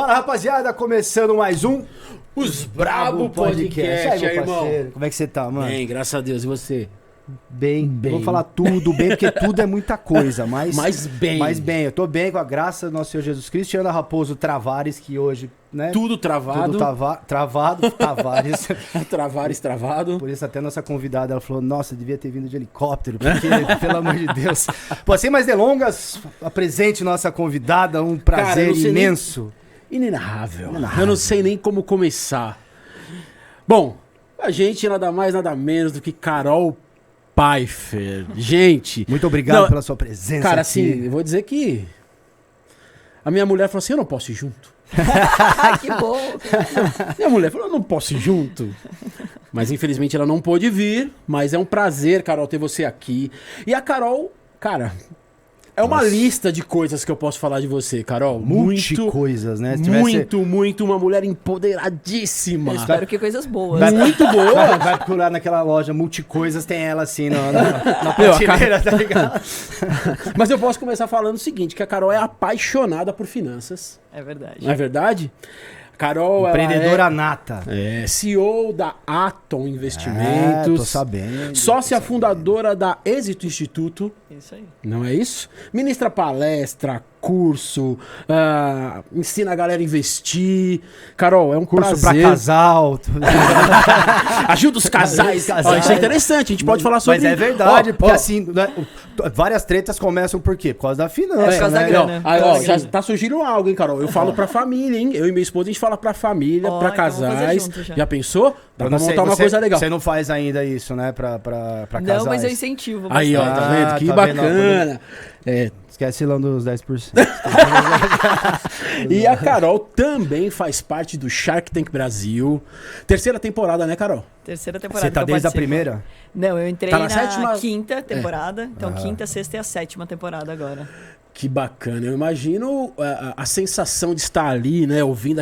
Fala, rapaziada, começando mais um Os Brabo Podcast. Aí, meu irmão. parceiro, como é que você tá, mano? Bem, graças a Deus. E você? Bem. Vou falar tudo bem, porque tudo é muita coisa, mas... Mas bem. Mas bem, eu tô bem com a graça do nosso Senhor Jesus Cristo. E Ana Raposo Travares, que hoje, né? Tudo travado. Tudo travado, Tavares. Travares travado. Por isso até a nossa convidada, ela falou, nossa, devia ter vindo de helicóptero, porque, pelo amor de Deus. Pô, sem mais delongas, apresente nossa convidada, um prazer imenso. Inenarrável. Eu não sei nem como começar. Bom, a gente nada mais, nada menos do que Carol Pfeiffer. Gente... Muito obrigado pela sua presença. Cara, aqui. assim, eu vou dizer que... A minha mulher falou assim, eu não posso ir junto. Que bom. Minha mulher falou, eu não posso ir junto. Mas infelizmente ela não pôde vir. Mas é um prazer, Carol, ter você aqui. E a Carol, cara... É uma lista de coisas que eu posso falar de você, Carol. Muito coisas, né? Muito, uma mulher empoderadíssima. Eu espero que coisas boas. Muito boa. Vai procurar naquela loja Multicoisas, tem ela assim na prateleira, tá ligado? Mas eu posso começar falando o seguinte, que a Carol é apaixonada por finanças. É verdade. Não é verdade? Carol, empreendedora nata. É CEO da Atom Investimentos. Tô sabendo. Sócia fundadora da Êxito Instituto. Isso aí. Não é isso? Ministra palestra, curso, ensina a galera a investir. Carol, é um curso prazer. Pra casal. Ajuda os casais. Ó, isso é interessante, a gente pode falar sobre isso. Mas é verdade, porque assim, né, várias tretas começam por quê? Por causa da finança. Por causa da grana. Já tá surgindo algo, hein, Carol? Eu falo pra família, hein? Eu e minha esposa, a gente fala pra família, pra casais. Já pensou? Dá pra montar uma coisa legal. Você não faz ainda isso, né? Pra casais. Não, mas eu incentivo. Aí, ó, tá vendo? Que bacana. Esquece lá dos 10%. E a Carol também faz parte do Shark Tank Brasil. Terceira temporada, né, Carol? Terceira temporada. Você tá desde a primeira? Não, eu entrei na sétima? Quinta temporada. Então, quinta, sexta e a sétima temporada agora. Que bacana. Eu imagino a sensação de estar ali, né? Ouvindo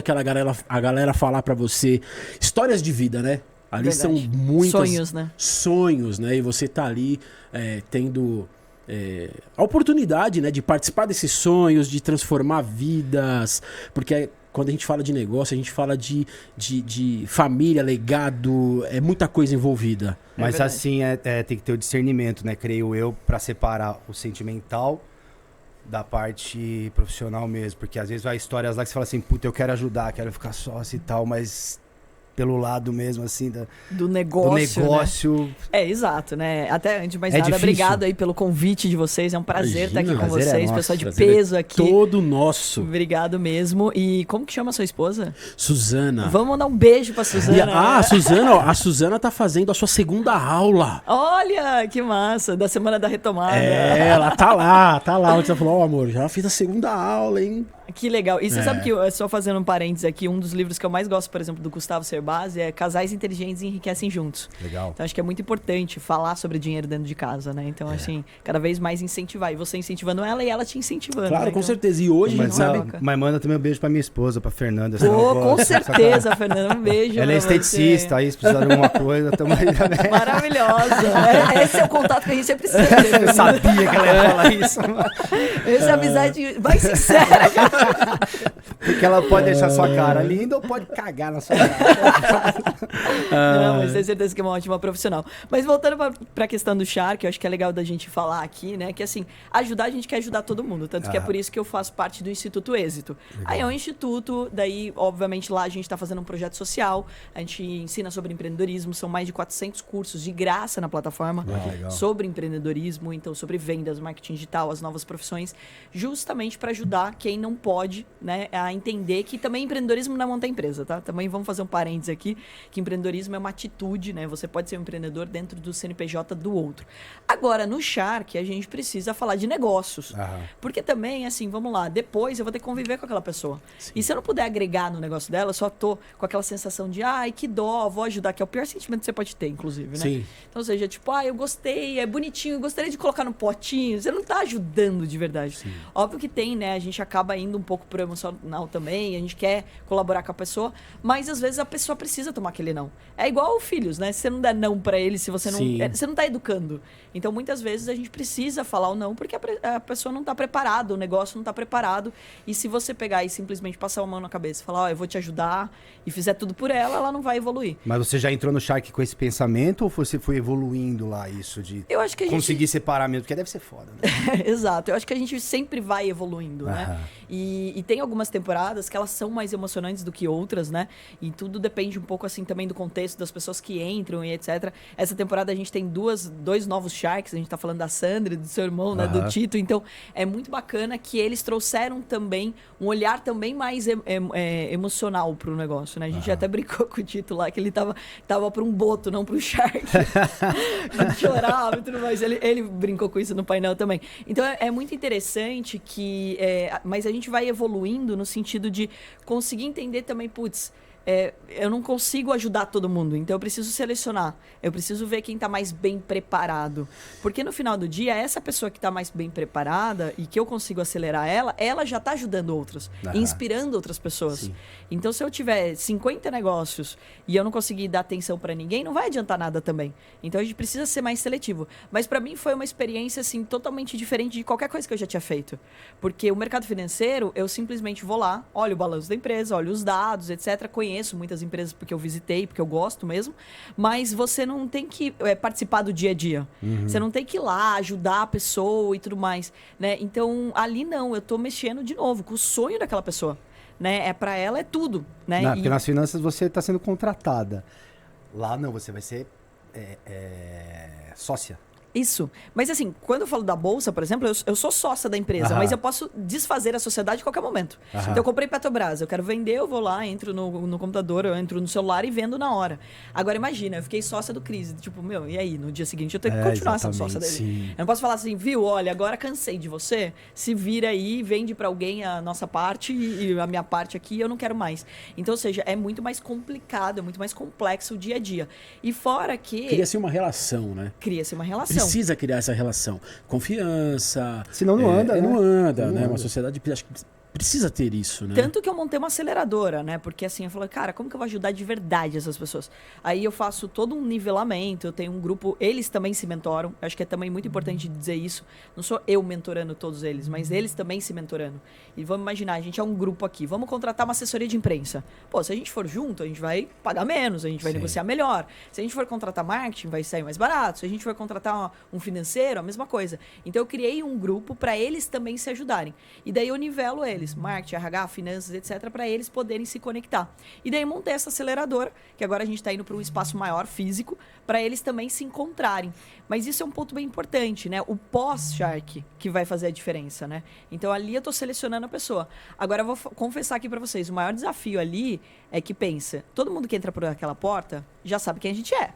a galera falar pra você histórias de vida, né? Ali são muitos sonhos, né? Sonhos, né? E você tá ali tendo... a oportunidade, né, de participar desses sonhos, de transformar vidas, porque quando a gente fala de negócio, a gente fala de família, legado, é muita coisa envolvida. Mas assim, tem que ter o discernimento, né, creio eu, pra separar o sentimental da parte profissional mesmo, porque às vezes vai histórias lá que você fala assim, puta, eu quero ajudar, quero ficar sócio e tal, mas... pelo lado mesmo, assim, do negócio. Né? Exato, né? Até antes de mais nada, difícil. Obrigado aí pelo convite de vocês. É um prazer estar aqui com vocês, nosso, pessoal de peso aqui. Todo nosso. Obrigado mesmo. E como que chama a sua esposa? Suzana. Vamos mandar um beijo pra Suzana. A Suzana tá fazendo a sua segunda aula. Olha, que massa, da semana da retomada. Ela tá lá. Onde você falou, amor, já fiz a segunda aula, hein? Que legal. E você sabe que, só fazendo um parênteses aqui, um dos livros que eu mais gosto, por exemplo, do Gustavo Cerbasi é Casais Inteligentes Enriquecem Juntos. Legal. Então acho que é muito importante falar sobre dinheiro dentro de casa, né? Então, assim, cada vez mais incentivar. E você incentivando ela e ela te incentivando. Claro, né? com certeza. E hoje a gente sabe... Mas manda também um beijo pra minha esposa, pra Fernanda. Com certeza, Fernanda. Um beijo. Ela é esteticista, aí se precisar de alguma coisa, tamo aí também. Maravilhosa. Esse é o contato que a gente sempre precisa ter. Eu sabia que ela ia falar isso. Essa é a amizade mais sincera. Porque ela pode deixar sua cara linda ou pode cagar na sua cara. Não, mas tenho certeza que é uma ótima profissional. Mas voltando pra questão do Shark, eu acho que é legal da gente falar aqui, né? Que assim, ajudar, a gente quer ajudar todo mundo. Tanto que é por isso que eu faço parte do Instituto Êxito. Legal. Aí é um instituto, daí, obviamente, lá a gente tá fazendo um projeto social. A gente ensina sobre empreendedorismo. São mais de 400 cursos de graça na plataforma sobre empreendedorismo, então sobre vendas, marketing digital, as novas profissões, justamente para ajudar quem não pode, né, a entender que também empreendedorismo não é montar empresa, tá? Também vamos fazer um parênteses aqui, que empreendedorismo é uma atitude, né? Você pode ser um empreendedor dentro do CNPJ do outro. Agora, no Shark, a gente precisa falar de negócios. Porque também, assim, vamos lá, depois eu vou ter que conviver com aquela pessoa. Sim. E se eu não puder agregar no negócio dela, eu só tô com aquela sensação de, ai, que dó, vou ajudar, que é o pior sentimento que você pode ter, inclusive, né? Sim. Então, ou seja, tipo, eu gostei, é bonitinho, eu gostaria de colocar no potinho. Você não tá ajudando de verdade. Sim. Óbvio que tem, né? A gente acaba indo levando um pouco pro emocional também, a gente quer colaborar com a pessoa, mas às vezes a pessoa precisa tomar aquele não. É igual filhos, né? Se você não der não pra eles, se você não... Você não tá educando. Então, muitas vezes a gente precisa falar o não, porque a pessoa não tá preparada, o negócio não tá preparado. E se você pegar e simplesmente passar a mão na cabeça e falar, eu vou te ajudar, e fizer tudo por ela não vai evoluir. Mas você já entrou no Shark com esse pensamento ou você foi evoluindo lá isso de eu acho que conseguir separar mesmo? Porque deve ser foda, né? Exato. Eu acho que a gente sempre vai evoluindo, né? E tem algumas temporadas que elas são mais emocionantes do que outras, né? E tudo depende um pouco, assim, também do contexto das pessoas que entram e etc. Essa temporada a gente tem dois novos Sharks. A gente tá falando da Sandra, do seu irmão, né? Do Tito. Então, é muito bacana que eles trouxeram também um olhar também mais emocional pro negócio, né? A gente até brincou com o Tito lá, que ele tava pra um boto, não pro Shark. Ele chorava e tudo mais. Ele brincou com isso no painel também. Então, é muito interessante que... mas a gente vai evoluindo no sentido de conseguir entender também, putz, eu não consigo ajudar todo mundo, então eu preciso selecionar. Eu preciso ver quem está mais bem preparado. Porque no final do dia, essa pessoa que está mais bem preparada e que eu consigo acelerar ela já está ajudando outros, inspirando outras pessoas. Sim. Então, se eu tiver 50 negócios e eu não conseguir dar atenção para ninguém, não vai adiantar nada também. Então, a gente precisa ser mais seletivo. Mas para mim foi uma experiência assim, totalmente diferente de qualquer coisa que eu já tinha feito. Porque o mercado financeiro, eu simplesmente vou lá, olho o balanço da empresa, olho os dados, etc., conheço muitas empresas porque eu visitei, porque eu gosto mesmo, mas você não tem que participar do dia a dia. Você não tem que ir lá ajudar a pessoa e tudo mais, né? Então, ali não, eu tô mexendo de novo com o sonho daquela pessoa, né? Para ela é tudo, né? Não, porque nas finanças você está sendo contratada. Lá não, você vai ser sócia. Isso. Mas assim, quando eu falo da bolsa, por exemplo, eu sou sócia da empresa, mas eu posso desfazer a sociedade a qualquer momento. Então eu comprei Petrobras, eu quero vender, eu vou lá, entro no computador, eu entro no celular e vendo na hora. Agora imagina, eu fiquei sócia do Cris, tipo, e aí? No dia seguinte eu tenho que continuar sendo sócia dele. Sim. Eu não posso falar assim, viu, olha, agora cansei de você, se vira aí, vende pra alguém a nossa parte e a minha parte aqui, eu não quero mais. Então, ou seja, é muito mais complicado, é muito mais complexo o dia a dia. E fora que... Cria-se uma relação, né? Cria-se uma relação. Precisa criar essa relação. Confiança. Senão não anda, né? Não anda, né? Uma sociedade acho que precisa ter isso, né? Tanto que eu montei uma aceleradora, né? Porque assim, eu falei, cara, como que eu vou ajudar de verdade essas pessoas? Aí eu faço todo um nivelamento, eu tenho um grupo, eles também se mentoram. Eu acho que é também muito importante dizer isso. Não sou eu mentorando todos eles, mas eles também se mentorando. E vamos imaginar, a gente é um grupo aqui, vamos contratar uma assessoria de imprensa. Pô, se a gente for junto, a gente vai pagar menos, a gente vai negociar melhor. Se a gente for contratar marketing, vai sair mais barato. Se a gente for contratar um financeiro, a mesma coisa. Então eu criei um grupo para eles também se ajudarem. E daí eu nivelo eles. Marketing, RH, finanças, etc., para eles poderem se conectar. E daí montei essa aceleradora, que agora a gente está indo para um espaço maior, físico, para eles também se encontrarem. Mas isso é um ponto bem importante, né? O pós-Shark que vai fazer a diferença, né? Então ali eu estou selecionando a pessoa. Agora eu vou confessar aqui para vocês, o maior desafio ali é que pensa, todo mundo que entra por aquela porta já sabe quem a gente é.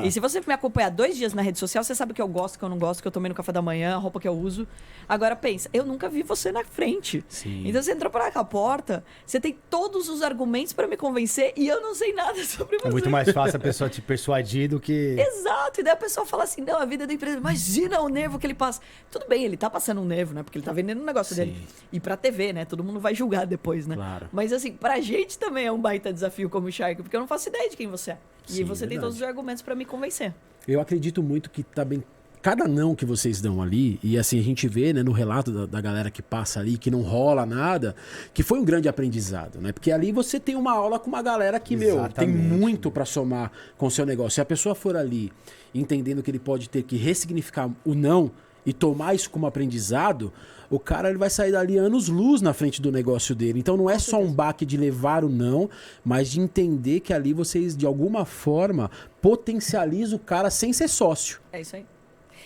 E se você me acompanhar 2 dias na rede social, você sabe o que eu gosto, o que eu não gosto, o que eu tomei no café da manhã, a roupa que eu uso. Agora pensa, eu nunca vi você na frente. Sim. Então você entrou por aquela porta, você tem todos os argumentos para me convencer e eu não sei nada sobre você. É muito mais fácil a pessoa te persuadir do que... Exato, e daí a pessoa fala assim, não, a vida da empresa, imagina o nervo que ele passa. Tudo bem, ele tá passando um nervo, né? Porque ele tá vendendo um negócio dele. E pra TV, né? Todo mundo vai julgar depois, né? Claro. Mas assim, pra gente também é um baita desafio como Shark, porque eu não faço ideia de quem você é. E você tem todos os argumentos para me convencer. Eu acredito muito que também cada não que vocês dão ali, e assim a gente vê, né, no relato da galera que passa ali, que não rola nada, que foi um grande aprendizado, né? Porque ali você tem uma aula com uma galera que, tem muito para somar com o seu negócio. Se a pessoa for ali entendendo que ele pode ter que ressignificar o não e tomar isso como aprendizado, o cara ele vai sair dali anos-luz na frente do negócio dele. Então não é só um baque de levar o não, mas de entender que ali vocês, de alguma forma, potencializam o cara sem ser sócio. É isso aí.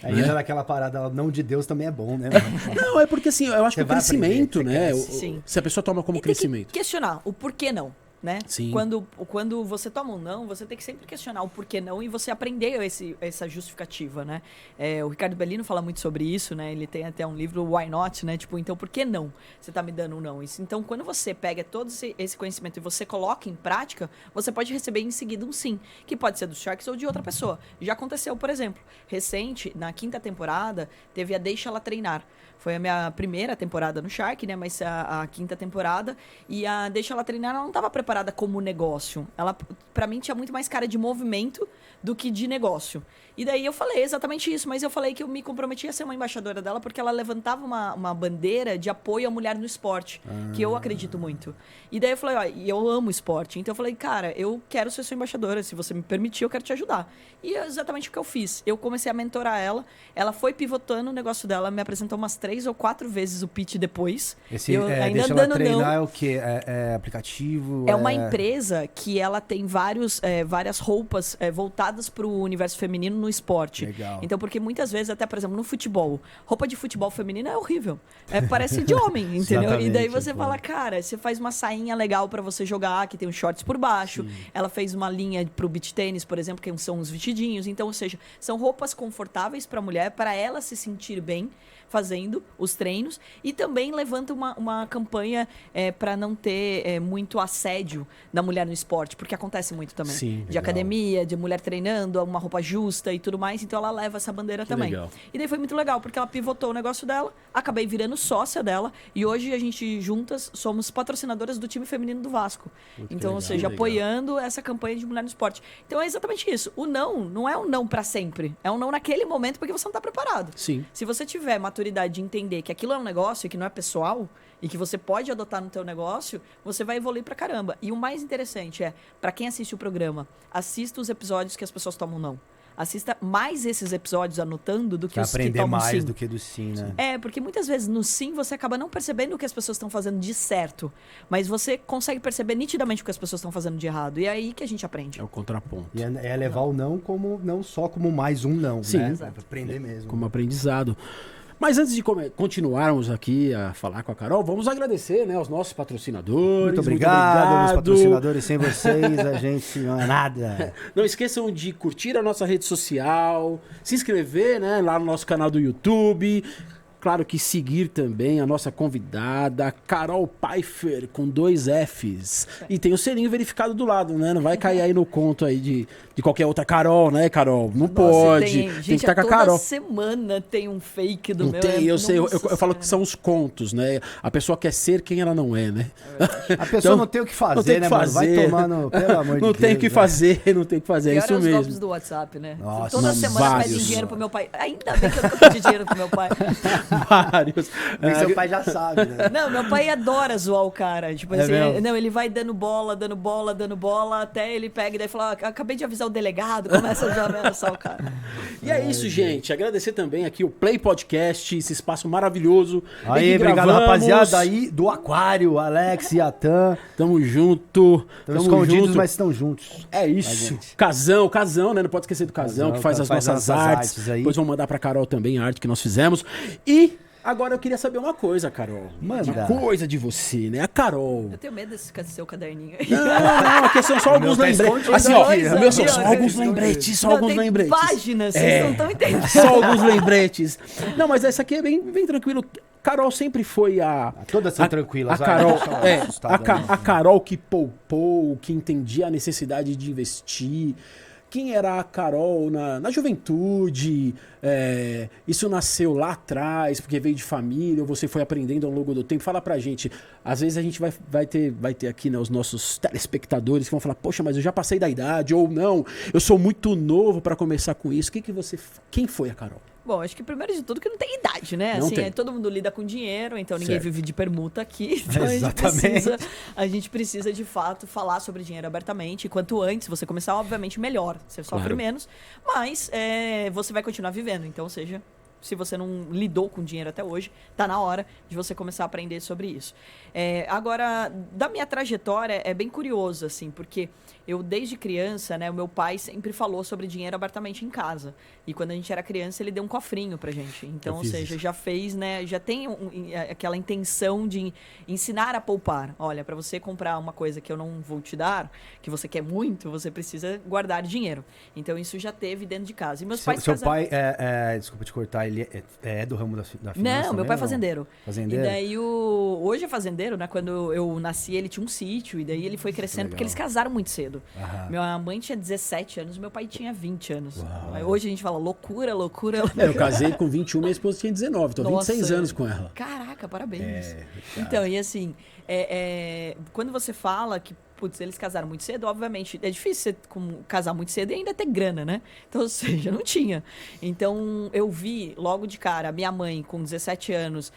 Aí entra naquela parada, não de Deus também é bom, né? Não, é porque assim, eu acho que o crescimento, né? Sim. Se a pessoa toma como e crescimento. Tem que questionar o porquê não. né? Sim. Quando você toma um não, você tem que sempre questionar o porquê não e você aprender essa justificativa, né? O Ricardo Bellino fala muito sobre isso, né? Ele tem até um livro, Why Not, né? Tipo, então por que não? Você tá me dando um não. Então, quando você pega todo esse conhecimento e você coloca em prática, você pode receber em seguida um sim, que pode ser dos Sharks ou de outra pessoa. Já aconteceu, por exemplo, recente, na 5ª temporada, teve a Deixa Ela Treinar. Foi a minha primeira temporada no Shark, né? Mas a 5ª temporada. E a Deixa Ela Treinar, ela não estava preparada como negócio. Ela, pra mim, tinha muito mais cara de movimento do que de negócio. E daí eu falei exatamente isso, mas eu falei que eu me comprometi a ser uma embaixadora dela porque ela levantava uma bandeira de apoio à mulher no esporte, que eu acredito muito. E daí eu falei, ó, e eu amo esporte. Então eu falei, cara, eu quero ser sua embaixadora, se você me permitir, eu quero te ajudar. E é exatamente o que eu fiz. Eu comecei a mentorar ela foi pivotando o negócio dela, me apresentou umas 3 ou 4 vezes o pitch depois. Ainda Deixa Ela Treinar é o quê? É aplicativo? É uma empresa que ela tem várias roupas voltadas para o universo feminino no esporte. Legal. Então, porque muitas vezes, até por exemplo, no futebol, roupa de futebol feminino é horrível. Parece de homem, entendeu? E daí você fala, cara, você faz uma sainha legal para você jogar, que tem uns shorts por baixo. Sim. Ela fez uma linha pro beach tênis, por exemplo, que são uns vestidinhos. Então, ou seja, são roupas confortáveis para a mulher, para ela se sentir bem fazendo os treinos, e também levanta uma campanha para não ter muito assédio da mulher no esporte, porque acontece muito também. Sim, de academia, de mulher treinando, uma roupa justa e tudo mais, então ela leva essa bandeira também. Legal. E daí foi muito legal, porque ela pivotou o negócio dela, acabei virando sócia dela, e hoje a gente juntas somos patrocinadoras do time feminino do Vasco. Muito então, legal, ou seja, apoiando essa campanha de mulher no esporte. Então é exatamente isso. O não é um não para sempre, é um não naquele momento porque você não tá preparado. Sim. Se você tiver maturidade de entender que aquilo é um negócio e que não é pessoal e que você pode adotar no teu negócio, você vai evoluir pra caramba. E o mais interessante pra quem assiste o programa, assista os episódios que as pessoas tomam não. Assista mais esses episódios anotando do que os que aprender tomam mais sim. do que do sim, né? Porque muitas vezes no sim você acaba não percebendo o que as pessoas estão fazendo de certo, mas você consegue perceber nitidamente o que as pessoas estão fazendo de errado. E é aí que a gente aprende. É o contraponto. E é levar o não como não só como mais um não, sim, né? Exato. É aprender mesmo. Como aprendizado. Mas antes de continuarmos aqui a falar com a Carol, vamos agradecer, né, aos nossos patrocinadores. Muito obrigado, meus patrocinadores. Sem vocês, a gente não é nada. Não esqueçam de curtir a nossa rede social, se inscrever, né, lá no nosso canal do YouTube. Claro que seguir também a nossa convidada, Carol Pfeiffer, com 2 Fs. E tem o selinho verificado do lado, né? Não vai cair aí no conto aí de qualquer outra Carol, né, Carol? Não pode. Tem que estar com a Carol. Toda semana tem um fake do não meu. Tem, eu sei. Eu falo que são os contos, né? A pessoa quer ser quem ela não é, né? A pessoa não tem o que fazer, né, mano? Vai tomando, pelo amor de Deus. Não tem o que fazer, não tem o que fazer. É isso mesmo. Os golpes do WhatsApp, né? Nossa, toda semana pedem dinheiro pro meu pai. Ainda bem que eu nunca pedi dinheiro pro meu pai. Vários. Seu pai já sabe, né? Não, meu pai adora zoar o cara. Tipo assim, não, ele vai dando bola, até ele pega e daí fala, acabei de avisar o delegado, começa a ameaçar o cara. E é isso, gente. Agradecer também aqui o Play Podcast, esse espaço maravilhoso. Aí, obrigado, rapaziada aí do Aquário, Alex e Atan. Tamo junto. Estamos escondidos, mas estão juntos. É isso. Casão, né? Não pode esquecer do Casão, que faz as nossas artes. Depois vamos mandar pra Carol também a arte que nós fizemos. E agora eu queria saber uma coisa, Carol. Manda. Uma coisa de você, né? A Carol. Eu tenho medo desse seu caderninho. Não, aqui são só alguns lembretes. Assim, ó, o meu são só alguns lembretes, só alguns lembretes. Páginas, vocês não estão entendendo. Só alguns lembretes. Não, mas essa aqui é bem tranquilo. Carol sempre foi todas são tranquilas. A Carol, a Carol que poupou, que entendia a necessidade de investir. Quem era a Carol na juventude? Isso nasceu lá atrás, porque veio de família, ou você foi aprendendo ao longo do tempo? Fala pra gente. Às vezes a gente vai ter aqui, né, os nossos telespectadores que vão falar, poxa, mas eu já passei da idade, ou não, eu sou muito novo pra começar com isso. Quem foi a Carol? Bom, acho que primeiro de tudo que não tem idade, né? Não assim, tem. Todo mundo lida com dinheiro, então ninguém Certo. vive de permuta aqui. Então a gente precisa, de fato, falar sobre dinheiro abertamente. E quanto antes você começar, obviamente, melhor. Você sofre menos, mas você vai continuar vivendo. Então, ou seja, se você não lidou com dinheiro até hoje, tá na hora de você começar a aprender sobre isso. Agora, da minha trajetória, é bem curioso, assim, porque eu desde criança, né, o meu pai sempre falou sobre dinheiro abertamente em casa. E quando a gente era criança, ele deu um cofrinho pra gente. Então, ou seja, já fez, né, já tem aquela intenção de ensinar a poupar. Olha, para você comprar uma coisa que eu não vou te dar, que você quer muito, você precisa guardar dinheiro. Então, isso já teve dentro de casa. E meus pais Seu pai, desculpa te cortar, ele é do ramo da finança? Não, meu pai é fazendeiro. Fazendeiro? E daí, hoje é fazendeiro, né? Quando eu nasci, ele tinha um sítio. E daí ele foi crescendo, porque eles casaram muito cedo. Minha mãe tinha 17 anos, meu pai tinha 20 anos. Uau. Hoje a gente fala loucura. Eu casei com 21, minha esposa tinha 19. Tô 26 anos com ela. Caraca, parabéns. Então, e assim, quando você fala que putz, eles casaram muito cedo, obviamente, é difícil você casar muito cedo e ainda ter grana, né? Então, ou seja, não tinha. Então, eu vi logo de cara, minha mãe com 17 anos,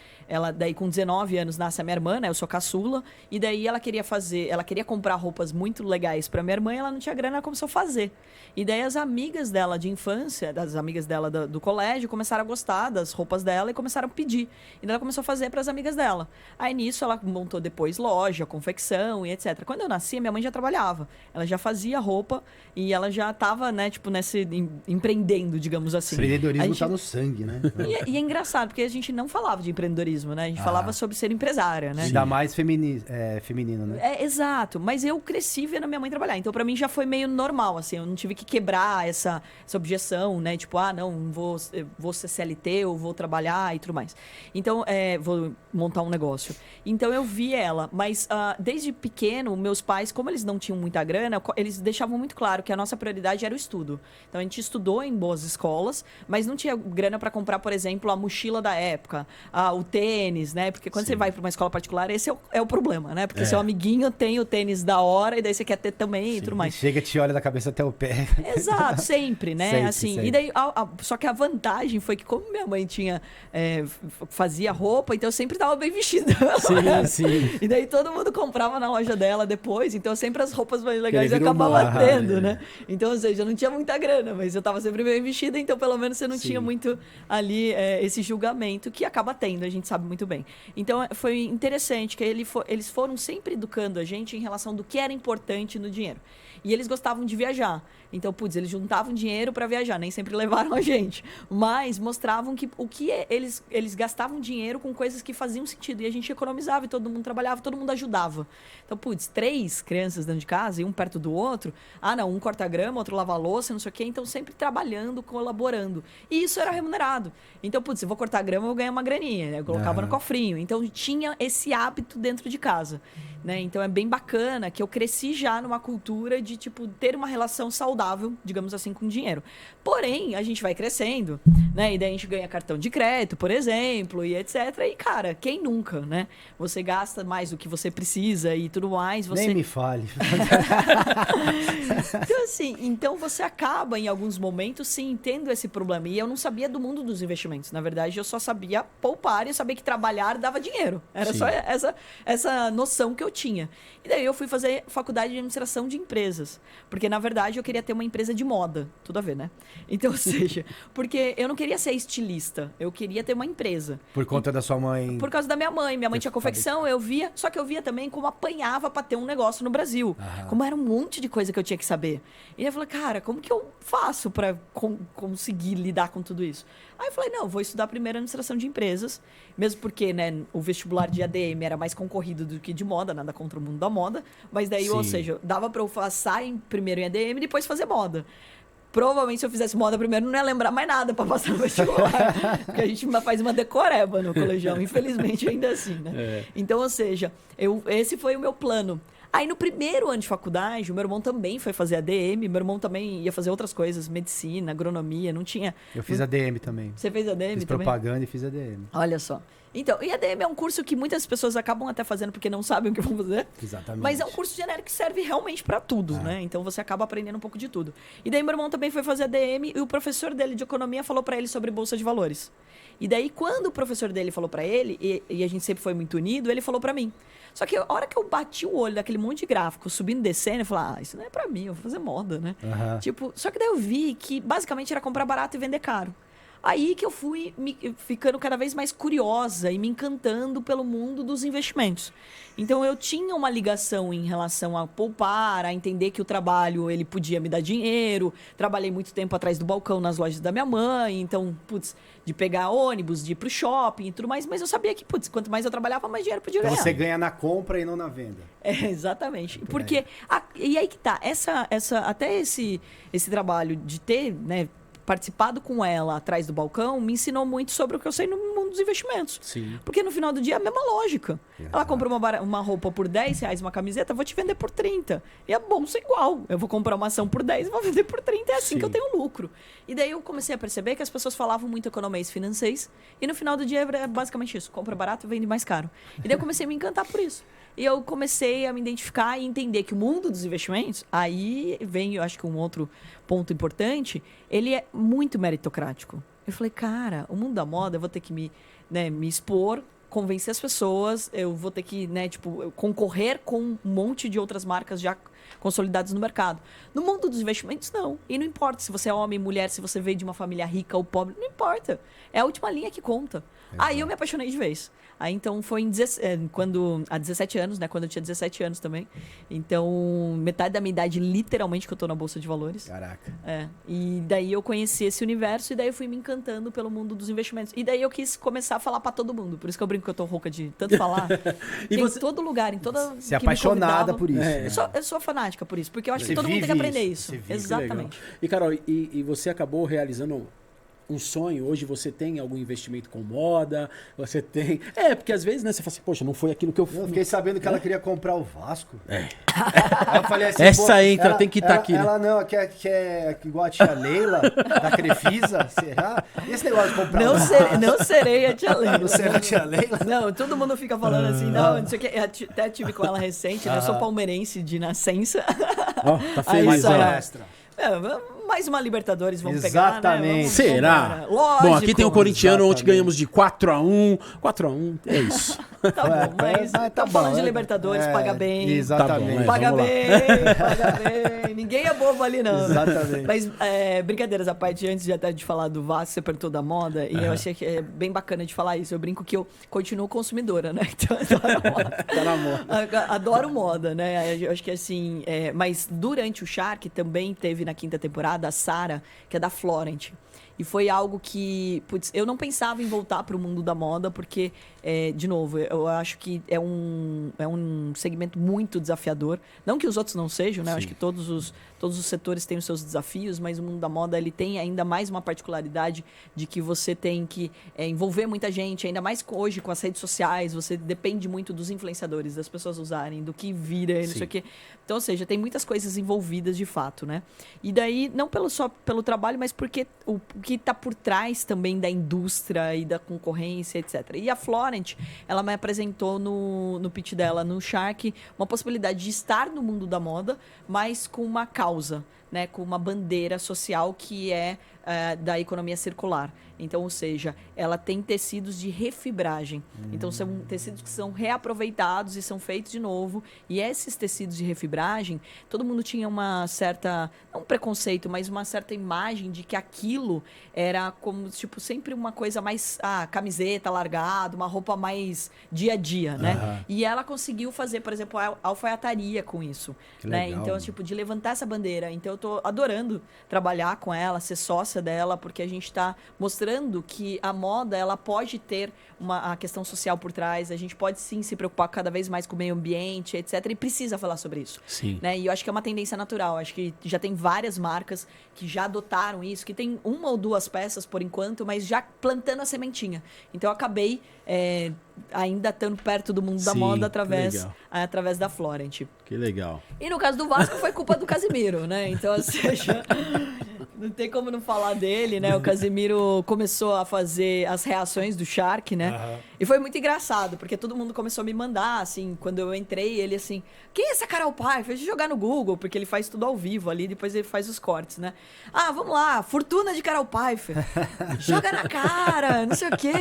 daí com 19 anos nasce a minha irmã, né? Eu sou caçula, e daí ela queria comprar roupas muito legais pra minha irmã e ela não tinha grana, ela começou a fazer. E daí as amigas dela de infância, das amigas dela do colégio, começaram a gostar das roupas dela e começaram a pedir. E daí ela começou a fazer pras amigas dela. Aí nisso ela montou depois loja, confecção e etc. Quando eu nasci, minha mãe já trabalhava. Ela já fazia roupa e ela já estava, né, tipo, empreendendo, digamos assim. Empreendedorismo tá no sangue, né? E é engraçado, porque a gente não falava de empreendedorismo, né? A gente falava sobre ser empresária, né? Ainda mais feminino, né? Exato. Mas eu cresci vendo a minha mãe trabalhar. Então, pra mim, já foi meio normal, assim. Eu não tive que quebrar essa objeção, né? Tipo, não, vou ser CLT, eu vou trabalhar e tudo mais. Então, vou montar um negócio. Então, eu vi ela. Mas, desde pequeno, meus pais, como eles não tinham muita grana, eles deixavam muito claro que a nossa prioridade era o estudo. Então, a gente estudou em boas escolas, mas não tinha grana para comprar, por exemplo, a mochila da época, o tênis, né? Porque quando você vai para uma escola particular, esse é o problema, né? Porque seu amiguinho tem o tênis da hora e daí você quer ter também e tudo mais. Chega, te olha da cabeça até o pé. Exato, sempre, né? Sempre. E daí, só que a vantagem foi que como minha mãe fazia roupa, então eu sempre estava bem vestida. Sim. E daí todo mundo comprava na loja dela depois, então sempre as roupas mais legais eu acabava tendo, né? Então, ou seja, eu não tinha muita grana, mas eu estava sempre bem vestida, então pelo menos você não tinha muito ali esse julgamento que acaba tendo, a gente sabe muito bem. Então, foi interessante que eles foram sempre educando a gente em relação do que era importante no dinheiro. E eles gostavam de viajar. Então, putz, eles juntavam dinheiro para viajar, nem sempre levaram a gente. Mas mostravam que eles gastavam dinheiro com coisas que faziam sentido. E a gente economizava, e todo mundo trabalhava, todo mundo ajudava. Então, putz, 3 crianças dentro de casa, e um perto do outro. Não, um corta grama, outro lava louça, não sei o quê. Então, sempre trabalhando, colaborando. E isso era remunerado. Então, putz, se eu vou cortar grama, eu vou ganhar uma graninha. Né? Eu colocava no cofrinho. Então, tinha esse hábito dentro de casa. Né? Então, é bem bacana que eu cresci já numa cultura de, tipo, ter uma relação saudável, digamos assim, com dinheiro. Porém, a gente vai crescendo, né? E daí a gente ganha cartão de crédito, por exemplo, e etc. E, cara, quem nunca, né? Você gasta mais do que você precisa e tudo mais. Nem me fale. Então, assim, você acaba, em alguns momentos, sim, tendo esse problema. E eu não sabia do mundo dos investimentos. Na verdade, eu só sabia poupar e eu sabia que trabalhar dava dinheiro. Era só essa noção que eu tinha. E daí eu fui fazer faculdade de administração de empresas. Porque, na verdade, eu queria ter uma empresa de moda. Tudo a ver, né? Então, ou seja, porque eu não queria ser estilista. Eu queria ter uma empresa. Por conta da sua mãe? Por causa da minha mãe. Minha mãe tinha confecção, eu via. Só que eu via também como apanhava pra ter um negócio no Brasil. Como era um monte de coisa que eu tinha que saber. E eu falei, cara, como que eu faço pra conseguir lidar com tudo isso? Aí eu falei, não, vou estudar primeiro administração de empresas, mesmo porque, né, o vestibular de ADM era mais concorrido do que de moda, nada contra o mundo da moda, mas daí, ou seja, dava pra eu passar primeiro em ADM e depois fazer moda. Provavelmente, se eu fizesse moda primeiro, não ia lembrar mais nada pra passar no vestibular. Porque a gente faz uma decoreba no colegial, infelizmente, ainda assim, né? Então, ou seja, esse foi o meu plano. Aí, no primeiro ano de faculdade, o meu irmão também foi fazer ADM, meu irmão também ia fazer outras coisas, medicina, agronomia, não tinha... Eu fiz ADM também. Você fez ADM fiz também? Propaganda e fiz ADM. Olha só. Então, e ADM é um curso que muitas pessoas acabam até fazendo porque não sabem o que vão fazer. Exatamente. Mas é um curso genérico que serve realmente para tudo, né? Então você acaba aprendendo um pouco de tudo. E daí meu irmão também foi fazer ADM e o professor dele de economia falou para ele sobre bolsa de valores. E daí quando o professor dele falou para ele, e a gente sempre foi muito unido, ele falou para mim. Só que a hora que eu bati o olho daquele monte de gráfico subindo e descendo, eu falei, isso não é para mim, eu vou fazer moda, né? Tipo, só que daí eu vi que basicamente era comprar barato e vender caro. Aí que eu fui ficando cada vez mais curiosa e me encantando pelo mundo dos investimentos. Então eu tinha uma ligação em relação a poupar, a entender que o trabalho ele podia me dar dinheiro. Trabalhei muito tempo atrás do balcão nas lojas da minha mãe, então, de pegar ônibus, de ir pro shopping e tudo mais, mas eu sabia que, quanto mais eu trabalhava, mais dinheiro podia ganhar. Então você ganha na compra e não na venda. Exatamente. Porque e aí que tá, até esse trabalho de ter, né, participado com ela atrás do balcão me ensinou muito sobre o que eu sei no mundo dos investimentos. Sim. Porque no final do dia é a mesma lógica. Exato. Ela comprou uma roupa por R$10, uma camiseta, eu vou te vender por 30. E a bolsa é igual. Eu vou comprar uma ação por 10 e vou vender por 30. É assim que eu tenho lucro. E daí eu comecei a perceber que as pessoas falavam muito economês financeiros e no final do dia é basicamente isso. Compra barato e vende mais caro. E daí eu comecei a me encantar por isso. E eu comecei a me identificar e entender que o mundo dos investimentos, aí vem, eu acho que um outro ponto importante, ele é muito meritocrático. Eu falei, cara, o mundo da moda, eu vou ter que me expor, convencer as pessoas, eu vou ter que, concorrer com um monte de outras marcas já consolidadas no mercado. No mundo dos investimentos, não. E não importa se você é homem, mulher, se você veio de uma família rica ou pobre, não importa. É a última linha que conta. Exato. Aí eu me apaixonei de vez. Aí então foi há 17 anos, né? Quando eu tinha 17 anos também. Então, metade da minha idade, literalmente, que eu tô na Bolsa de Valores. Caraca. E daí eu conheci esse universo e daí eu fui me encantando pelo mundo dos investimentos. E daí eu quis começar a falar pra todo mundo. Por isso que eu brinco que eu tô rouca de tanto falar. E em todo lugar, em toda... Você é apaixonada por isso. Eu sou fanática por isso, porque eu acho que todo mundo tem que aprender isso. Exatamente. E Carol, e você acabou realizando um sonho, hoje você tem algum investimento com moda, você tem... porque às vezes, né, você fala assim, poxa, não foi aquilo que eu fiz. Eu fiquei sabendo que ela queria comprar o Vasco. Aí eu falei assim, essa entra, tem que estar aqui, né? Ela não, quer igual a tia Leila, da Crefisa, será? Esse negócio de comprar o Vasco. Não serei a tia Leila. Não será a tia Leila? Não, todo mundo fica falando assim, não sei o que. Até tive com ela recente, né? Eu sou palmeirense de nascença. Tá feliz, mais uma Libertadores, vamos Exatamente. pegar, né? Será? Lógico. Bom, aqui tem o corintiano, ontem ganhamos de 4-1. 4-1, é isso. Tá bom, mas tá falando de Libertadores, paga bem. Exatamente. Tá bom, paga bem. Ninguém é bobo ali, não. Exatamente. Mas, brincadeiras à parte, antes de falar do Vasco, você perguntou da moda, e eu achei que é bem bacana de falar isso. Eu brinco que eu continuo consumidora, né? Então, eu adoro moda. Tá na moda. Adoro moda, né? Eu acho que assim... mas durante o Shark, também teve na 5ª temporada a Sarah, que é da Florent. E foi algo que, eu não pensava em voltar para o mundo da moda, porque, de novo, eu acho que é um segmento muito desafiador. Não que os outros não sejam, né? Eu acho que todos os setores têm os seus desafios, mas o mundo da moda ele tem ainda mais uma particularidade de que você tem que envolver muita gente, ainda mais hoje com as redes sociais, você depende muito dos influenciadores, das pessoas usarem, do que vira, não sei o quê. Então, ou seja, tem muitas coisas envolvidas de fato, né? E daí, não só pelo trabalho, mas porque o que está por trás também da indústria e da concorrência, etc. E a Florent, ela me apresentou no pitch dela, no Shark, uma possibilidade de estar no mundo da moda, mas com uma causa, né, com uma bandeira social que é da economia circular. Então, ou seja, ela tem tecidos de refibragem. Então, são tecidos que são reaproveitados e são feitos de novo. E esses tecidos de refibragem, todo mundo tinha uma certa, não um preconceito, mas uma certa imagem de que aquilo era como, sempre uma coisa mais, camiseta largada, uma roupa mais dia a dia, né? E ela conseguiu fazer, por exemplo, a alfaiataria com isso. Né? Legal, então, de levantar essa bandeira. Então, eu tô adorando trabalhar com ela, ser sócia dela, porque a gente está mostrando que a moda ela pode ter a questão social por trás, a gente pode sim se preocupar cada vez mais com o meio ambiente, etc. E precisa falar sobre isso. Sim. Né? E eu acho que é uma tendência natural. Acho que já tem várias marcas que já adotaram isso, que tem 1 ou 2 peças por enquanto, mas já plantando a sementinha. Então eu acabei ainda estando perto do mundo da moda através da Florent. Que legal. E no caso do Vasco foi culpa do Casimiro, né? Então, ou seja, não tem como não falar dele, né? O Casimiro começou a fazer as reações do Shark, né? E foi muito engraçado, porque todo mundo começou a me mandar, assim, quando eu entrei, ele assim, quem é essa Carol Pfeiffer? Deixa eu jogar no Google, porque ele faz tudo ao vivo ali, depois ele faz os cortes, né? Vamos lá, fortuna de Carol Pfeiffer. Joga na cara, não sei o quê,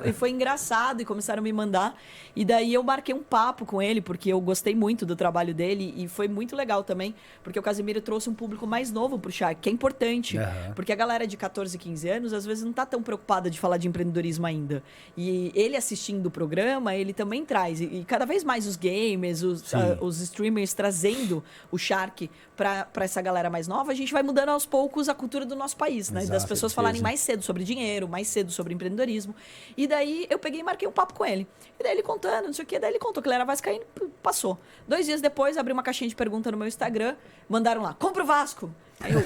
E foi engraçado, e começaram a me mandar. E daí eu marquei um papo com ele, porque eu gostei muito do trabalho dele, e foi muito legal também, porque o Casimiro trouxe um público mais novo pro Shark. que é importante. Aham. Porque a galera de 14, 15 anos, às vezes, não tá tão preocupada de falar de empreendedorismo ainda. E ele assistindo o programa, ele também traz. E cada vez mais os gamers, os streamers trazendo o Shark pra essa galera mais nova, a gente vai mudando aos poucos a cultura do nosso país, né? Exato, Das pessoas falarem mais cedo sobre dinheiro, mais cedo sobre empreendedorismo. E daí eu peguei e marquei um papo com ele. E daí ele contando, não sei o quê, daí ele contou que ele era vascaíno, passou. 2 dias depois, abri uma caixinha de pergunta no meu Instagram, mandaram lá, compra o Vasco. Aí eu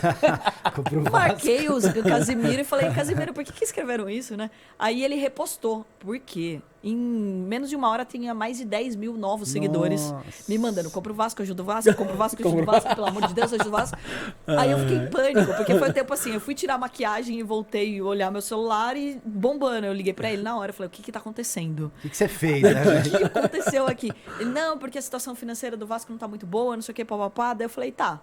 marquei o Casimiro e falei, Casimiro, por que escreveram isso, né? Aí ele repostou. Por quê? Em menos de 1 hora tinha mais de 10 mil novos seguidores me mandando, compra o Vasco, ajuda o Vasco, compra o Vasco, ajuda o Vasco, pelo amor de Deus, ajuda o Vasco. Aí eu fiquei em pânico, porque foi o tempo assim, eu fui tirar a maquiagem e voltei a olhar meu celular e bombando. Eu liguei pra ele na hora, eu falei, o que tá acontecendo? O que você fez, né? O que aconteceu aqui? Ele, não, porque a situação financeira do Vasco não tá muito boa, não sei o que, papapá. Daí eu falei, tá.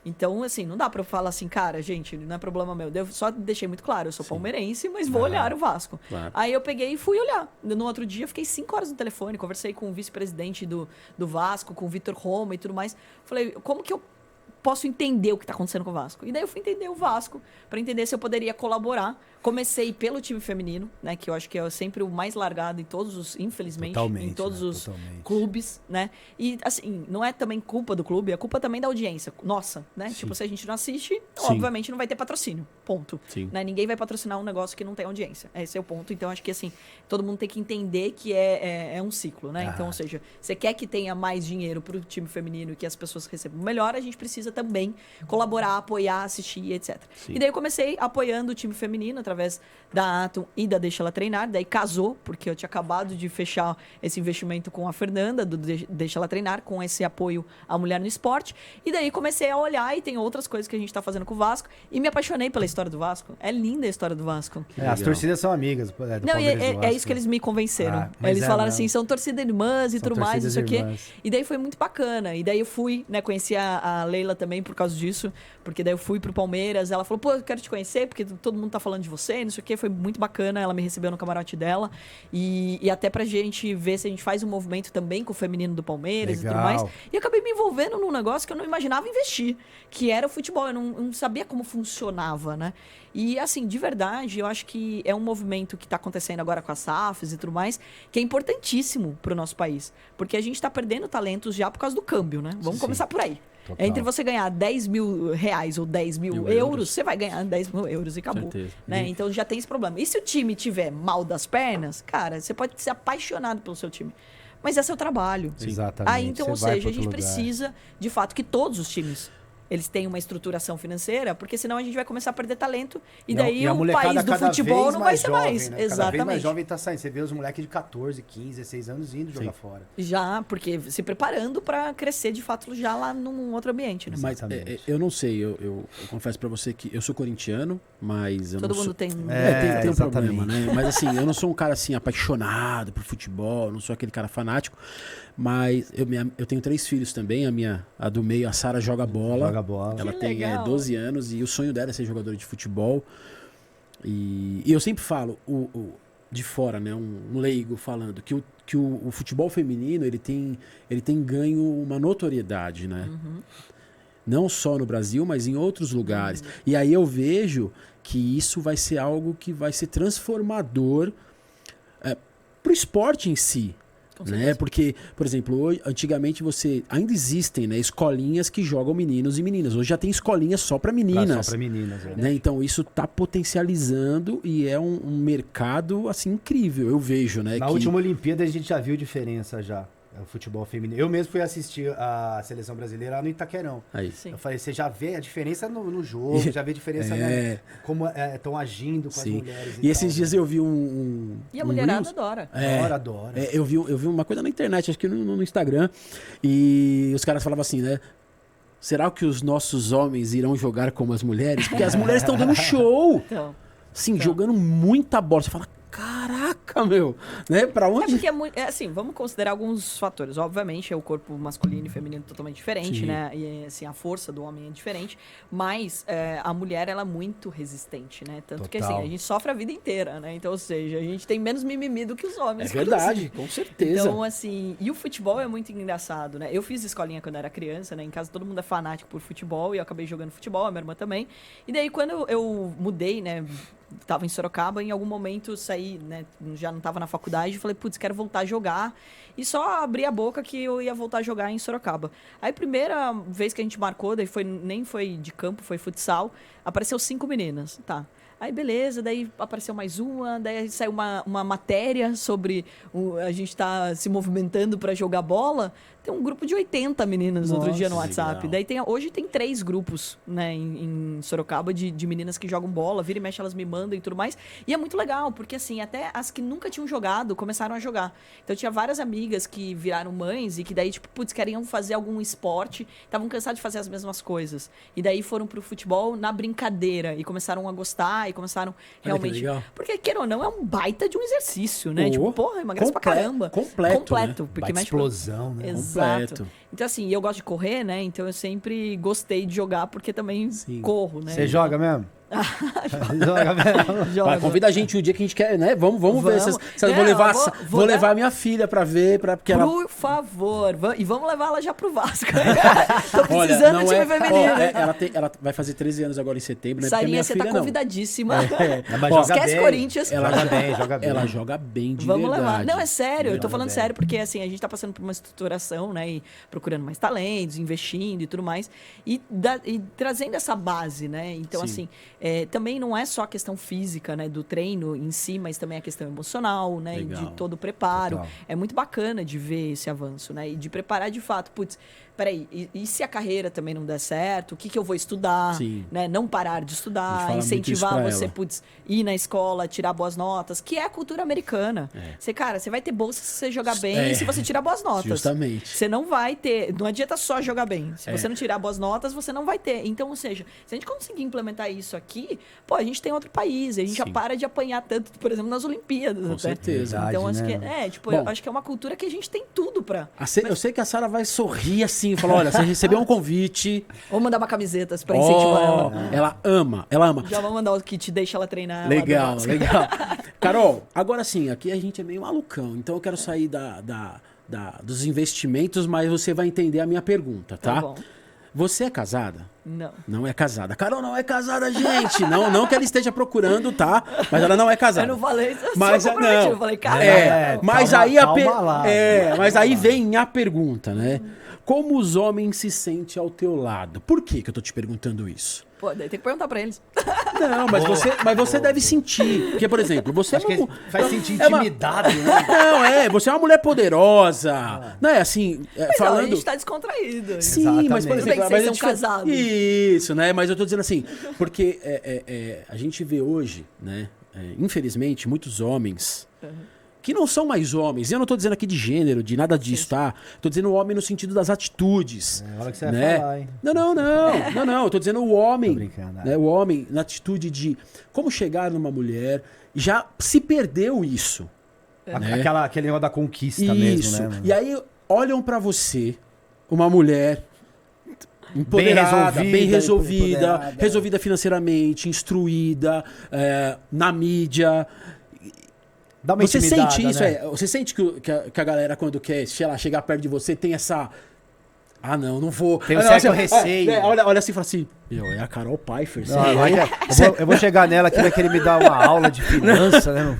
Então, assim, não dá pra eu falar assim, cara, gente, não é problema meu. Eu só deixei muito claro, eu sou palmeirense, mas vou olhar o Vasco. Claro. Aí eu peguei e fui olhar. No outro dia, fiquei 5 horas no telefone, conversei com o vice-presidente do Vasco, com o Vitor Roma e tudo mais. Falei, como que eu posso entender o que tá acontecendo com o Vasco? E daí eu fui entender o Vasco, pra entender se eu poderia colaborar. Comecei pelo time feminino, né, que eu acho que é sempre o mais largado em todos os, infelizmente, Totalmente, em todos né? os Totalmente. clubes, né? E assim, não é também culpa do clube, é culpa também da audiência. Nossa, né? Tipo, se a gente não assiste, Sim. obviamente não vai ter patrocínio. Ponto. Sim. Né? Ninguém vai patrocinar um negócio que não tem audiência. Esse é o ponto. Então, acho que assim, todo mundo tem que entender que é um ciclo, né? Então, ou seja, você quer que tenha mais dinheiro pro time feminino e que as pessoas recebam melhor, a gente precisa também colaborar, apoiar, assistir, etc. Sim. E daí eu comecei apoiando o time feminino através da Atom e da Deixa Ela Treinar. Daí casou, porque eu tinha acabado de fechar esse investimento com a Fernanda, do Deixa Ela Treinar, com esse apoio à mulher no esporte. E daí comecei a olhar e tem outras coisas que a gente tá fazendo com o Vasco. E me apaixonei pela história do Vasco. É linda a história do Vasco. As torcidas são amigas do Não, e Palmeiras e do é Vasco. isso que eles me convenceram. Ah, mas Eles falaram não. assim, são torcidas irmãs e São tudo mais, não sei o quê. torcidas irmãs. E daí foi muito bacana. E daí eu fui, né, conheci a Leila também por causa disso, porque daí eu fui pro Palmeiras, ela falou, pô, eu quero te conhecer, porque todo mundo tá falando de você, não sei o quê. Foi muito bacana, ela me recebeu no camarote dela. E até pra gente ver se a gente faz um movimento também com o feminino do Palmeiras Legal. e tudo mais. E acabei me envolvendo num negócio que eu não imaginava investir, que era o futebol. Eu não sabia como funcionava, né? E, assim, de verdade, eu acho que é um movimento que está acontecendo agora com as SAFs e tudo mais, que é importantíssimo para o nosso país. Porque a gente está perdendo talentos já por causa do câmbio, né? Vamos começar por aí. Total. Entre você ganhar 10 mil reais ou 10 mil euros, você vai ganhar 10 mil euros e acabou. Certeza. Né? Então já tem esse problema. E se o time tiver mal das pernas, cara, você pode ser apaixonado pelo seu time. Mas é seu trabalho. Exatamente. Aí, então, Você ou vai seja, pra a gente outro lugar. precisa, de fato, que todos os times eles tenham uma estruturação financeira, porque senão a gente vai começar a perder talento. E daí a o molecada país do cada futebol vez não vai ser jovem, mais. né? Cada vez mais Exatamente. jovem tá saindo. Você vê os moleques de 14, 15, 16 anos indo jogar fora. Já, porque se preparando para crescer de fato já lá num outro ambiente, né? Mas eu não sei, eu confesso pra você que eu sou corintiano, mas eu Todo não mundo sou... tem. tem um exatamente. problema, né? Mas assim, eu não sou um cara assim apaixonado por futebol, não sou aquele cara fanático, mas eu tenho 3 filhos também, a do meio, a Sara joga bola. Joga bola. Ela Que tem legal. 12 anos e o sonho dela é ser jogadora de futebol. E eu sempre falo, de fora, né, um leigo falando, que o futebol feminino ele tem ganho uma notoriedade, né? Não só no Brasil, mas em outros lugares. E aí eu vejo que isso vai ser algo que vai ser transformador pro esporte em si. Né? Porque, por exemplo, hoje, antigamente ainda existem, né, escolinhas que jogam meninos e meninas. Hoje já tem escolinhas só para meninas. Só pra meninas, Né? Então isso tá potencializando e é um mercado assim incrível, eu vejo, né? Na última Olimpíada a gente já viu diferença já. O futebol feminino. Eu mesmo fui assistir a seleção brasileira lá no Itaquerão. Aí. Sim. Eu falei, você já vê a diferença no jogo, já vê a diferença como estão agindo com as Sim. mulheres. E esses tal, dias né? eu vi um E a mulherada Reels. adora. Adora. Eu vi uma coisa na internet, acho que no Instagram, e os caras falavam assim, né? Será que os nossos homens irão jogar como as mulheres? Porque as mulheres estão dando show! Então, Sim, jogando muita bola. Você fala, cara, caraca, meu, né? Pra É onde? porque assim, vamos considerar alguns fatores. Obviamente, é o corpo masculino e feminino totalmente diferente, Sim. né? E assim, a força do homem é diferente. Mas a mulher, ela é muito resistente, né? Tanto que assim, Total. a gente sofre a vida inteira, né? Então, ou seja, a gente tem menos mimimi do que os É homens. verdade, inclusive. com certeza. Então, assim, e o futebol é muito engraçado, né? Eu fiz escolinha quando era criança, né? Em casa todo mundo é fanático por futebol e eu acabei jogando futebol, a minha irmã também. E daí, quando eu mudei, né? Tava em Sorocaba, em algum momento saí, né? Já não tava na faculdade, falei, putz, quero voltar a jogar. E só abri a boca que eu ia voltar a jogar em Sorocaba. Aí, primeira vez que a gente marcou, daí nem foi de campo, foi futsal, apareceu 5 meninas, tá? Aí, beleza, daí apareceu mais uma, daí saiu uma matéria sobre a gente tá se movimentando para jogar bola. Tem um grupo de 80 meninas outro dia no Nossa, WhatsApp. legal. Daí hoje tem 3 grupos, né, em Sorocaba de meninas que jogam bola, vira e mexe elas me mandam e tudo mais. E é muito legal, porque assim, até as que nunca tinham jogado começaram a jogar. Então eu tinha várias amigas que viraram mães e que daí, tipo, putz, queriam fazer algum esporte, estavam cansadas de fazer as mesmas coisas. E daí foram pro futebol na brincadeira e começaram a gostar e começaram que realmente... legal. Porque, queira ou não, é um baita de um exercício, né? Oh, Tipo, porra, emagrece pra caramba. completo, né? Porque Baita mexe explosão, né? Exato. Completo. Então, assim, eu gosto de correr, né? Então eu sempre gostei de jogar porque também Sim. corro, né? Você joga mesmo? Joga mesmo? Jogo. Vai, convida a gente um dia que a gente quer, né? Vamos ver se eu vou Não, levar, vou dar- levar a minha filha pra ver, porque ela... Por favor, e vamos levar ela já pro Vasco. Tô Olha, precisando de não time ó, feminino. ela vai fazer 13 anos agora em setembro, né? Porque a Sarinha, minha você filha tá não. convidadíssima. Não, mas Ó, joga esquece bem. Corinthians. Joga bem. Ela joga bem de Vamos verdade. levar. Não, é sério, eu tô Joga falando bem. sério, porque assim, a gente tá passando por uma estruturação, né? E procurando mais talentos, investindo e tudo mais. E trazendo essa base, né? Então, Sim. assim, também não é só a questão física, né? Do treino em si, mas também a questão emocional, né? Legal. De todo o preparo. Total. É muito bacana de ver esse avanço, né? E de preparar de fato, putz, peraí, e se a carreira também não der certo, o que eu vou estudar? Sim. Né? Não parar de A gente estudar, fala muito isso incentivar pra você, ela. putz, ir na escola, tirar boas notas, que é a cultura americana. Você, cara, você vai ter bolsa se você jogar bem e se você tirar boas notas. Justamente. Você não vai ter, não adianta só jogar bem. Se você não tirar boas notas, você não vai ter. Então, ou seja, se a gente conseguir implementar isso aqui, pô, a gente tem outro país, a gente já Sim. para de apanhar tanto, por exemplo, nas Olimpíadas. Com até. certeza. Verdade, Então, acho né, que tipo, Bom. eu acho que é uma cultura que a gente tem tudo pra. Eu sei que a Sara vai sorrir assim e falar, olha, você recebeu um convite. Ou mandar uma camiseta pra incentivar ela. Ela ama. Já vamos mandar o kit, deixa ela treinar. lá Legal, do Vasco. legal. Carol, agora sim, aqui a gente é meio malucão, então eu quero sair dos investimentos, mas você vai entender a minha pergunta, tá? Tá bom. Você é casada? Não. Não é casada. Carol não é casada, gente. Não que ela esteja procurando, tá? Mas ela não é casada. Eu não falei isso, Mas só comprometido. não. Eu falei, cara, Mas calma- aí a calma lá. mas aí vem a pergunta, né? Como os homens se sentem ao teu lado? Por que eu tô te perguntando isso? pô, daí tem que perguntar pra eles. Não, mas você deve sentir. Porque, por exemplo, você Acho que faz sentir é uma- intimidade, né? Não, você é uma mulher poderosa. Não é assim, Mas não, a falando. gente tá descontraído. Sim, mas por Exatamente. Tudo bem exemplo, que mas vocês é são diferente. casados. Isso, né? Mas eu tô dizendo assim, porque a gente vê hoje, né? Infelizmente, muitos homens que não são mais homens. E eu não tô dizendo aqui de gênero, de nada disso, tá? Tô dizendo o homem no sentido das atitudes. É, olha o que você vai né? falar, hein? Não. Eu tô dizendo o homem. Tô brincando, Né? O homem na atitude de como chegar numa mulher. Já se perdeu isso. Né? Aquele negócio da conquista Isso. mesmo, né? mano? E aí olham pra você, uma mulher empoderada, bem resolvida, empoderada. resolvida financeiramente, instruída, na mídia. Dá uma Você intimidada, sente isso? né? Você sente que a galera, quando quer, sei lá, chegar perto de você, tem essa. Ah, não vou. Tem um Ah, não, certo assim, receio. olha assim e fala assim: Meu, é a Carol Pfeiffer. Não, eu vou chegar nela que vai querer me dar uma aula de finança, né?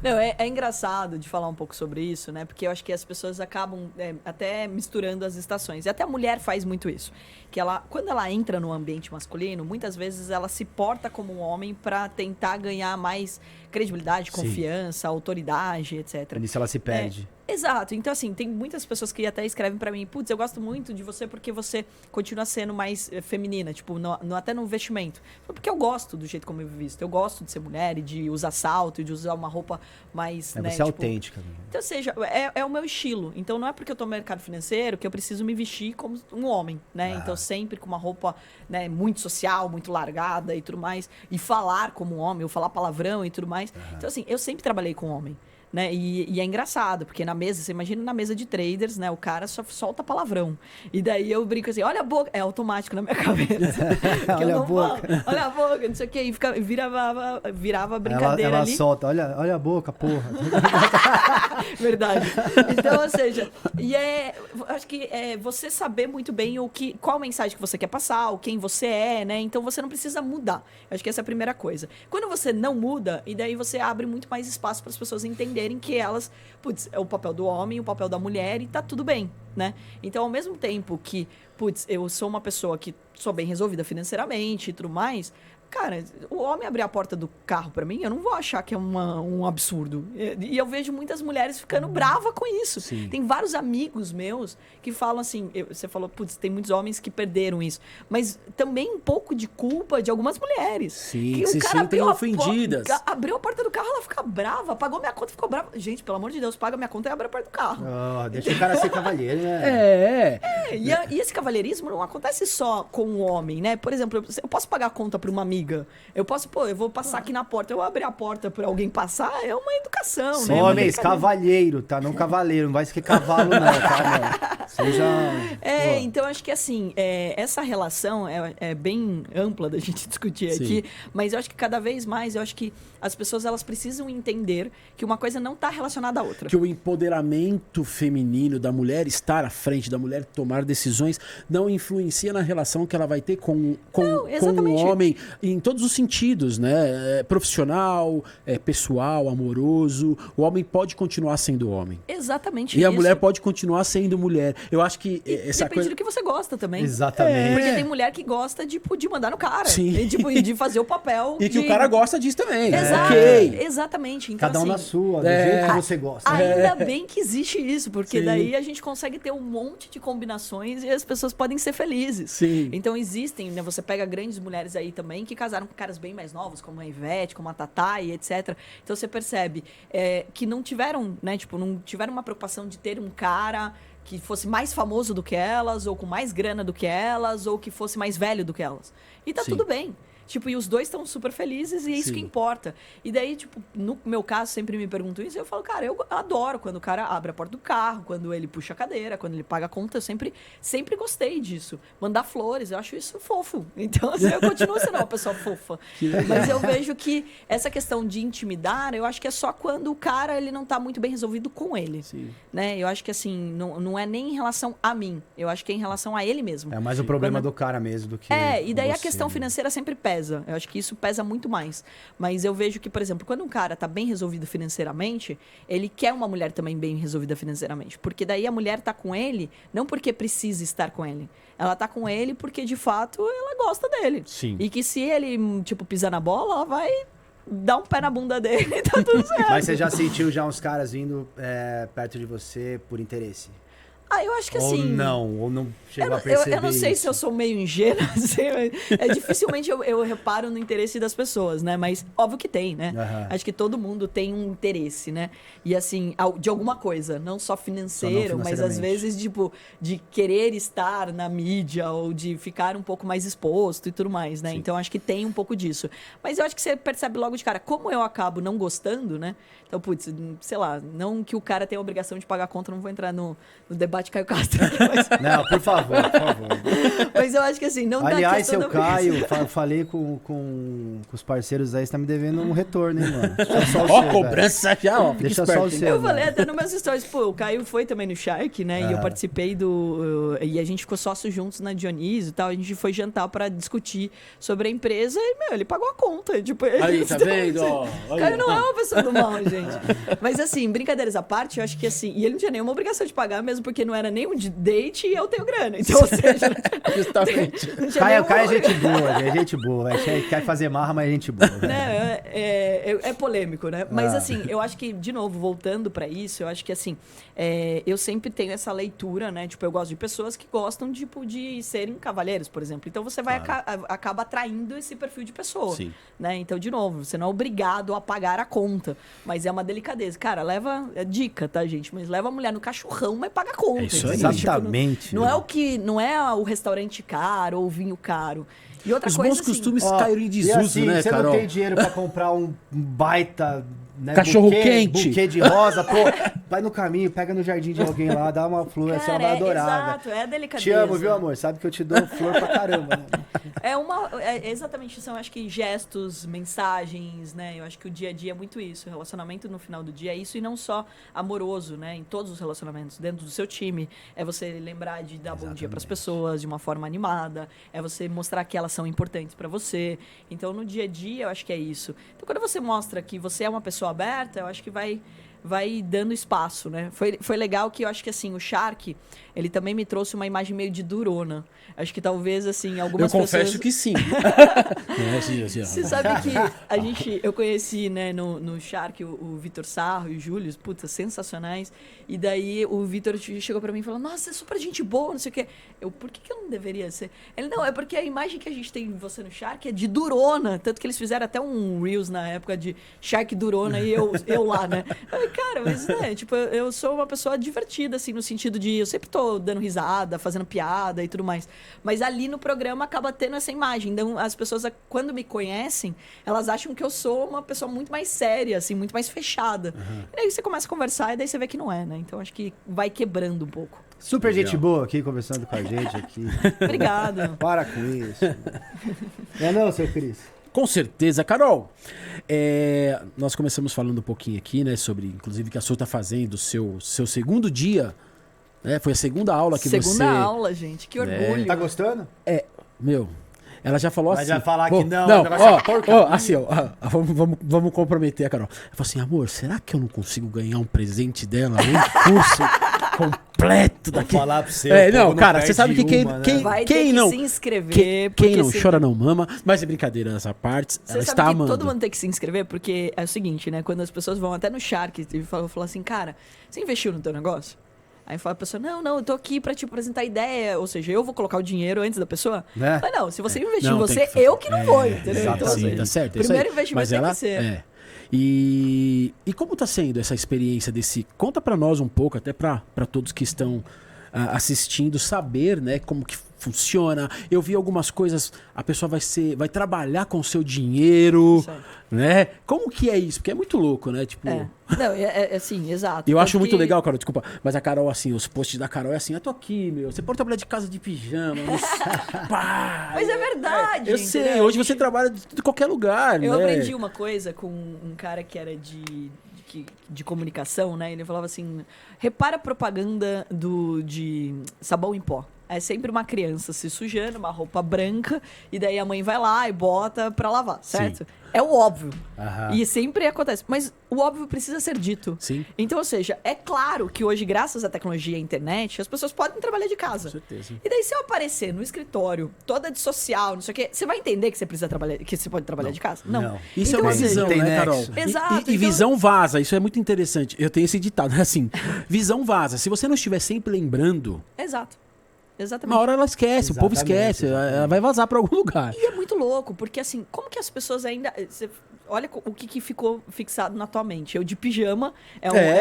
Não, é engraçado de falar um pouco sobre isso, né? Porque eu acho que as pessoas acabam até misturando as estações. E até a mulher faz muito isso. Que quando ela entra no ambiente masculino, muitas vezes ela se porta como um homem pra tentar ganhar mais credibilidade, Sim. confiança, autoridade, etc. Nisso ela se perde. Exato. Então, assim, tem muitas pessoas que até escrevem pra mim, putz, eu gosto muito de você porque você continua sendo mais feminina, tipo, até no vestimento. Porque eu gosto do jeito como eu me visto. Eu gosto de ser mulher e de usar salto e de usar uma roupa mais, É, né, você é tipo, autêntica. Né? então, seja, é o meu estilo. Então, não é porque eu tô no mercado financeiro que eu preciso me vestir como um homem, né? Então, sempre com uma roupa, né, muito social, muito largada e tudo mais. E falar como um homem, ou falar palavrão e tudo mais. Então, assim, eu sempre trabalhei com homem. Né? E é engraçado, porque na mesa, você imagina na mesa de traders, né? O cara só solta palavrão. E daí eu brinco assim, olha a boca. É automático na minha cabeça. Olha a boca. Falo, olha a boca, não sei o quê. E virava brincadeira ela ali. solta, olha a boca, porra. Verdade. Então, ou seja, acho que é você saber muito bem qual mensagem que você quer passar, quem você é, né? Então você não precisa mudar. Acho que essa é a primeira coisa. Quando você não muda, e daí você abre muito mais espaço para as pessoas entenderem que elas, putz, é o papel do homem, o papel da mulher e tá tudo bem, né? Então, ao mesmo tempo que, putz, eu sou uma pessoa que sou bem resolvida financeiramente e tudo mais, cara, o homem abrir a porta do carro pra mim, eu não vou achar que é um absurdo. E eu vejo muitas mulheres ficando bravas com isso. Sim. Tem vários amigos meus que falam assim, você falou, putz, tem muitos homens que perderam isso. Mas também um pouco de culpa de algumas mulheres. Sim, que que se sentem ofendidas. Abriu a porta do carro, ela fica brava, pagou minha conta, ficou brava. Gente, pelo amor de Deus, paga minha conta e abre a porta do carro. Deixa o cara ser cavalheiro, né? E esse cavalheirismo não acontece só com o homem, né? Por exemplo, eu posso pagar a conta pra uma amiga. Eu posso, eu vou passar aqui na porta. Eu abrir a porta pra alguém passar, é uma educação, né? Homens, cavalheiro, tá? Não cavaleiro, não vai ser cavalo não, tá, mano? Seja... Então acho que assim, essa relação é bem ampla da gente discutir aqui, mas eu acho que cada vez mais, eu acho que as pessoas elas precisam entender que uma coisa não tá relacionada à outra. Que o empoderamento feminino da mulher estar à frente, da mulher tomar decisões, não influencia na relação que ela vai ter com o homem em todos os sentidos, né? Profissional, pessoal, amoroso. O homem pode continuar sendo homem. Exatamente. E a mulher pode continuar sendo mulher. Eu acho que essa depende coisa... do que você gosta também. Exatamente. Porque tem mulher que gosta de mandar no cara. Sim. E de fazer o papel. E que o cara gosta disso também. Exato. Exatamente. Então, cada um assim, na sua, do jeito que você gosta. Ainda bem que existe isso, porque daí a gente consegue ter um monte de combinações e as pessoas podem ser felizes. Sim. Então existem, né? Você pega grandes mulheres aí também que casaram com caras bem mais novos, como a Ivete, como a Tatá e etc. Então você percebe que não tiveram, né? Tipo, não tiveram uma preocupação de ter um cara que fosse mais famoso do que elas, ou com mais grana do que elas, ou que fosse mais velho do que elas. E tá tudo bem. Tipo, e os dois estão super felizes e é isso que importa. E daí, tipo, no meu caso, sempre me perguntam isso, e eu falo, cara, eu adoro quando o cara abre a porta do carro, quando ele puxa a cadeira, quando ele paga a conta, eu sempre gostei disso. Mandar flores, eu acho isso fofo. Então, assim, eu continuo sendo uma pessoa fofa. Mas eu vejo que essa questão de intimidar, eu acho que é só quando o cara, ele não tá muito bem resolvido com ele. Né? Eu acho que, assim, não é nem em relação a mim, eu acho que é em relação a ele mesmo. É mais o problema do cara mesmo do que e daí você, a questão financeira sempre pesa. Eu acho que isso pesa muito mais. Mas eu vejo que, por exemplo, quando um cara tá bem resolvido financeiramente, ele quer uma mulher também bem resolvida financeiramente. Porque daí a mulher tá com ele, não porque precisa estar com ele. Ela tá com ele porque, de fato, ela gosta dele. Sim. E que se ele, tipo, pisar na bola, ela vai dar um pé na bunda dele e tá tudo certo. Mas você já sentiu uns caras vindo perto de você por interesse? Eu acho que assim... Ou não chegou a perceber eu não sei isso. se eu sou meio ingênua, assim, dificilmente eu reparo no interesse das pessoas, né? Mas óbvio que tem, né? Acho que todo mundo tem um interesse, né? E assim, de alguma coisa, não só financeiro, mas às vezes, tipo, de querer estar na mídia ou de ficar um pouco mais exposto e tudo mais, né? Então acho que tem um pouco disso. Mas eu acho que você percebe logo de cara, como eu acabo não gostando, né? Então, putz, sei lá, não que o cara tenha a obrigação de pagar a conta, não vou entrar no debate Caio Castro. Mas... Não, por favor. Mas eu acho que assim, não aliás, seu Caio, falei com os parceiros aí, você tá me devendo um retorno, hein, mano? Cobrança já, ó. Deixa só o seu. Eu falei até nos meus stories, pô, o Caio foi também no Shark, né? E eu participei e a gente ficou sócio juntos na Dionísio e tal. A gente foi jantar pra discutir sobre a empresa e, ele pagou a conta. Tipo, aí, tá vendo? Caio não é uma pessoa do mal, gente. Mas assim, brincadeiras à parte, eu acho que assim, e ele não tinha nenhuma obrigação de pagar, mesmo porque não era nem um date e eu tenho grana. Então, ou seja, Justamente. Caio é gente boa, é gente boa. Quer fazer marra, mas é gente boa. Né? É polêmico, né? Mas assim, eu acho que, de novo, voltando pra isso, eu acho que assim, eu sempre tenho essa leitura, né? Tipo, eu gosto de pessoas que gostam, tipo, de serem cavalheiros, por exemplo. Então você vai acaba atraindo esse perfil de pessoa. Sim. Né? Então, de novo, você não é obrigado a pagar a conta, mas é uma delicadeza. Cara, dica, tá, gente? Mas leva a mulher no cachorrão, mas paga a conta. É isso aí. Exatamente. Tipo, não é o restaurante caro ou o vinho caro. E outra Os coisa, bons costumes Ó, caíram em e desuso, assim, né, você Carol? não tem dinheiro pra comprar um baita... Né, Cachorro quente. Buquê de rosa, pô, vai no caminho, pega no jardim de alguém lá, dá uma flor, você vai adorar. Exato, é a delicadeza. Te amo, viu, amor? Sabe que eu te dou flor pra caramba. Né? É exatamente isso, eu acho que gestos, mensagens, né? Eu acho que o dia a dia é muito isso. O relacionamento no final do dia é isso, e não só amoroso, né? Em todos os relacionamentos, dentro do seu time. É você lembrar de dar bom dia pras pessoas de uma forma animada, é você mostrar que elas são importantes pra você. Então, no dia a dia, eu acho que é isso. Então, quando você mostra que você é uma pessoa aberta, eu acho que vai dando espaço, né? Foi legal que eu acho que, assim, o Shark, ele também me trouxe uma imagem meio de durona. Acho que talvez, assim, algumas pessoas... Eu confesso que sim. Você sabe que eu conheci, né, no Shark, o Vitor Sarro e o Júlio, puta, sensacionais. E daí o Vitor chegou pra mim e falou, nossa, é super gente boa, não sei o quê. Por que eu não deveria ser? Ele, não, é porque a imagem que a gente tem de você no Shark é de durona. Tanto que eles fizeram até um Reels na época de Shark durona e eu lá, né? Cara, mas né, tipo, eu sou uma pessoa divertida, assim, no sentido de eu sempre tô dando risada, fazendo piada e tudo mais. Mas ali no programa acaba tendo essa imagem. Então, as pessoas, quando me conhecem, elas acham que eu sou uma pessoa muito mais séria, assim, muito mais fechada. E aí você começa a conversar e daí você vê que não é, né? Então, acho que vai quebrando um pouco. Super gente boa aqui, conversando com a gente aqui. Obrigada. Para com isso. Não, seu Cris? Com certeza, Carol. Nós começamos falando um pouquinho aqui, né, sobre, inclusive, que a Su tá fazendo o seu segundo dia, né? Foi a segunda aula que você... Segunda aula, gente. Que orgulho. Tá gostando? Meu, ela já falou Mas assim... vai falar que não, não, o negócio é porcaria. assim, vamos comprometer a Carol. Ela falou assim, amor, será que eu não consigo ganhar um presente dela? Um curso completo Vou daquele... falar pra você. Não, cara, você sabe que quem Vai ter que não... se inscrever. Quem não se... chora não mama, mas é brincadeira essa parte, Você ela sabe está que amando. todo mundo tem que se inscrever, porque é o seguinte, né? Quando as pessoas vão até no Shark e falam assim, cara, você investiu no teu negócio? Aí fala a pessoa, não, eu tô aqui pra te apresentar ideia. Ou seja, eu vou colocar o dinheiro antes da pessoa. Né? Mas não, se você investir Não, em tem você, que fazer. eu que não vou, entendeu? exato, Então, sim, assim, tá certo, é isso primeiro aí. investimento Mas tem ela, que ser. E como tá sendo essa experiência desse... Conta pra nós um pouco, até pra todos que estão assistindo, saber, né, como que funciona. Eu vi algumas coisas, a pessoa vai trabalhar com o seu dinheiro, Certo. né? Como que é isso? Porque é muito louco, né? Tipo... Não, assim, exato. Eu Tanto acho muito que- legal, Carol, desculpa. Mas a Carol, assim, os posts da Carol é assim, eu tô aqui, meu. Você pode trabalhar de casa de pijama. Pá, Mas é verdade, Eu sei, entendeu? hoje você trabalha de qualquer lugar, Eu né? aprendi uma coisa com um cara que era de comunicação, né? Ele falava assim, repara a propaganda de sabão em pó. É sempre uma criança se sujando, uma roupa branca, e daí a mãe vai lá e bota pra lavar, certo? É o óbvio. Aham. E sempre acontece. Mas o óbvio precisa ser dito. Sim. Então, ou seja, é claro que hoje, graças à tecnologia e à internet, as pessoas podem trabalhar de casa. Com certeza. E daí, se eu aparecer no escritório, toda de social, não sei o quê, você vai entender que você precisa trabalhar, que você pode trabalhar de casa? Não. Isso Então, é uma assim, visão, tem né, Carol? nexo. Exato, E então- visão vaza, isso é muito interessante. Eu tenho esse ditado, é assim, visão vaza. Se você não estiver sempre lembrando, Exato. Exatamente. uma hora ela esquece, o povo Exatamente, esquece, ela vai vazar pra algum lugar. E é muito louco, porque assim, como que as pessoas ainda. Olha o que ficou fixado na tua mente. Eu de pijama.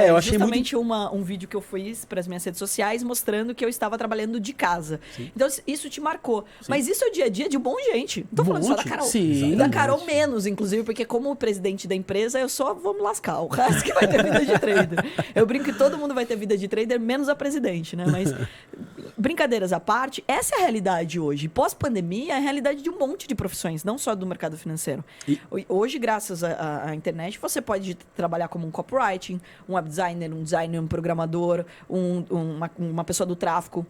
Eu achei justamente um vídeo que eu fiz para as minhas redes sociais mostrando que eu estava trabalhando de casa. Então isso te marcou. Mas isso é o dia a dia de um monte de gente. Não tô falando só da Carol. Sim. Da Carol menos, inclusive, porque como presidente da empresa, eu só vou me lascar. O resto que vai ter vida de trader. Eu brinco que todo mundo vai ter vida de trader, menos a presidente, né? Mas, brincadeiras à parte, essa é a realidade hoje. Pós-pandemia, é a realidade de um monte de profissões, não só do mercado financeiro. Hoje, graças à internet, você pode trabalhar como um copywriting, um web designer, um designer, um programador, uma pessoa do tráfico.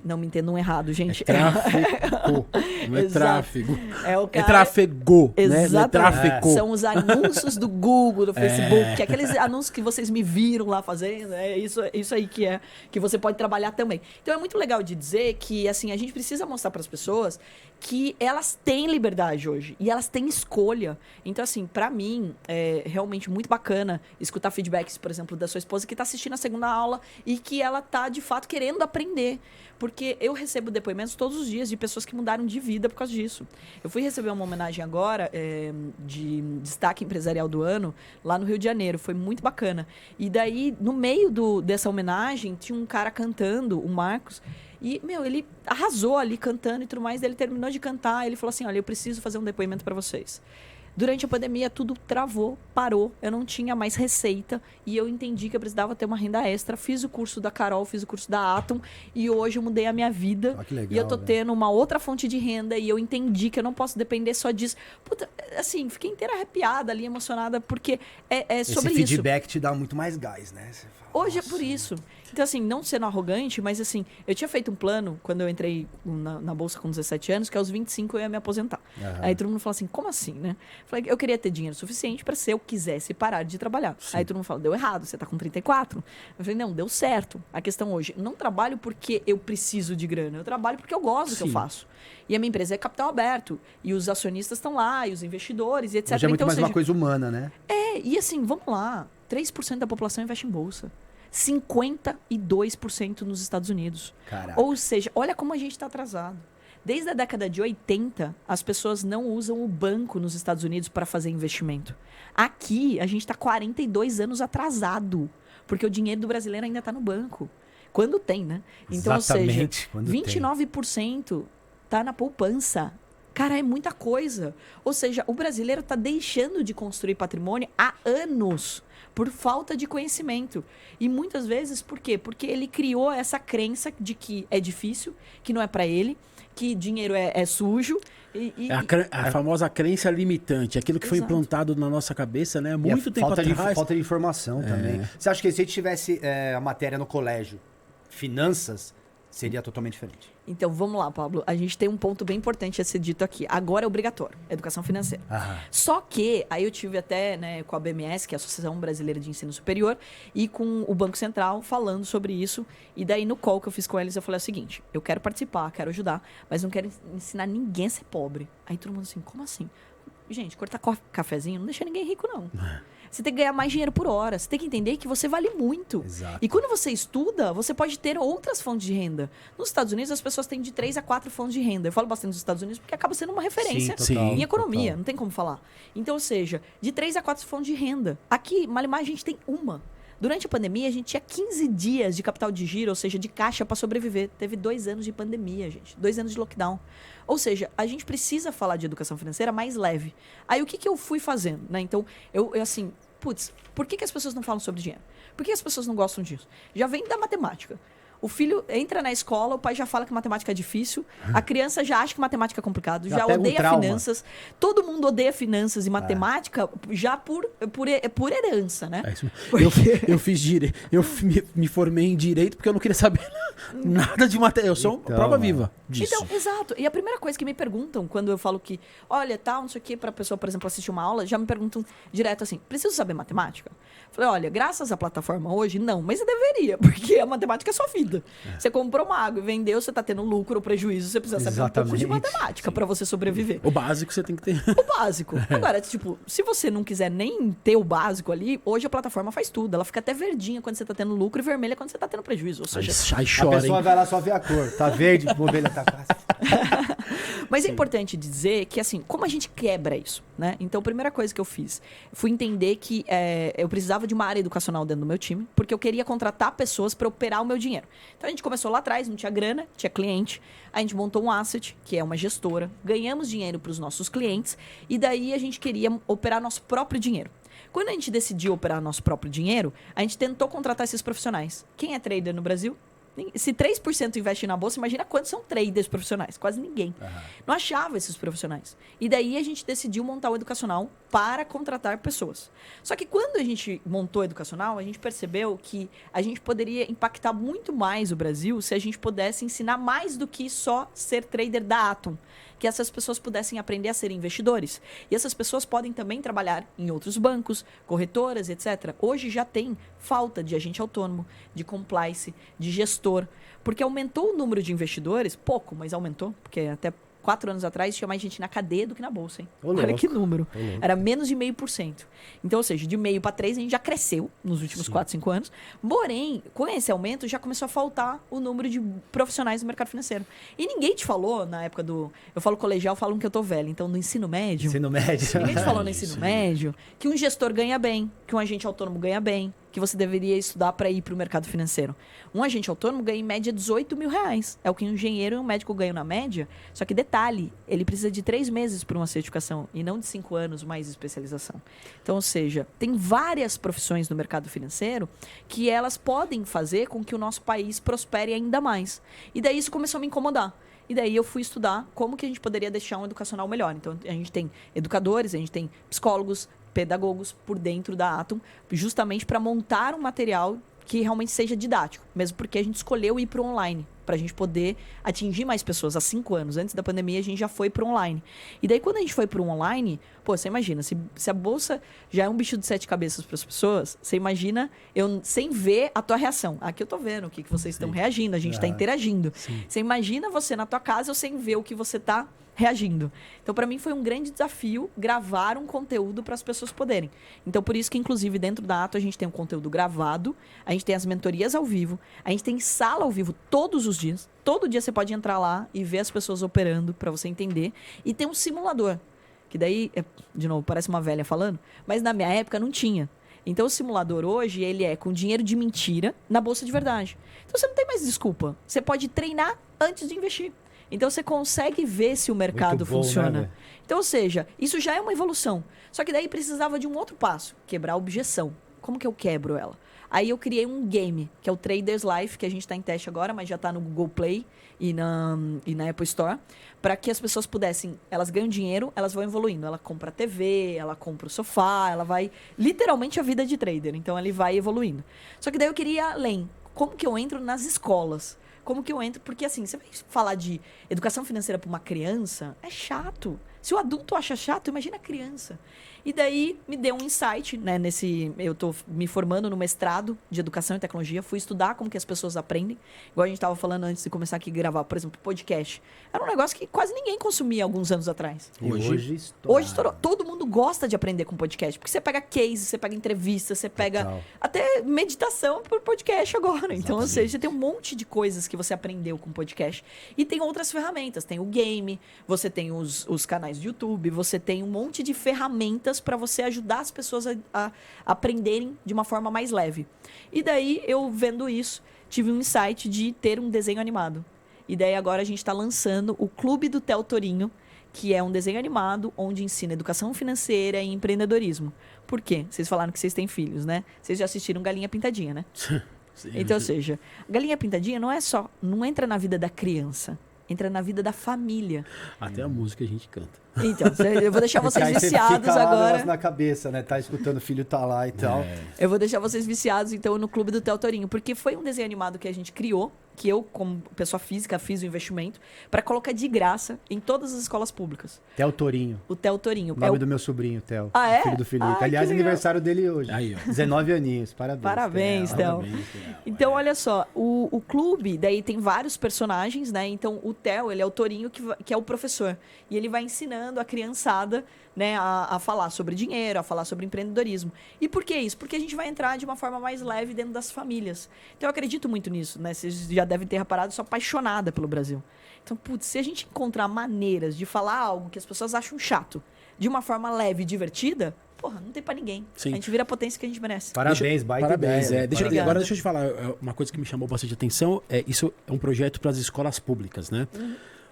Não me entendam errado, gente. Tráfego. Não é Exato. tráfego. É o cara... É trafegou, né? Não é Exatamente. tráfego. São os anúncios do Google, do Facebook, que é aqueles anúncios que vocês me viram lá fazendo. É isso aí que você pode trabalhar também. Então é muito legal de dizer que assim, a gente precisa mostrar para as pessoas que elas têm liberdade hoje e elas têm escolha. Então, assim, para mim, é realmente muito bacana escutar feedbacks, por exemplo, da sua esposa que está assistindo a segunda aula e que ela tá, de fato, querendo aprender. Porque eu recebo depoimentos todos os dias de pessoas que mudaram de vida por causa disso. Eu fui receber uma homenagem agora de destaque empresarial do ano lá no Rio de Janeiro. Foi muito bacana. E daí, no meio dessa homenagem, tinha um cara cantando, o Marcos. E, ele arrasou ali cantando e tudo mais. Daí ele terminou de cantar. Ele falou assim, olha, eu preciso fazer um depoimento para vocês. Durante a pandemia, tudo travou, parou. Eu não tinha mais receita. E eu entendi que eu precisava ter uma renda extra. Fiz o curso da Carol, fiz o curso da Atom. E hoje eu mudei a minha vida. Que legal, e eu tô tendo uma outra fonte de renda. E eu entendi que eu não posso depender só disso. Puta, assim, fiquei inteira arrepiada ali, emocionada. Porque é sobre isso. Esse feedback te dá muito mais gás, né? Você fala, Hoje é por isso. Então, assim, não sendo arrogante, mas assim, eu tinha feito um plano quando eu entrei na Bolsa com 17 anos, que aos 25 eu ia me aposentar. Aí todo mundo fala assim, como assim, né? Falei, eu queria ter dinheiro suficiente para se eu quisesse parar de trabalhar. Sim. Aí todo mundo fala, deu errado, você tá com 34. Eu falei, não, deu certo. A questão hoje, não trabalho porque eu preciso de grana, eu trabalho porque eu gosto do que eu faço. E a minha empresa é capital aberto, e os acionistas estão lá, e os investidores, e etc. Hoje é muito mais uma coisa humana, né? E assim, vamos lá, 3% da população investe em bolsa. 52% nos Estados Unidos. Caraca. Ou seja, olha como a gente está atrasado. Desde a década de 80, as pessoas não usam o banco nos Estados Unidos para fazer investimento. Aqui, a gente está 42 anos atrasado, porque o dinheiro do brasileiro ainda está no banco. Quando tem, né? Então, exatamente, ou seja, 29% está na poupança. Cara, é muita coisa. Ou seja, o brasileiro está deixando de construir patrimônio há anos por falta de conhecimento. E muitas vezes, por quê? Porque ele criou essa crença de que é difícil, que não é para ele, que dinheiro é sujo. A famosa crença limitante, aquilo que foi implantado na nossa cabeça, né? Muito tempo atrás. Falta de informação também. Você acha que se a gente tivesse a matéria no colégio, finanças, seria totalmente diferente? Então, vamos lá, Pablo. A gente tem um ponto bem importante a ser dito aqui. Agora é obrigatório, educação financeira. Só que, aí eu tive até com a BMS, que é a Associação Brasileira de Ensino Superior, e com o Banco Central falando sobre isso. E daí, no call que eu fiz com eles, eu falei o seguinte, eu quero participar, quero ajudar, mas não quero ensinar ninguém a ser pobre. Aí todo mundo assim, como assim? Gente, cortar cafezinho não deixa ninguém rico, não. Você tem que ganhar mais dinheiro por hora. Você tem que entender que você vale muito. Exato. E quando você estuda, você pode ter outras fontes de renda. Nos Estados Unidos, as pessoas têm de 3 a 4 fontes de renda. Eu falo bastante dos Estados Unidos porque acaba sendo uma referência em economia. Não tem como falar. Então, ou seja, de 3 a 4 fontes de renda. Aqui, Malemar, a gente tem uma. Durante a pandemia, a gente tinha 15 dias de capital de giro, ou seja, de caixa para sobreviver. Teve 2 anos de pandemia, gente. 2 anos de lockdown. Ou seja, a gente precisa falar de educação financeira mais leve. Aí, o que eu fui fazendo? Né? Então, eu assim, putz, por que as pessoas não falam sobre dinheiro? Por que as pessoas não gostam disso? Já vem da matemática. O filho entra na escola, o pai já fala que matemática é difícil, a criança já acha que matemática é complicado, já odeia finanças. Todo mundo odeia finanças e matemática já por herança, né? É isso. Eu fiz direito. Eu me formei em direito porque eu não queria saber nada de matéria. Eu sou prova viva disso. Então, exato. E a primeira coisa que me perguntam quando eu falo que, olha, tal, não sei o que, pra pessoa, por exemplo, assistir uma aula, já me perguntam direto assim, preciso saber matemática? Falei, olha, graças à plataforma hoje, não, mas você deveria, porque a matemática é sua vida. Você comprou uma água e vendeu, você tá tendo lucro ou prejuízo, você precisa saber um pouco de matemática para você sobreviver. O básico você tem que ter. O básico. Agora, tipo, se você não quiser nem ter o básico ali, hoje a plataforma faz tudo. Ela fica até verdinha quando você tá tendo lucro e vermelha quando você tá tendo prejuízo. Ou seja, aí chora, a pessoa vai lá só ver a cor. Tá verde, a ovelha tá quase. Mas é importante dizer que, assim, como a gente quebra isso, né? Então, a primeira coisa que eu fiz foi entender que eu precisava de uma área educacional dentro do meu time, porque eu queria contratar pessoas para operar o meu dinheiro. Então, a gente começou lá atrás, não tinha grana, tinha cliente. A gente montou um asset, que é uma gestora. Ganhamos dinheiro para os nossos clientes. E daí, a gente queria operar nosso próprio dinheiro. Quando a gente decidiu operar nosso próprio dinheiro, a gente tentou contratar esses profissionais. Quem é trader no Brasil? Se 3% investe na bolsa, imagina quantos são traders profissionais. Quase ninguém. Não achava esses profissionais. E daí a gente decidiu montar o educacional para contratar pessoas. Só que quando a gente montou o educacional, a gente percebeu que a gente poderia impactar muito mais o Brasil se a gente pudesse ensinar mais do que só ser trader da Atom. Que essas pessoas pudessem aprender a ser investidores. E essas pessoas podem também trabalhar em outros bancos, corretoras, etc. Hoje já tem falta de agente autônomo, de compliance, de gestor, porque aumentou o número de investidores, pouco, mas aumentou, porque até 4 anos atrás tinha mais gente na cadeia do que na bolsa, hein? Olha que número. Era menos de 0,5%. Então, ou seja, de 0,5 para 3 a gente já cresceu nos últimos 4, 5 anos. Porém, com esse aumento já começou a faltar o número de profissionais do mercado financeiro. E ninguém te falou na época do... Eu falo colegial, falam que eu tô velho. Então, no ensino médio... Ninguém te falou no ensino médio que um gestor ganha bem, que um agente autônomo ganha bem, que você deveria estudar para ir para o mercado financeiro. Um agente autônomo ganha em média 18 mil reais. É o que um engenheiro e um médico ganham na média. Só que detalhe, ele precisa de 3 meses para uma certificação e não de 5 anos mais especialização. Então, ou seja, tem várias profissões no mercado financeiro que elas podem fazer com que o nosso país prospere ainda mais. E daí isso começou a me incomodar. E daí eu fui estudar como que a gente poderia deixar um educacional melhor. Então, a gente tem educadores, a gente tem psicólogos, pedagogos por dentro da Atom, justamente para montar um material que realmente seja didático, mesmo porque a gente escolheu ir para o online, para a gente poder atingir mais pessoas. Há 5 anos, antes da pandemia, a gente já foi para o online. E daí, quando a gente foi para o online, pô, você imagina, se a bolsa já é um bicho de 7 cabeças para as pessoas, você imagina eu sem ver a tua reação. Aqui eu tô vendo o que vocês estão reagindo, a gente está interagindo. Sim. Você imagina você na tua casa ou sem ver o que você está reagindo. Então, para mim, foi um grande desafio gravar um conteúdo para as pessoas poderem. Então, por isso que, inclusive, dentro da Atom, a gente tem um conteúdo gravado, a gente tem as mentorias ao vivo, a gente tem sala ao vivo todos os dias. Todo dia você pode entrar lá e ver as pessoas operando para você entender. E tem um simulador, que daí, de novo, parece uma velha falando, mas na minha época não tinha. Então, o simulador hoje, ele é com dinheiro de mentira na bolsa de verdade. Então, você não tem mais desculpa. Você pode treinar antes de investir. Então, você consegue ver se o mercado funciona. Né? Então, ou seja, isso já é uma evolução. Só que daí precisava de um outro passo, quebrar a objeção. Como que eu quebro ela? Aí eu criei um game, que é o Traders Life, que a gente está em teste agora, mas já está no Google Play e na Apple Store, para que as pessoas pudessem, elas ganham dinheiro, elas vão evoluindo. Ela compra a TV, ela compra o sofá, ela vai... Literalmente a vida de trader. Então, ele vai evoluindo. Só que daí eu queria ir além. Como que eu entro nas escolas? Como que eu entro? Porque assim, você vai falar de educação financeira para uma criança, é chato. Se o adulto acha chato, imagina a criança. E daí me deu um insight, né? Eu tô me formando no mestrado de educação e tecnologia, fui estudar como que as pessoas aprendem. Igual a gente estava falando antes de começar aqui a gravar, por exemplo, podcast. Era um negócio que quase ninguém consumia alguns anos atrás. Hoje estourou. Todo mundo gosta de aprender com podcast, porque você pega case, você pega entrevista, você pega até meditação por podcast agora. Exatamente. Então, ou seja, tem um monte de coisas que você aprendeu com podcast. E tem outras ferramentas, tem o game, você tem os canais de YouTube, você tem um monte de ferramentas para você ajudar as pessoas a aprenderem de uma forma mais leve. E daí, eu vendo isso, tive um insight de ter um desenho animado. E daí, agora a gente está lançando o Clube do Theo Torinho, que é um desenho animado onde ensina educação financeira e empreendedorismo. Por quê? Vocês falaram que vocês têm filhos, né? Vocês já assistiram Galinha Pintadinha, né? Sim, então, ou seja, Galinha Pintadinha não entra na vida da criança, entra na vida da família. Até a música a gente canta. Então, eu vou deixar vocês viciados agora. Na cabeça, né? Tá escutando, o filho tá lá e tal. Eu vou deixar vocês viciados, então, no Clube do Theo Torinho, porque foi um desenho animado que a gente criou, que eu, como pessoa física, fiz o investimento, para colocar de graça em todas as escolas públicas. Theo Torinho. O Theo Torinho. O nome do meu sobrinho, Theo. Ah, é? Filho do Felipe. Aliás, é aniversário dele hoje. Aí, ó. 19 aninhos. Parabéns. Parabéns, Theo. Então, olha só, o clube, daí tem vários personagens, né? Então, o Theo, ele é o Torinho que é o professor. E ele vai ensinando a criançada, né, a falar sobre dinheiro, a falar sobre empreendedorismo. E por que isso? Porque a gente vai entrar de uma forma mais leve dentro das famílias. Então, eu acredito muito nisso, né? Vocês já devem ter reparado, eu sou apaixonada pelo Brasil. Então, putz, se a gente encontrar maneiras de falar algo que as pessoas acham chato, de uma forma leve e divertida, porra, não tem pra ninguém. Sim. A gente vira a potência que a gente merece. Parabéns, baita ideia. Agora deixa eu te falar, uma coisa que me chamou bastante atenção, isso é um projeto para as escolas públicas, né?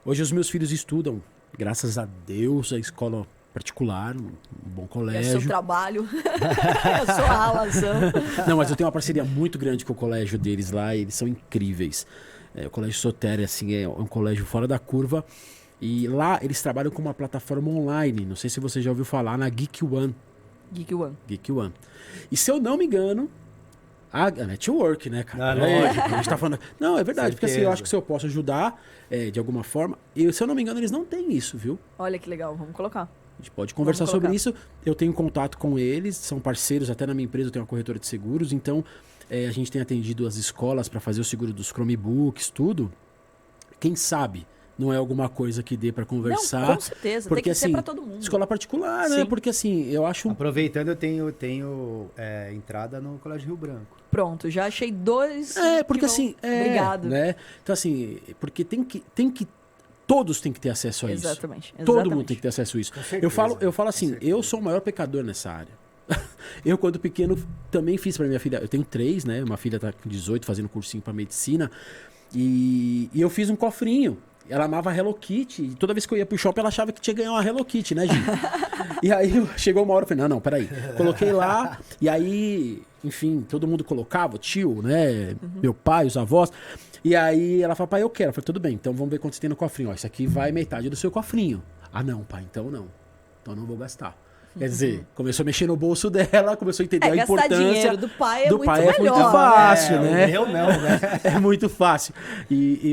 Hoje os meus filhos estudam, graças a Deus, a escola particular, um bom É colégio. seu trabalho, é a sua relação. Não, mas eu tenho uma parceria muito grande com o colégio deles lá, e eles são incríveis. O Colégio Sotéria, assim, é um colégio fora da curva. E lá eles trabalham com uma plataforma online. Não sei se você já ouviu falar na Geek One. Geek One. Geek One. E se eu não me engano, a network, né, cara? Não, Lógico, a gente tá falando... Não, é verdade, porque assim, eu Certeza. acho que se eu posso ajudar de alguma forma... E se eu não me engano, eles não têm isso, viu? Olha que legal, vamos colocar. A gente pode conversar Vamos sobre colocar. isso. Eu tenho contato com eles, são parceiros, até na minha empresa eu tenho uma corretora de seguros, então a gente tem atendido as escolas para fazer o seguro dos Chromebooks, tudo. Quem sabe não é alguma coisa que dê para conversar. Não, com certeza, porque, tem que ser assim, pra todo mundo. Escola particular, né? Sim. Porque assim, eu acho... Aproveitando, eu tenho entrada no Colégio Rio Branco. Pronto, já achei 2. porque assim... Obrigado. Né? Então assim, porque tem que todos têm que ter acesso a isso. Exatamente. Todo mundo tem que ter acesso a isso. Com certeza, Eu falo assim, com certeza. eu sou o maior pecador nessa área. Eu, quando pequeno, também fiz pra minha filha. Eu tenho 3, né? Uma filha tá com 18, fazendo cursinho pra medicina. E eu fiz um cofrinho. Ela amava Hello Kitty. E toda vez que eu ia pro shopping, ela achava que tinha que ganhar uma Hello Kitty, né, Gi? E aí chegou uma hora, eu falei, não, peraí. Coloquei lá, e aí, enfim, todo mundo colocava, o tio, né? Meu pai, os avós. E aí ela falou, pai, eu quero. Eu falei, tudo bem, então vamos ver quanto você tem no cofrinho. Ó, isso aqui vai metade do seu cofrinho. Ah, não, pai, então não. Então não vou gastar. Quer dizer, começou a mexer no bolso dela, começou a entender a gastar importância. dinheiro do pai é do muito pai é melhor. muito fácil, O né? meu não, né? É muito fácil.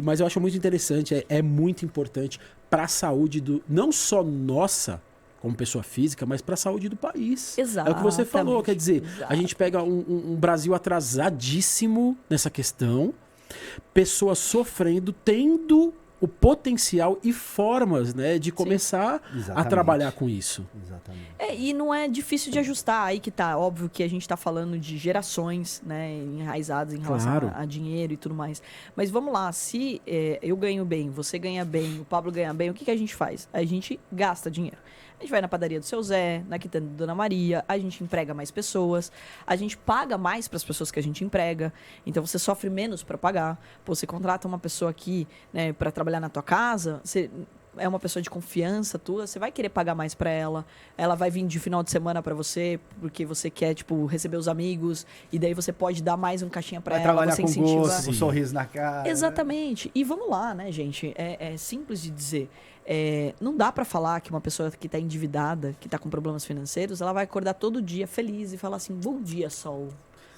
Mas eu acho muito interessante, é muito importante para a saúde não só nossa, como pessoa física, mas para a saúde do país. Exatamente. É o que você falou, quer dizer, Exato. a gente pega um Brasil atrasadíssimo nessa questão, pessoas sofrendo, tendo o potencial e formas, né, de começar a Exatamente. trabalhar com isso. Exatamente. E não é difícil de ajustar, aí que tá. Óbvio que a gente tá falando de gerações, né, enraizadas em relação Claro. a dinheiro e tudo mais. Mas vamos lá, se eu ganho bem, você ganha bem, o Pablo ganha bem, o que a gente faz? A gente gasta dinheiro. A gente vai na padaria do Seu Zé, na quitanda da Dona Maria, a gente emprega mais pessoas, a gente paga mais para as pessoas que a gente emprega, então você sofre menos para pagar. Pô, você contrata uma pessoa aqui, né, para trabalhar na tua casa, você é uma pessoa de confiança tua, você vai querer pagar mais para ela. Ela vai vir de final de semana para você, porque você quer, tipo, receber os amigos, e daí você pode dar mais um caixinha para Vai ela, trabalhar você com incentiva. gosto, um sorriso na cara. Exatamente. E vamos lá, né, gente? É simples de dizer. Não dá pra falar que uma pessoa que tá endividada, que tá com problemas financeiros, ela vai acordar todo dia feliz e falar assim, bom dia, sol.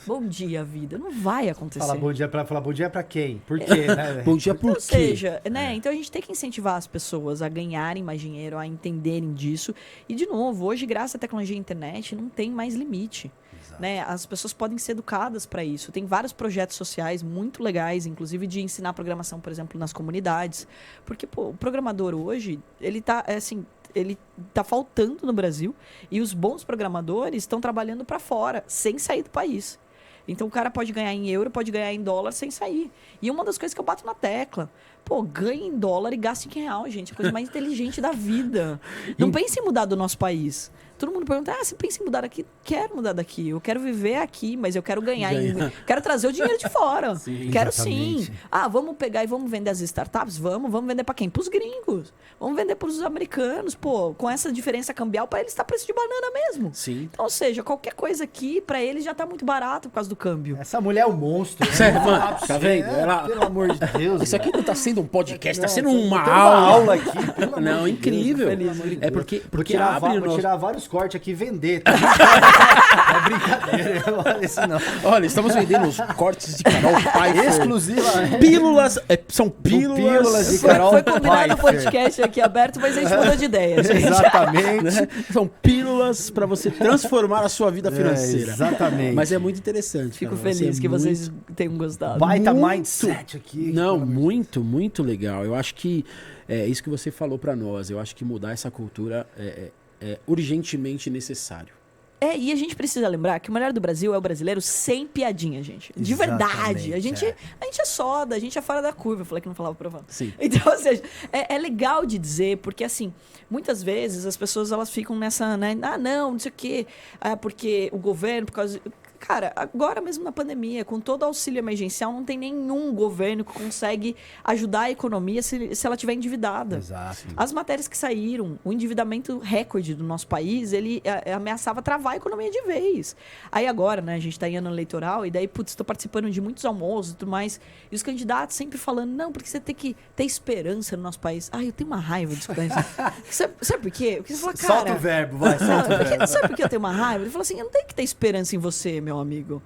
Bom dia, vida. Não vai acontecer. Falar bom dia pra quem? Por quê, né? Bom dia por Ou quê? seja, né? Então a gente tem que incentivar as pessoas a ganharem mais dinheiro, a entenderem disso. E, de novo, hoje, graças à tecnologia e à internet, não tem mais limite. Né? As pessoas podem ser educadas para isso. Tem vários projetos sociais muito legais, inclusive de ensinar programação, por exemplo, nas comunidades. Porque, pô, o programador hoje, ele tá faltando no Brasil e os bons programadores estão trabalhando para fora, sem sair do país. Então o cara pode ganhar em euro, pode ganhar em dólar sem sair. E uma das coisas que eu bato na tecla, pô, ganha em dólar e gasta em real, gente. A coisa mais inteligente da vida. Não pense em mudar do nosso país. Todo mundo pergunta, você pensa em mudar daqui? Quero mudar daqui. Eu quero viver aqui, mas eu quero ganhar. Quero trazer o dinheiro de fora. Sim, quero exatamente. sim. Vamos pegar e vamos vender as startups? Vamos vender para quem? Para os gringos. Vamos vender para os americanos. Pô, com essa diferença cambial, para eles tá preço de banana mesmo. Sim. Então, ou seja, qualquer coisa aqui, para eles já tá muito barato por causa do câmbio. Essa mulher é um monstro. Né? Sério, mano, tá vendo? Pelo amor de Deus. Isso aqui não tá sendo um podcast, tá Não, sendo tá uma tendo aula. aqui. Pelo amor Não, de incrível. Deus, pelo amor de É Deus. porque Vou abre tirar vários cortes aqui e vender. Tá? É brincadeira. Olha isso não. Olha, estamos vendendo os cortes de Carol Pfeiffer. Exclusiva. Pílulas, são pílulas. pílulas de Foi, Carol foi combinado o Pfeiffer. podcast aqui aberto, mas a gente mudou de ideia, gente. Exatamente. Né? São pílulas para você transformar a sua vida financeira. Exatamente. Mas é muito interessante. Fico cara. feliz É que muito- vocês tenham gostado. Baita Muito. mindset aqui. Não, pelo amor de muito, muito legal. Eu acho que é isso que você falou para nós. Eu acho que mudar essa cultura é urgentemente necessário. E a gente precisa lembrar que o melhor do Brasil é o brasileiro sem piadinha, gente. De verdade. Exatamente, A gente é soda, a gente é fora da curva. Eu falei que não falava provando. Sim. Então, ou seja, é legal de dizer, porque assim, muitas vezes as pessoas elas ficam nessa, né? Não sei o quê. Porque o governo, por causa. Cara, agora mesmo na pandemia, com todo o auxílio emergencial, não tem nenhum governo que consegue ajudar a economia se ela estiver endividada. Exato. As matérias que saíram, o endividamento recorde do nosso país, ele ameaçava travar a economia de vez. Aí agora, né, a gente está em ano eleitoral, e daí, putz, estou participando de muitos almoços e tudo mais, e os candidatos sempre falando, não, porque você tem que ter esperança no nosso país. Ai, eu tenho uma raiva de escutar isso. Sabe por quê? Porque você fala, cara... Solta o verbo, vai, solta o verbo. Sabe por que eu tenho uma raiva? Ele fala assim, eu não tenho que ter esperança em você, meu amigo.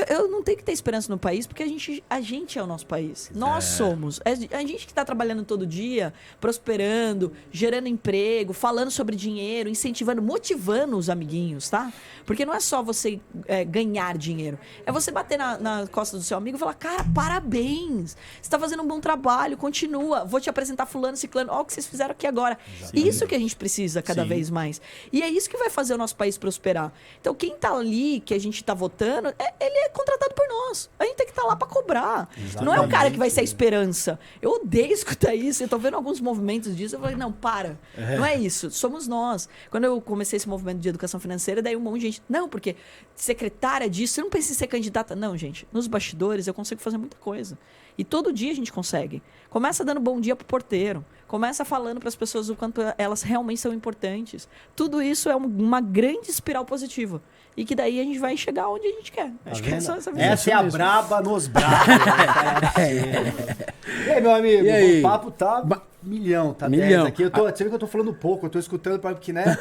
Eu não tenho que ter esperança no país, porque a gente é o nosso país. Nós somos. A gente que está trabalhando todo dia, prosperando, gerando emprego, falando sobre dinheiro, incentivando, motivando os amiguinhos, tá? Porque não é só você ganhar dinheiro. É você bater na costa do seu amigo e falar, cara, parabéns. Você está fazendo um bom trabalho, continua. Vou te apresentar fulano, ciclano. Olha o que vocês fizeram aqui agora. Exatamente. Isso que a gente precisa cada vez mais. E é isso que vai fazer o nosso país prosperar. Então, quem está ali, que a gente está votando, ele é contratado por nós. A gente tem que estar lá para cobrar. Exatamente. Não é o cara que vai ser a esperança. Eu odeio escutar isso. Eu tô vendo alguns movimentos disso. Eu falei, não, para. Não é isso. Somos nós. Quando eu comecei esse movimento de educação financeira, daí um monte de gente, não, porque secretária disso, você não precisa ser candidata. Não, gente. Nos bastidores eu consigo fazer muita coisa. E todo dia a gente consegue. Começa dando bom dia pro porteiro. Começa falando para as pessoas o quanto elas realmente são importantes. Tudo isso é uma grande espiral positiva. E que daí a gente vai chegar onde a gente quer. Acho que é só essa visão. Essa é a braba nos brabos. E aí, meu amigo? O papo tá milhão, tá 10 aqui. Você vê que eu tô falando pouco, eu tô escutando porque, né?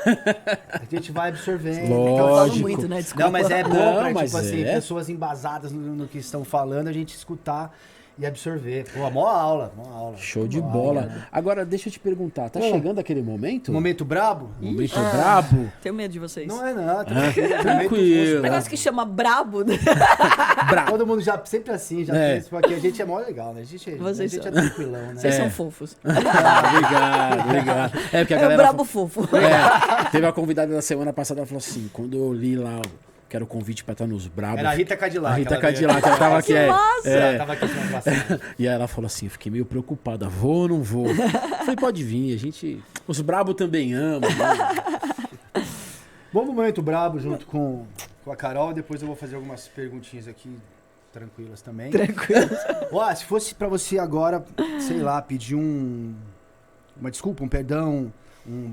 A gente vai absorvendo. Lógico. Muito, né? Desculpa. Não, mas é bom pra, tipo assim, pessoas embasadas no que estão falando, a gente escutar e absorver. Pô, mó aula. Show de bola. Agora, deixa eu te perguntar, tá chegando aquele momento? Momento brabo? Momento brabo? Tenho medo de vocês. Não é não, tranquilo. Um negócio que chama brabo. Todo mundo já sempre assim, já fez, porque a gente é mó legal, né? A gente é tranquilão, né? Vocês são fofos. Obrigado. É porque a galera... É o brabo fofo. Teve uma convidada da semana passada, ela falou assim, quando eu li lá que era o convite pra estar nos brabos. Era a Rita Cadillac. A Rita Cadillac, ela tava aqui. Ela tava aqui semana passada. E aí ela falou assim, eu fiquei meio preocupada, vou ou não vou? Eu falei, pode vir, a gente... Os brabos também amam. Né? Bom momento brabo junto com a Carol, depois eu vou fazer algumas perguntinhas aqui tranquilas também. Ó, se fosse pra você agora, sei lá, pedir uma desculpa, um perdão,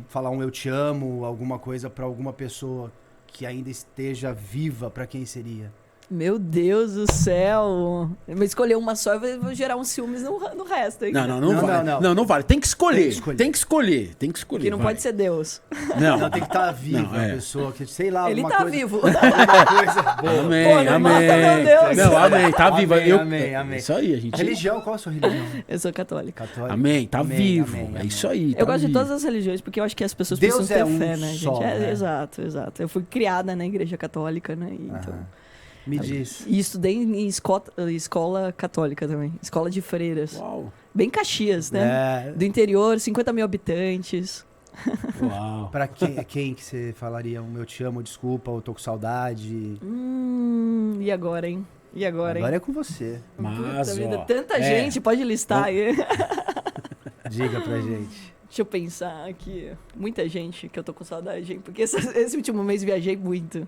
falar um eu te amo, alguma coisa pra alguma pessoa que ainda esteja viva, pra quem seria? Meu Deus do céu. Eu vou escolher uma só e vou gerar uns ciúmes no resto. Hein? Não vale. Tem que escolher. Tem que escolher. Que não pode ser Deus. Não, tem que estar viva a pessoa, que sei lá, ele alguma tá coisa. Vivo. Alguma coisa boa. Amém, Pô, não amém. mata, meu Deus. Não, amém, tá viva. Amém. Isso aí, a gente... Religião, qual a sua religião? Eu sou católica. Amém, tá vivo. É isso aí. Eu gosto de todas as religiões, porque eu acho que as pessoas Deus precisam ter um fé, né, só, gente? né? Exato. Eu fui criada na igreja católica, né? Então... Me diz. E estudei em escola católica também. Escola de freiras. Uau. Bem Caxias, né? Do interior, 50 mil habitantes. Uau. Pra quem que você falaria eu te amo, desculpa, eu tô com saudade? E agora, hein? Agora é com você. Mas, tanta gente, pode listar aí. Diga pra gente. Deixa eu pensar aqui. Muita gente que eu tô com saudade, hein? Porque esse último mês viajei muito.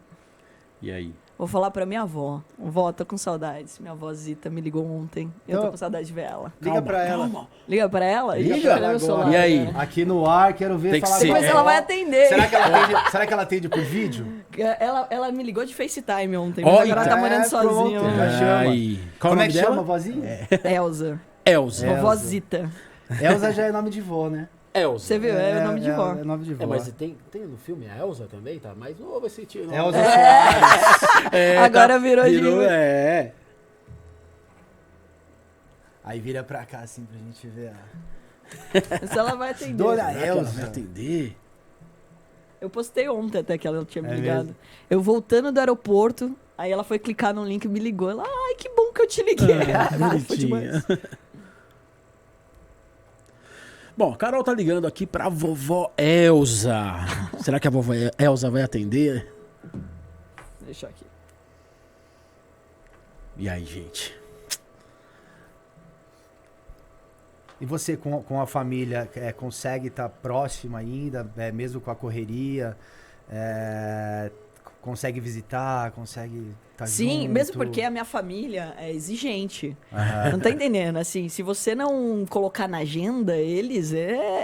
E aí? Vou falar pra minha avó. Vó, tô com saudades. Minha avó Zita me ligou ontem. Eu tô com saudade de ver ela. Liga pra ela. Liga pra ela? Liga pra ela. E aí? Aqui no ar, quero ver falar. Depois ela vai atender. Será que ela atende por vídeo? Ela me ligou de FaceTime ontem, mas agora ela tá morando sozinha. Como é que chama a vozinha? Elza. Vovó Zita. Elza já é nome de vó, né? Elza. Você viu? É o nome de vó. É nome de vó. Mas tem no filme a Elza também, tá? Mas novo esse tio. Elza Soares. Agora virou de... Aí vira pra cá, assim, pra gente ver. Se ela vai atender. Dona Elza. Vai atender? Eu postei ontem até que ela tinha me ligado. Mesmo? Eu voltando do aeroporto, aí ela foi clicar no link e me ligou. Ela, ai, que bom que eu te liguei. Bonitinha. Bom, a Carol tá ligando aqui pra vovó Elza. Será que a vovó Elza vai atender? Deixa aqui. E aí, gente? E você com a família consegue estar próximo ainda, mesmo com a correria? consegue visitar, consegue estar Sim, junto. mesmo porque a minha família é exigente. Não tá entendendo? Assim, se você não colocar na agenda, eles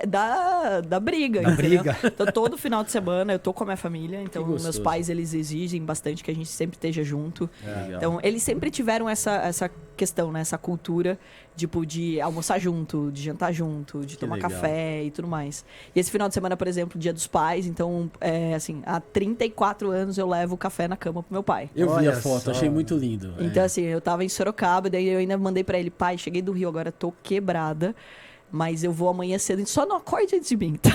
dá briga, Dá entendeu? briga. Então, todo final de semana eu tô com a minha família. Então, gostoso. meus pais, eles exigem bastante que a gente sempre esteja junto. Legal. Então, eles sempre tiveram essa questão, né? Essa cultura, tipo, de almoçar junto, de jantar junto, de tomar legal. café e tudo mais. E esse final de semana, por exemplo, Dia dos Pais. Então, assim, há 34 anos eu levo café na cama pro meu pai. Eu vi Olha a foto, só. achei muito lindo. Então, assim, eu tava em Sorocaba, daí eu ainda mandei pra ele, pai, cheguei do Rio, agora tô quebrada, mas eu vou amanhã cedo, só não acorde antes de mim, tá?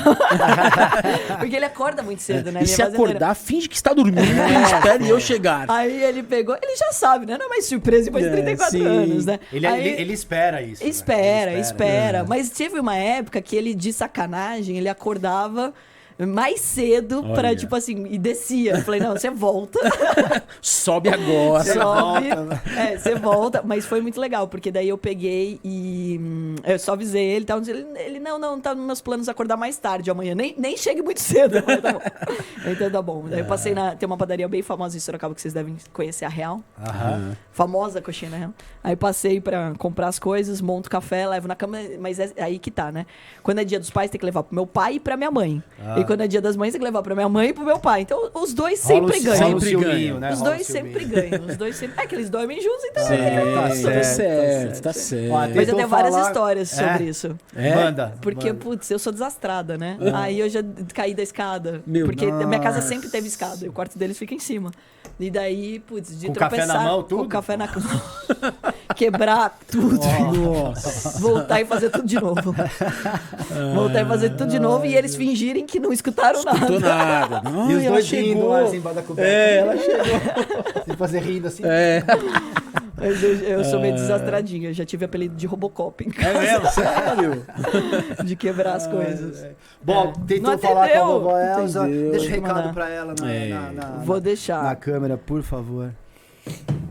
Porque ele acorda muito cedo, né? E Minha se fazendeira. acordar, finge que está dormindo e espere eu chegar. Aí ele pegou, ele já sabe, né? Não é mais surpresa depois de 34 sim. anos, né? Ele Aí- espera isso. né? Espera. Mas teve uma época que ele, de sacanagem, ele acordava mais cedo pra, Olha. tipo assim, e descia. Eu falei, não, você volta. Sobe agora. Sobe. Você volta. Mas foi muito legal, porque daí eu peguei e eu só avisei ele, tá? Ele não, tá nos meus planos acordar mais tarde amanhã. Nem chegue muito cedo. Eu falei, tá bom. Então tá bom. Daí eu passei tem uma padaria bem famosa em Sorocaba que vocês devem conhecer, a Real. Aham. Famosa coxinha na Real. Aí passei pra comprar as coisas, monto café, levo na cama, mas é aí que tá, né? Quando é dia dos pais, tem que levar pro meu pai e pra minha mãe. E quando é dia das mães, tem que levar pra minha mãe e pro meu pai. Então os dois sempre ganham. Rola o Sempre ciúminho, ganham. né? Os Rola o dois ciúminho. sempre ganham. Os dois sempre. É que eles dormem juntos, então. Sim, tá certo, tá certo. Ó, Mas eu tentou tenho várias falar- histórias sobre É? isso. Manda. Porque, manda. putz, eu sou desastrada, né? Aí eu já caí da escada. Meu porque a minha casa Nossa. sempre teve escada. E o quarto deles fica em cima. E daí, putz, de Com café tropeçar. na mão, Com tudo? café na mão. Quebrar tudo. Nossa. Voltar e fazer tudo de novo. Voltar e fazer tudo de novo. E eles fingirem que não escutaram Tô nada. nada. Não, E os ela dois rindo chegou. lá, assim, embaixo da coberta. Ela chegou. Sem fazer rindo assim. Mas eu sou meio desastradinha. Eu já tive apelido de Robocop em É casa. mesmo? Sério? De quebrar as coisas. Bom, tentou Não falar com a atendeu. vovó Elza. Entendeu. Deixa o Tem que recado mandar. pra ela Vou na deixar. câmera, por favor.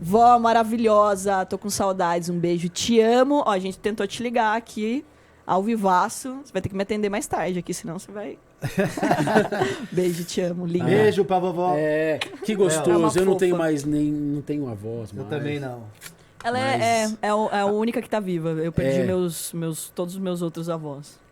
Vó maravilhosa, tô com saudades. Um beijo, te amo. Ó, a gente tentou te ligar aqui ao vivaço. Você vai ter que me atender mais tarde aqui, senão você vai. Beijo, te amo, linda. Beijo pra vovó. É, que É uma gostoso. Eu não tenho fofa. mais não tenho avós. Eu mais. também não. Ela é a única que tá viva. Eu perdi todos os meus outros avós.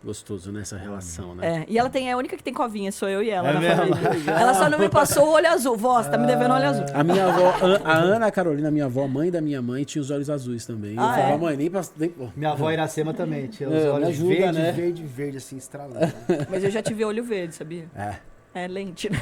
Gostoso nessa relação, né? É, e ela é a única que tem covinha, sou eu e ela É na mesmo? família. Ela só não me passou o olho azul. Vó, você tá me devendo olho azul. A minha avó, a Ana Carolina, minha avó, mãe da minha mãe, tinha os olhos azuis também. Eu Ah, falava, é? mãe, nem pra. Minha avó Iracema também. Tinha os É, me olhos ajuda, verde, né? verde, verde, assim, estralando. Mas eu já tive olho verde, sabia? É. É lente, né?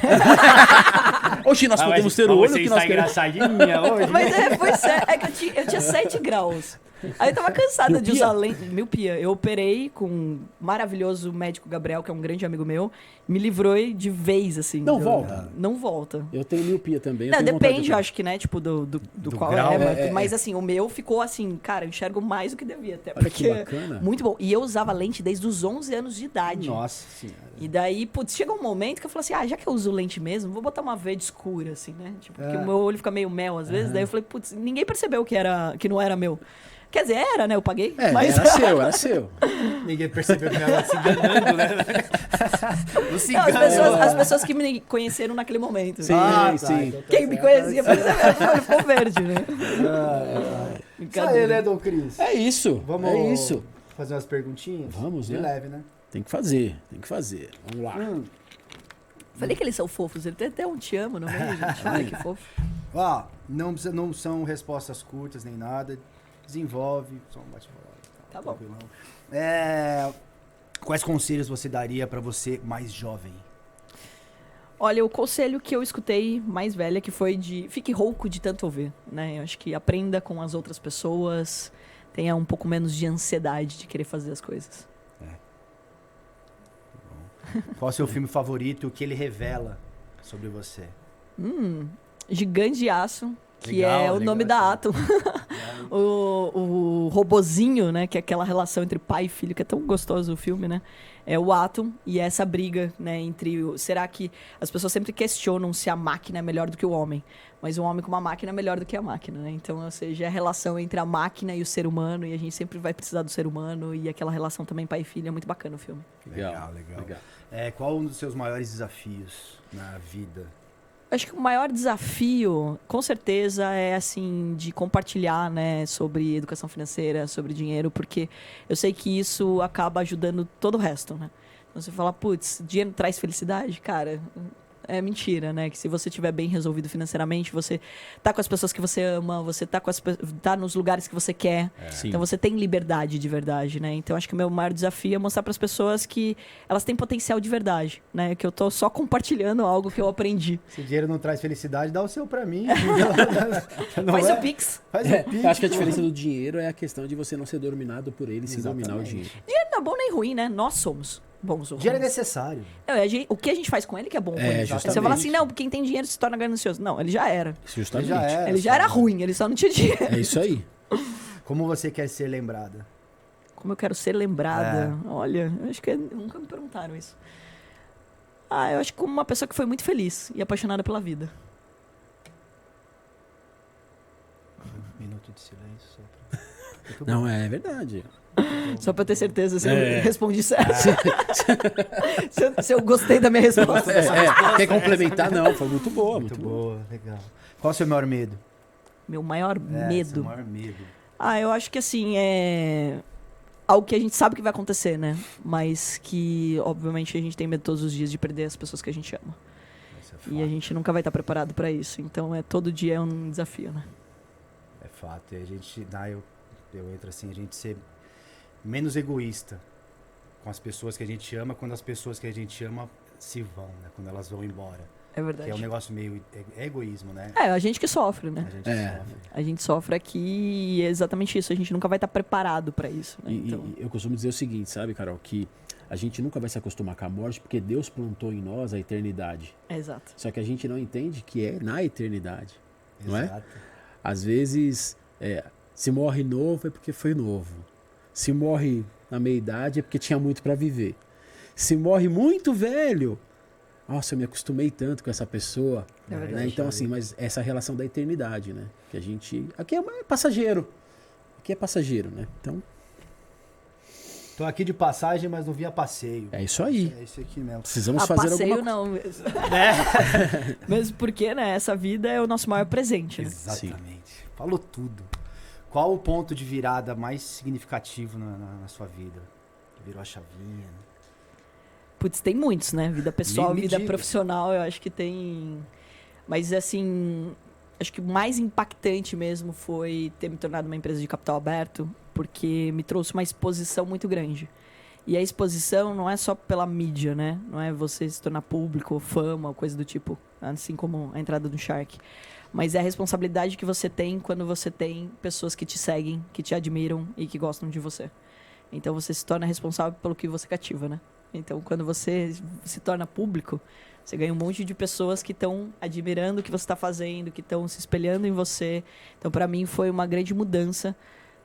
Oxi, nós podemos ter o olho que nós queremos. engraçadinha hoje. Mas foi sério. É que eu tinha 7 graus. Aí eu tava cansada de Miopia? usar lente. Miopia. Eu operei com um maravilhoso médico Gabriel, que é um grande amigo meu. Me livrou de vez, assim. Não volta? Não volta. Eu tenho miopia também. eu Não, tenho vontade depende, de- eu acho que, né? Tipo, do qual grau, mas assim, o meu ficou assim, cara, eu enxergo mais do que devia até. Olha que Porque bacana. muito bom. E eu usava lente desde os 11 anos de idade. Nossa senhora. E daí, putz, chega um momento que eu falei assim, já que eu uso lente mesmo, vou botar uma verde escura, assim, né? Tipo, porque o meu olho fica meio mel às vezes. Daí eu falei, putz, ninguém percebeu que não era meu. Quer dizer, era, né? Eu paguei. É, mas era seu. Ninguém percebeu que ela se enganando, né? O Não, cigano. as pessoas que me conheceram naquele momento. Sim, Ah, tá, sim. então tá Quem me certo. conhecia percebeu que o olho ficou verde, né? Isso aí, Brincadeira. né, Dom Cris? É isso. Vamos É isso. fazer umas perguntinhas? Vamos, De né? leve, né? Tem que fazer. Vamos lá. Falei que eles são fofos. Ele tem até um te amo no meio, gente. Olha que fofo. Ó, não são respostas curtas nem nada. Desenvolve, só um bate-bola. Tá bom. Tranquilão. Quais conselhos você daria pra você mais jovem? Olha, o conselho que eu escutei mais velha que foi de fique rouco de tanto ouvir, né? Eu acho que aprenda com as outras pessoas, tenha um pouco menos de ansiedade de querer fazer as coisas. Qual é o seu filme favorito? O que ele revela sobre você? Gigante de Aço, que Legal, é o legal nome esse da nome. Atom. o robozinho, né? Que é aquela relação entre pai e filho, que é tão gostoso o filme, né? É o Atom e essa briga, né? Será que as pessoas sempre questionam se a máquina é melhor do que o homem? Mas o homem com uma máquina é melhor do que a máquina, né? Então, ou seja, é a relação entre a máquina e o ser humano, e a gente sempre vai precisar do ser humano, e aquela relação também pai e filho, é muito bacana o filme. Legal. Qual um dos seus maiores desafios na vida? Acho que o maior desafio, com certeza, é assim, de compartilhar, né, sobre educação financeira, sobre dinheiro, porque eu sei que isso acaba ajudando todo o resto, né? Então você fala, putz, dinheiro traz felicidade? Cara, é mentira, né? Que se você estiver bem resolvido financeiramente, você tá com as pessoas que você ama, você tá nos lugares que você quer. Então você tem liberdade de verdade, né? Então acho que o meu maior desafio é mostrar para as pessoas que elas têm potencial de verdade, né? Que eu tô só compartilhando algo que eu aprendi. Se dinheiro não traz felicidade, dá o seu pra mim. Faz o Pix. Faz o Pix. Eu acho que a diferença do dinheiro é a questão de você não ser dominado por ele, sem dominar o dinheiro. Dinheiro não é bom nem ruim, né? Nós somos bons ou ruins. Dinheiro é necessário. O que a gente faz com ele que é bom ou ruim. Justamente. Você fala assim, não, quem tem dinheiro se torna ganancioso. Não, ele já era. Justamente. Ele já era ruim, ele só não tinha dinheiro. É isso aí. Como você quer ser lembrada? Como eu quero ser lembrada. Olha, eu acho que nunca me perguntaram isso. Eu acho que como uma pessoa que foi muito feliz e apaixonada pela vida. Um minuto de silêncio só pra... Não, é verdade. Só pra eu ter certeza se eu respondi certo. se eu gostei da minha resposta. Quer complementar? Não, foi muito boa. Muito boa, legal. Qual é o seu maior medo? Meu maior medo? Seu maior medo. Eu acho que assim, é algo que a gente sabe que vai acontecer, né? Mas que, obviamente, a gente tem medo todos os dias de perder as pessoas que a gente ama. E a gente nunca vai estar preparado pra isso. Então, todo dia é um desafio, né? É fato. E a gente, eu entro assim, a gente ser menos egoísta com as pessoas que a gente ama, quando as pessoas que a gente ama se vão, né? Quando elas vão embora. É verdade. Que é um negócio meio... É egoísmo, né? A gente que sofre, né? A gente sofre. A gente sofre aqui e é exatamente isso. A gente nunca vai estar preparado pra isso, né? E eu costumo dizer o seguinte, sabe, Carol? Que a gente nunca vai se acostumar com a morte porque Deus plantou em nós a eternidade. Exato. Só que a gente não entende que é na eternidade, não é? Exato. Às vezes, se morre novo é porque foi novo. Se morre na meia-idade é porque tinha muito para viver. Se morre muito velho, nossa, eu me acostumei tanto com essa pessoa. É verdade. Né? Então, assim, mas essa relação da eternidade, né? Que a gente... Aqui é passageiro. Aqui é passageiro, né? Então... Tô aqui de passagem, mas não vim a passeio. É isso aí. É isso aqui mesmo. Precisamos fazer passeio alguma não mesmo. Mesmo porque, né? Essa vida é o nosso maior presente, né? Exatamente. Falou tudo. Qual o ponto de virada mais significativo na sua vida? Que virou a chavinha? Né? Putz, tem muitos, né? Vida pessoal, Me vida diga. profissional, eu acho que tem... Mas, assim, acho que o mais impactante mesmo foi ter me tornado uma empresa de capital aberto, porque me trouxe uma exposição muito grande. E a exposição não é só pela mídia, né? Não é você se tornar público, fama, coisa do tipo, assim como a entrada do Shark. Mas é a responsabilidade que você tem quando você tem pessoas que te seguem, que te admiram e que gostam de você. Então você se torna responsável pelo que você cativa, né? Então quando você se torna público, você ganha um monte de pessoas que estão admirando o que você está fazendo, que estão se espelhando em você. Então para mim foi uma grande mudança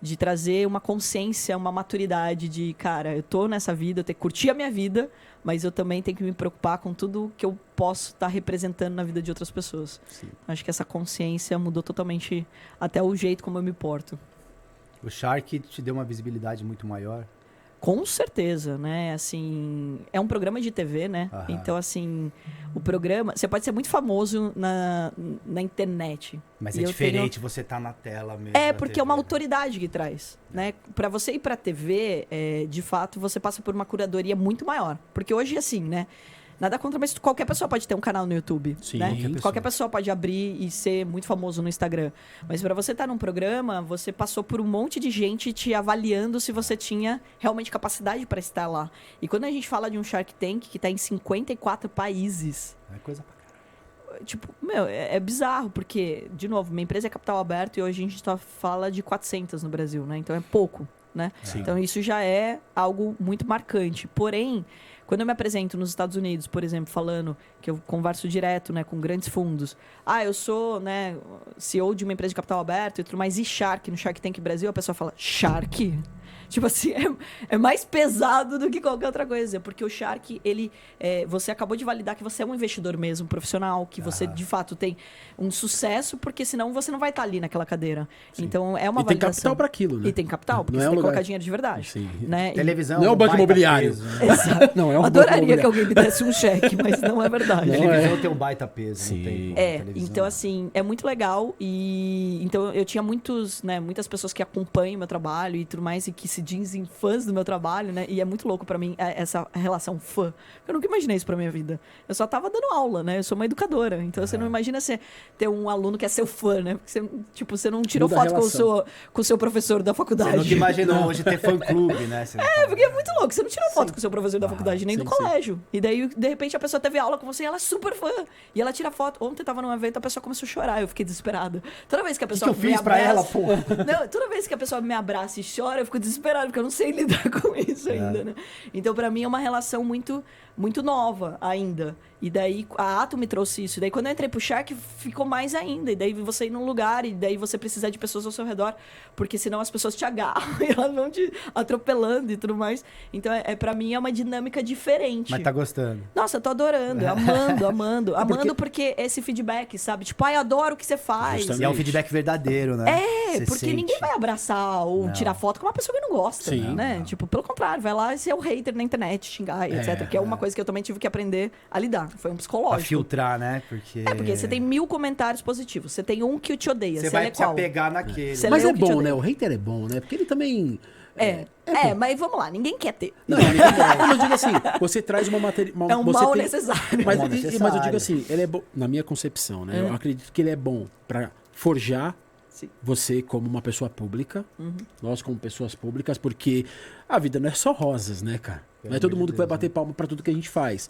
de trazer uma consciência, uma maturidade de, cara, eu tô nessa vida, eu tenho que curtir a minha vida, mas eu também tenho que me preocupar com tudo que eu posso estar representando na vida de outras pessoas. Sim. Acho que essa consciência mudou totalmente até o jeito como eu me porto. O Shark te deu uma visibilidade muito maior? Com certeza, né? Assim, é um programa de TV, né? Aham. Então, assim, o programa... Você pode ser muito famoso na internet. Mas E é eu diferente você tá na tela mesmo. É, da porque TV. é uma autoridade que traz, né? Pra você ir pra TV, de fato, você passa por uma curadoria muito maior. Porque hoje, assim, né? Nada contra, mas qualquer pessoa pode ter um canal no YouTube, Sim, né? qualquer Qualquer pessoa pode abrir e ser muito famoso no Instagram. Mas pra você estar num programa, você passou por um monte de gente te avaliando se você tinha realmente capacidade pra estar lá. E quando a gente fala de um Shark Tank que tá em 54 países... É coisa pra caralho. Tipo, é bizarro, porque, de novo, minha empresa é capital aberto e hoje a gente fala de 400 no Brasil, né? Então é pouco, né? Sim. Então isso já é algo muito marcante. Porém, quando eu me apresento nos Estados Unidos, por exemplo, falando que eu converso direto, né, com grandes fundos. Eu sou, né, CEO de uma empresa de capital aberto e tudo mais, e Shark, no Shark Tank Brasil, a pessoa fala, Shark? Tipo assim, é mais pesado do que qualquer outra coisa. Porque o Shark, você acabou de validar que você é um investidor mesmo, profissional, que você de fato tem um sucesso, porque senão você não vai estar ali naquela cadeira. Sim. Então é uma e tem validação. capital para aquilo, né? E tem capital, porque não você é tem que lugar... colocar dinheiro de verdade. Sim. Né? Televisão. Não é o banco imobiliário. Peso, né? Exato. Não é um Adoraria que alguém me desse um cheque, mas não é verdade. Não Televisão tem um baita peso. Sim. Não tem como, televisão. Então assim, é muito legal e então eu tinha muitas pessoas que acompanham meu trabalho e tudo mais e que se dizem fãs do meu trabalho, né? E é muito louco pra mim essa relação fã. Eu nunca imaginei isso pra minha vida. Eu só tava dando aula, né? Eu sou uma educadora, então você não imagina você ter um aluno que é seu fã, né? Porque você não tirou Muda a foto com o seu professor da faculdade. Você nunca imaginou hoje ter fã-clube, né? Porque é muito louco. Você não tirou foto com o seu professor da faculdade, nem do colégio. E daí, de repente, a pessoa teve aula com você e ela é super fã. E ela tira foto. Ontem tava num evento, a pessoa começou a chorar. Eu fiquei desesperada. Toda vez que a pessoa eu fiz pra ela, pô? Não, toda vez que a pessoa me abraça e chora, eu fico desesperada, porque eu não sei lidar com isso ainda, né? Então, pra mim, é uma relação muito, muito nova ainda. E daí, a Atom me trouxe isso. E daí, quando eu entrei pro Shark, ficou mais ainda. E daí, você ir num lugar, e daí você precisa de pessoas ao seu redor, porque senão as pessoas te agarram e elas vão te atropelando e tudo mais. Então, pra mim, é uma dinâmica diferente. Mas tá gostando. Nossa, eu tô adorando, amando. Amando porque esse feedback, sabe? Tipo, ai, adoro o que você faz. Justamente. E é um feedback verdadeiro, né? Porque sente. ninguém vai abraçar ou tirar foto com uma pessoa que não gosta, Sim. né? Tipo, pelo contrário, vai lá e ser o hater na internet, xingar, e etc. Que é uma coisa que eu também tive que aprender a lidar. Foi um Pra psicológico. filtrar, né? Porque Porque você tem 1000 comentários positivos. Você tem um que te odeia. você Você vai lê se qual? apegar naquele. Você Mas lê é o que te bom, odeia. né? O hater é bom, né? Porque ele também... Mas vamos lá, ninguém quer ter. Não, eu digo assim, você traz uma matéria... É um mal necessário. Mas, Mal mas eu necessário. digo assim, ele é bom, na minha concepção, né? Eu acredito que ele é bom pra forjar Sim. você como uma pessoa pública, nós como pessoas públicas, porque a vida não é só rosas, né, cara? Não é todo mundo que vai bater palma pra tudo que a gente faz,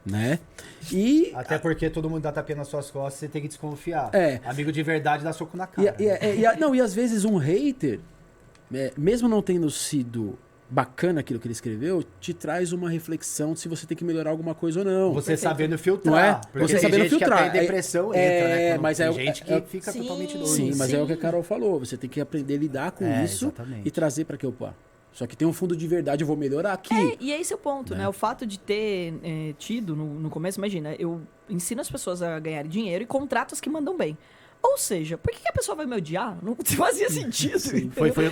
né? E... Até porque todo mundo dá tapinha nas suas costas, você tem que desconfiar. É. Amigo de verdade dá soco na cara. E às vezes um hater, mesmo não tendo sido bacana aquilo que ele escreveu, te traz uma reflexão de se você tem que melhorar alguma coisa ou não. Você sabendo filtrar. Não é? Porque Você tem sabendo gente filtrar. que até em depressão entra, né? Mas tem é gente que fica Sim. totalmente doido. Sim, mas é Sim. o que a Carol falou. Você tem que aprender a lidar com isso exatamente. e trazer para que opa. Só que tem um fundo de verdade, eu vou melhorar aqui. E esse é o ponto, né? O fato de ter tido no começo, imagina, eu ensino as pessoas a ganharem dinheiro e contratos que mandam bem. Ou seja, por que a pessoa vai me odiar? Não fazia sentido.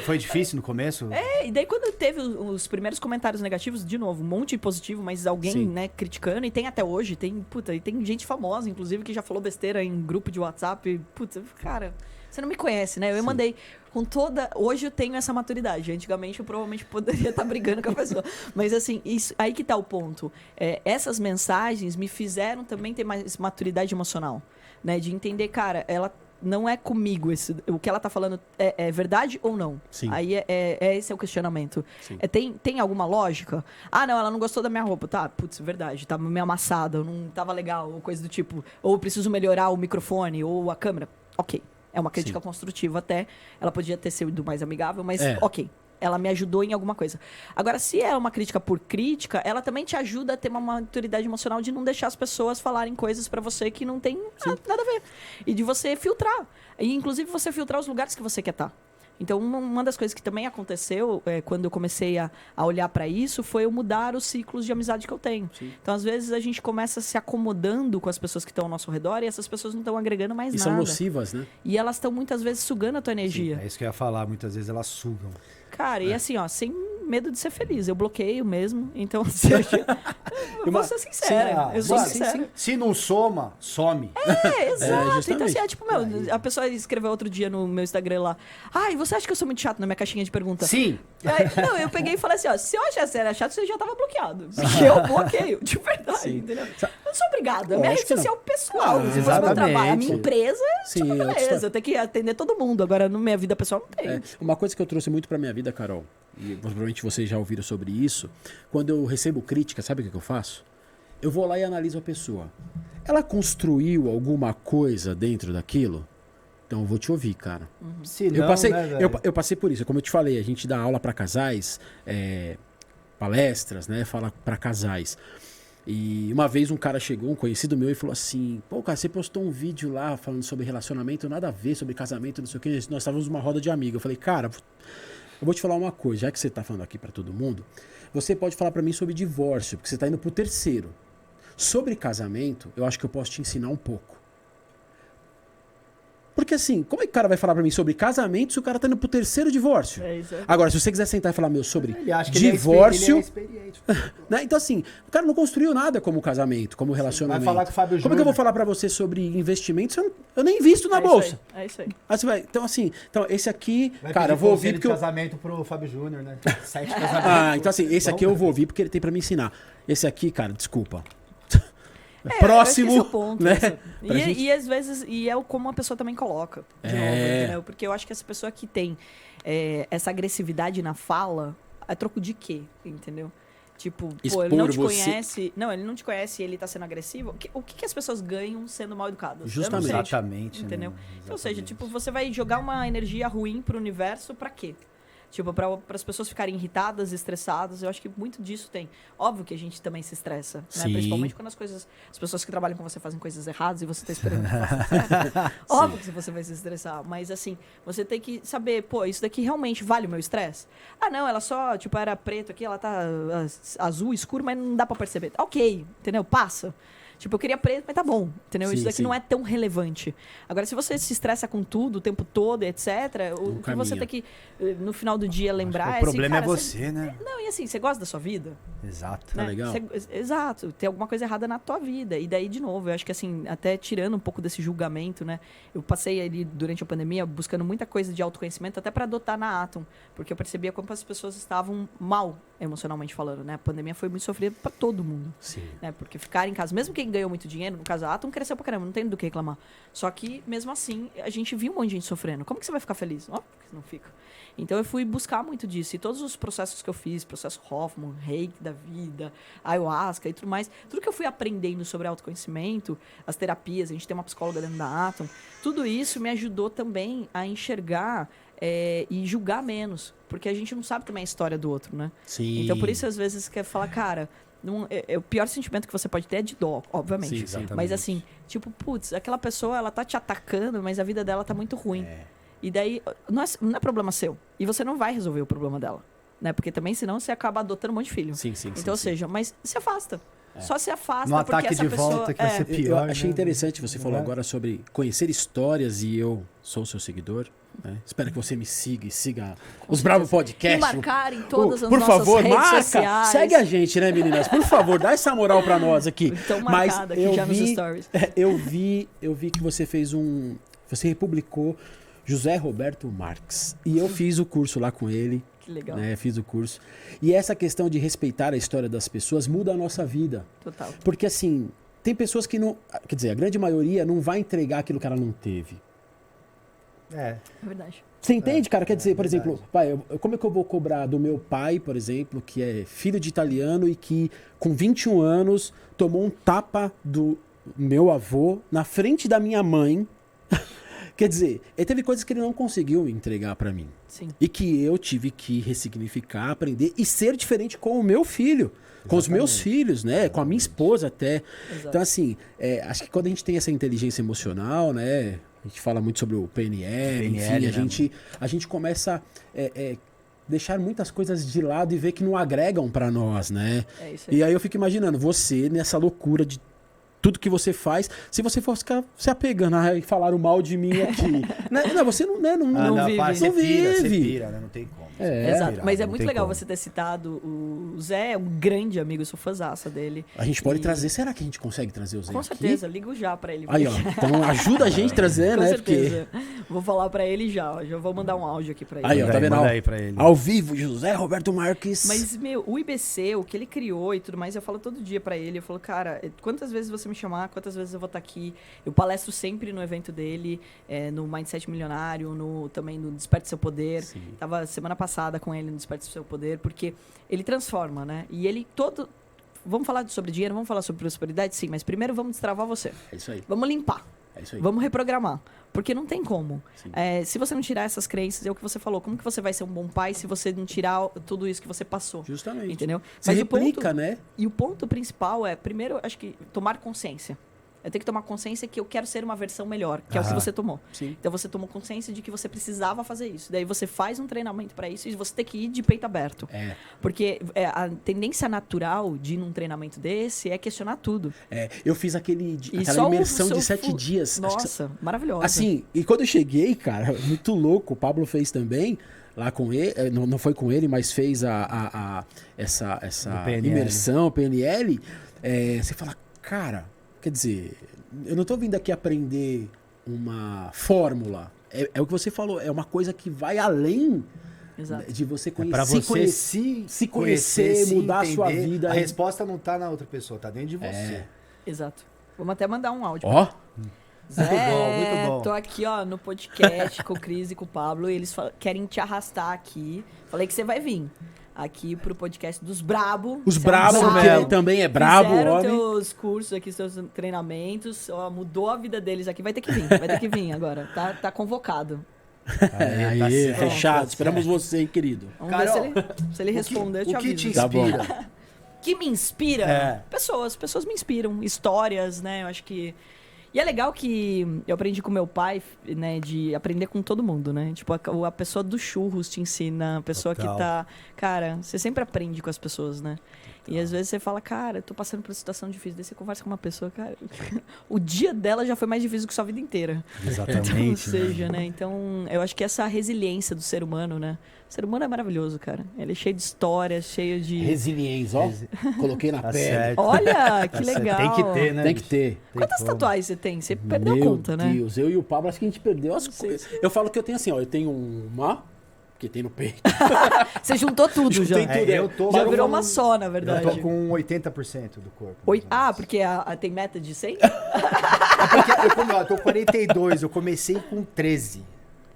Foi difícil no começo? E daí quando teve os primeiros comentários negativos, de novo, um monte de positivo, mas alguém, Sim. né, criticando, e tem até hoje, e tem gente famosa, inclusive, que já falou besteira em grupo de WhatsApp. Puta, cara, você não me conhece, né? Eu mandei com toda... Hoje eu tenho essa maturidade. Antigamente eu provavelmente poderia estar brigando com a pessoa. Mas assim, isso, aí que tá o ponto. Essas mensagens me fizeram também ter mais maturidade emocional, né? De entender, cara, ela não é comigo o que ela tá falando é verdade ou não? Sim. Aí esse é o questionamento. Sim. Tem alguma lógica? Ah, não, ela não gostou da minha roupa. Tá, putz, verdade, tava meio amassada, não tava legal, ou coisa do tipo. Ou preciso melhorar o microfone, ou a câmera. Ok, é uma crítica construtiva até. Ela podia ter sido mais amigável, mas ok. Ela me ajudou em alguma coisa. Agora, se é uma crítica por crítica, ela também te ajuda a ter uma maturidade emocional de não deixar as pessoas falarem coisas pra você que não tem nada a ver. E de você filtrar. E, inclusive, você filtrar os lugares que você quer estar. Então, uma das coisas que também aconteceu quando eu comecei a olhar pra isso foi eu mudar os ciclos de amizade que eu tenho. Sim. Então, às vezes, a gente começa se acomodando com as pessoas que estão ao nosso redor e essas pessoas não estão agregando mais nada. E são nocivas, né? E elas estão, muitas vezes, sugando a tua energia. Sim, é isso que eu ia falar. Muitas vezes elas sugam. Cara, e assim, ó, sem medo de ser feliz. Eu bloqueio mesmo. Então, ou seja, eu vou ser sincera. Eu sou sincera. Se não soma, some. Exato. Então, assim, tipo, a pessoa escreveu outro dia no meu Instagram lá. Ai, você acha que eu sou muito chato na minha caixinha de pergunta? Sim. Não, eu peguei e falei assim, ó, se eu achasse que você era chato, você já tava bloqueado. Porque eu bloqueio, de verdade, entendeu? Eu não sou obrigada. Minha rede social pessoal. Se fosse meu trabalho. A minha empresa, tipo, beleza. Eu tenho que atender todo mundo. Agora, na minha vida pessoal, não tem. Uma coisa que eu trouxe muito pra minha vida, Carol, e provavelmente vocês já ouviram sobre isso, quando eu recebo crítica, sabe o que eu faço? Eu vou lá e analiso a pessoa. Ela construiu alguma coisa dentro daquilo? Então eu vou te ouvir, cara. Se não, eu passei por isso. Como eu te falei, a gente dá aula pra casais, palestras, né? Fala pra casais. E uma vez um cara chegou, um conhecido meu, e falou assim: pô, cara, você postou um vídeo lá falando sobre relacionamento, nada a ver, sobre casamento, não sei o que. Nós estávamos numa roda de amigos. Eu falei, cara, eu vou te falar uma coisa, já que você tá falando aqui pra todo mundo, você pode falar pra mim sobre divórcio, porque você tá indo pro terceiro. Sobre casamento, eu acho que eu posso te ensinar um pouco. Porque assim, como é que o cara vai falar pra mim sobre casamento se o cara tá indo pro terceiro divórcio? É isso aí. Agora, se você quiser sentar e falar, sobre Ele acha que divórcio... ele é experiente. Né? Então assim, o cara não construiu nada como casamento, como relacionamento. Vai falar com o Fábio Como é que eu vou falar pra você sobre investimentos? Eu nem invisto na bolsa. É isso aí. Aí você vai, então assim, esse aqui, Vai cara, eu vou ouvir porque de eu... casamento pro Fábio Júnior, né? 7 casamentos. então assim, esse aqui eu vou ouvir porque ele tem pra me ensinar. Esse aqui, cara, desculpa. Eu acho Próximo, que esse é o ponto, né? essa. Pra gente- E às vezes, como a pessoa também coloca, de novo, entendeu? Porque eu acho que essa pessoa que tem essa agressividade na fala, é troco de quê, entendeu? Tipo, pô, ele não Expor te você- conhece. Não, ele não te conhece e ele tá sendo agressivo. O que as pessoas ganham sendo mal educadas? Eu não Justamente. sei. Exatamente. Entendeu? né? Então, ou seja, Exatamente. tipo, você vai jogar uma energia ruim pro universo pra quê? Tipo, para as pessoas ficarem irritadas, estressadas, eu acho que muito disso tem. Óbvio que a gente também se estressa, né? Sim. Principalmente quando as pessoas que trabalham com você fazem coisas erradas e você tá esperando que faça certo. Óbvio que você vai se estressar, mas assim, você tem que saber, pô, isso daqui realmente vale o meu estresse? Ah, não, ela só, tipo, era preto aqui, ela tá azul, escuro, mas não dá pra perceber. Ok, entendeu? Passa. Tipo, eu queria preto, mas tá bom, entendeu? Sim, Isso daqui sim. não é tão relevante. Agora, se você se estressa com tudo, o tempo todo, etc., o que você caminha. tem que, no final do dia, lembrar O é problema assim, cara, é você, né? Não, e assim, você gosta da sua vida? Exato. Tá Né? legal. Exato, tem alguma coisa errada na tua vida. E daí, de novo, eu acho que assim, até tirando um pouco desse julgamento, né? Eu passei ali durante a pandemia buscando muita coisa de autoconhecimento, até pra adotar na Atom, porque eu percebia como as pessoas estavam mal emocionalmente falando, né? A pandemia foi muito sofrida pra todo mundo. Sim. Né? Porque ficar em casa, mesmo quem ganhou muito dinheiro, no caso a Atom cresceu pra caramba, não tem do que reclamar. Só que, mesmo assim, a gente viu um monte de gente sofrendo. Como que você vai ficar feliz? Óbvio que não fica. Então eu fui buscar muito disso. E todos os processos que eu fiz, processo Hoffman, Reiki da vida, Ayahuasca e tudo mais, tudo que eu fui aprendendo sobre autoconhecimento, as terapias, a gente tem uma psicóloga dentro da Atom, tudo isso me ajudou também a enxergar e julgar menos. Porque a gente não sabe também a história do outro, né? Sim. Então por isso, às vezes, quer falar, cara, o pior sentimento que você pode ter é de dó, obviamente. Sim, exatamente. Mas assim, tipo, putz, aquela pessoa, ela tá te atacando, mas a vida dela tá muito ruim. E daí, não é problema seu. E você não vai resolver o problema dela. Né? Porque também, senão, você acaba adotando um monte de filho. Sim, sim, então, ou sim. seja, mas se afasta. Só se afasta, No porque ataque essa de pessoa... volta, que vai ser Eu pior. achei né? interessante, você falou É. agora sobre conhecer histórias e eu sou seu seguidor. Né? Espero que você me siga e siga os Bravo Podcast. E marcar em todas as Por nossas favor, redes marca! sociais. Segue a gente, né, meninas? Por favor, dá essa moral pra nós aqui. Então, Mas marcada aqui eu já nos vi, stories. eu vi que você fez você republicou José Roberto Marques. E eu fiz o curso lá com ele. Que legal. Né? Fiz o curso. E essa questão de respeitar a história das pessoas muda a nossa vida. Total. Porque assim, tem pessoas que não. Quer dizer, a grande maioria não vai entregar aquilo que ela não teve. É. É verdade. Você entende, cara? Quer dizer, por verdade. exemplo, pai, como é que eu vou cobrar do meu pai, por exemplo, que é filho de italiano e que com 21 anos tomou um tapa do meu avô na frente da minha mãe? Quer dizer, ele teve coisas que ele não conseguiu entregar pra mim. Sim. E que eu tive que ressignificar, aprender e ser diferente com o meu filho. Com os meus filhos, né? Com a minha esposa até. Exato. Então, assim, acho que quando a gente tem essa inteligência emocional, né? A gente fala muito sobre o PNL, enfim, PNL, a gente começa a deixar muitas coisas de lado e ver que não agregam pra nós, né? É isso aí. E aí eu fico imaginando, você nessa loucura de tudo que você faz, se você for ficar se apegando e falaram mal de mim aqui. Não, você não, né, não, não vive. Pá, você não pira, você vive. pira, né? Não tem como. Exato. Virar, Mas é não muito tem legal como. você ter citado o Zé, é um grande amigo, eu sou fãzaça dele. A gente pode E- trazer, será que a gente consegue trazer o Zé Com aqui? certeza, ligo já pra ele. Aí, ó, então ajuda a gente a trazer, Com né? certeza. Vou falar pra ele já, ó, já vou mandar um áudio aqui pra ele. Aí, ó, tá vendo? Manda aí pra ele. Ao vivo, José Roberto Marques. Mas, meu, o IBC, o que ele criou e tudo mais, eu falo todo dia pra ele. Eu falo, cara, quantas vezes você me chamar, quantas vezes eu vou estar aqui. Eu palestro sempre no evento dele, no Mindset Milionário, também no Desperte Seu Poder. Sim. Tava semana passada com ele no Desperte Seu Poder, porque ele transforma, né? E ele todo... Vamos falar sobre dinheiro, vamos falar sobre prosperidade? Sim, mas primeiro vamos destravar você. É isso aí, Vamos limpar. é isso aí. Vamos reprogramar. Porque não tem como. Sim. Se você não tirar essas crenças, é o que você falou. Como que você vai ser um bom pai se você não tirar tudo isso que você passou? Justamente. Entendeu? Você Mas o ponto- replica, né? E o ponto principal é, primeiro, acho que tomar consciência. Eu tenho que tomar consciência que eu quero ser uma versão melhor, que é o que você tomou. Sim. Então você tomou consciência de que você precisava fazer isso. Daí você faz um treinamento para isso e você tem que ir de peito aberto. Porque a tendência natural de ir num treinamento desse é questionar tudo. Eu fiz aquela só imersão de 7 dias. Nossa, maravilhosa. Assim, e quando eu cheguei, cara, muito louco, o Pablo fez também, lá com ele, não foi com ele, mas fez essa imersão, PNL, você fala, cara, quer dizer, eu não tô vindo aqui aprender uma fórmula, é o que você falou, é uma coisa que vai além de você conhecer, pra você se conhecer, mudar entender. a sua vida. A resposta não tá na outra pessoa, tá dentro de você. Exato. Vamos até mandar um áudio. Ó. Muito bom. Tô aqui, ó, no podcast com o Cris e com o Pablo, e eles querem te arrastar aqui. Falei que você vai vir aqui pro podcast dos brabo. Os Você brabo, que ele também é brabo, fizeram homem. teus cursos aqui, seus treinamentos, ó, mudou a vida deles aqui. Vai ter que vir agora. Tá convocado. Aí, tá fechado. certo. Esperamos você, hein, querido. Vamos Carol, ver se ele responder, eu te O que aviso. te Tá bom. inspira? Que me inspira? É. Pessoas me inspiram, histórias, né? Eu acho que... E é legal que eu aprendi com meu pai, né, de aprender com todo mundo, né? Tipo, a pessoa do churros te ensina, a pessoa Total. que tá... Cara, você sempre aprende com as pessoas, né? E às vezes você fala, cara, eu tô passando por uma situação difícil, daí você conversa com uma pessoa, cara, o dia dela já foi mais difícil que sua vida inteira. Exatamente. Então, ou seja, né? Então, eu acho que essa resiliência do ser humano, né? O ser humano é maravilhoso, cara. Ele é cheio de histórias, cheio de... Resiliência, ó. Coloquei na Tá pele. certo. Olha, que Tá certo. legal. Tem que ter, né? Tem que ter. Quantas tatuagens você tem? Você perdeu Meu conta, né? Deus, eu e o Pablo, acho que a gente perdeu as sei. coisas. Eu falo que eu tenho assim, ó, eu tenho uma, que tem no peito. Você juntou tudo Juntei já. tudo. Eu tô Já com- virou uma só, na Eu verdade. tô com 80% do corpo. mais ou menos. Porque tem meta de 100? Porque eu tô com 42, eu comecei com 13.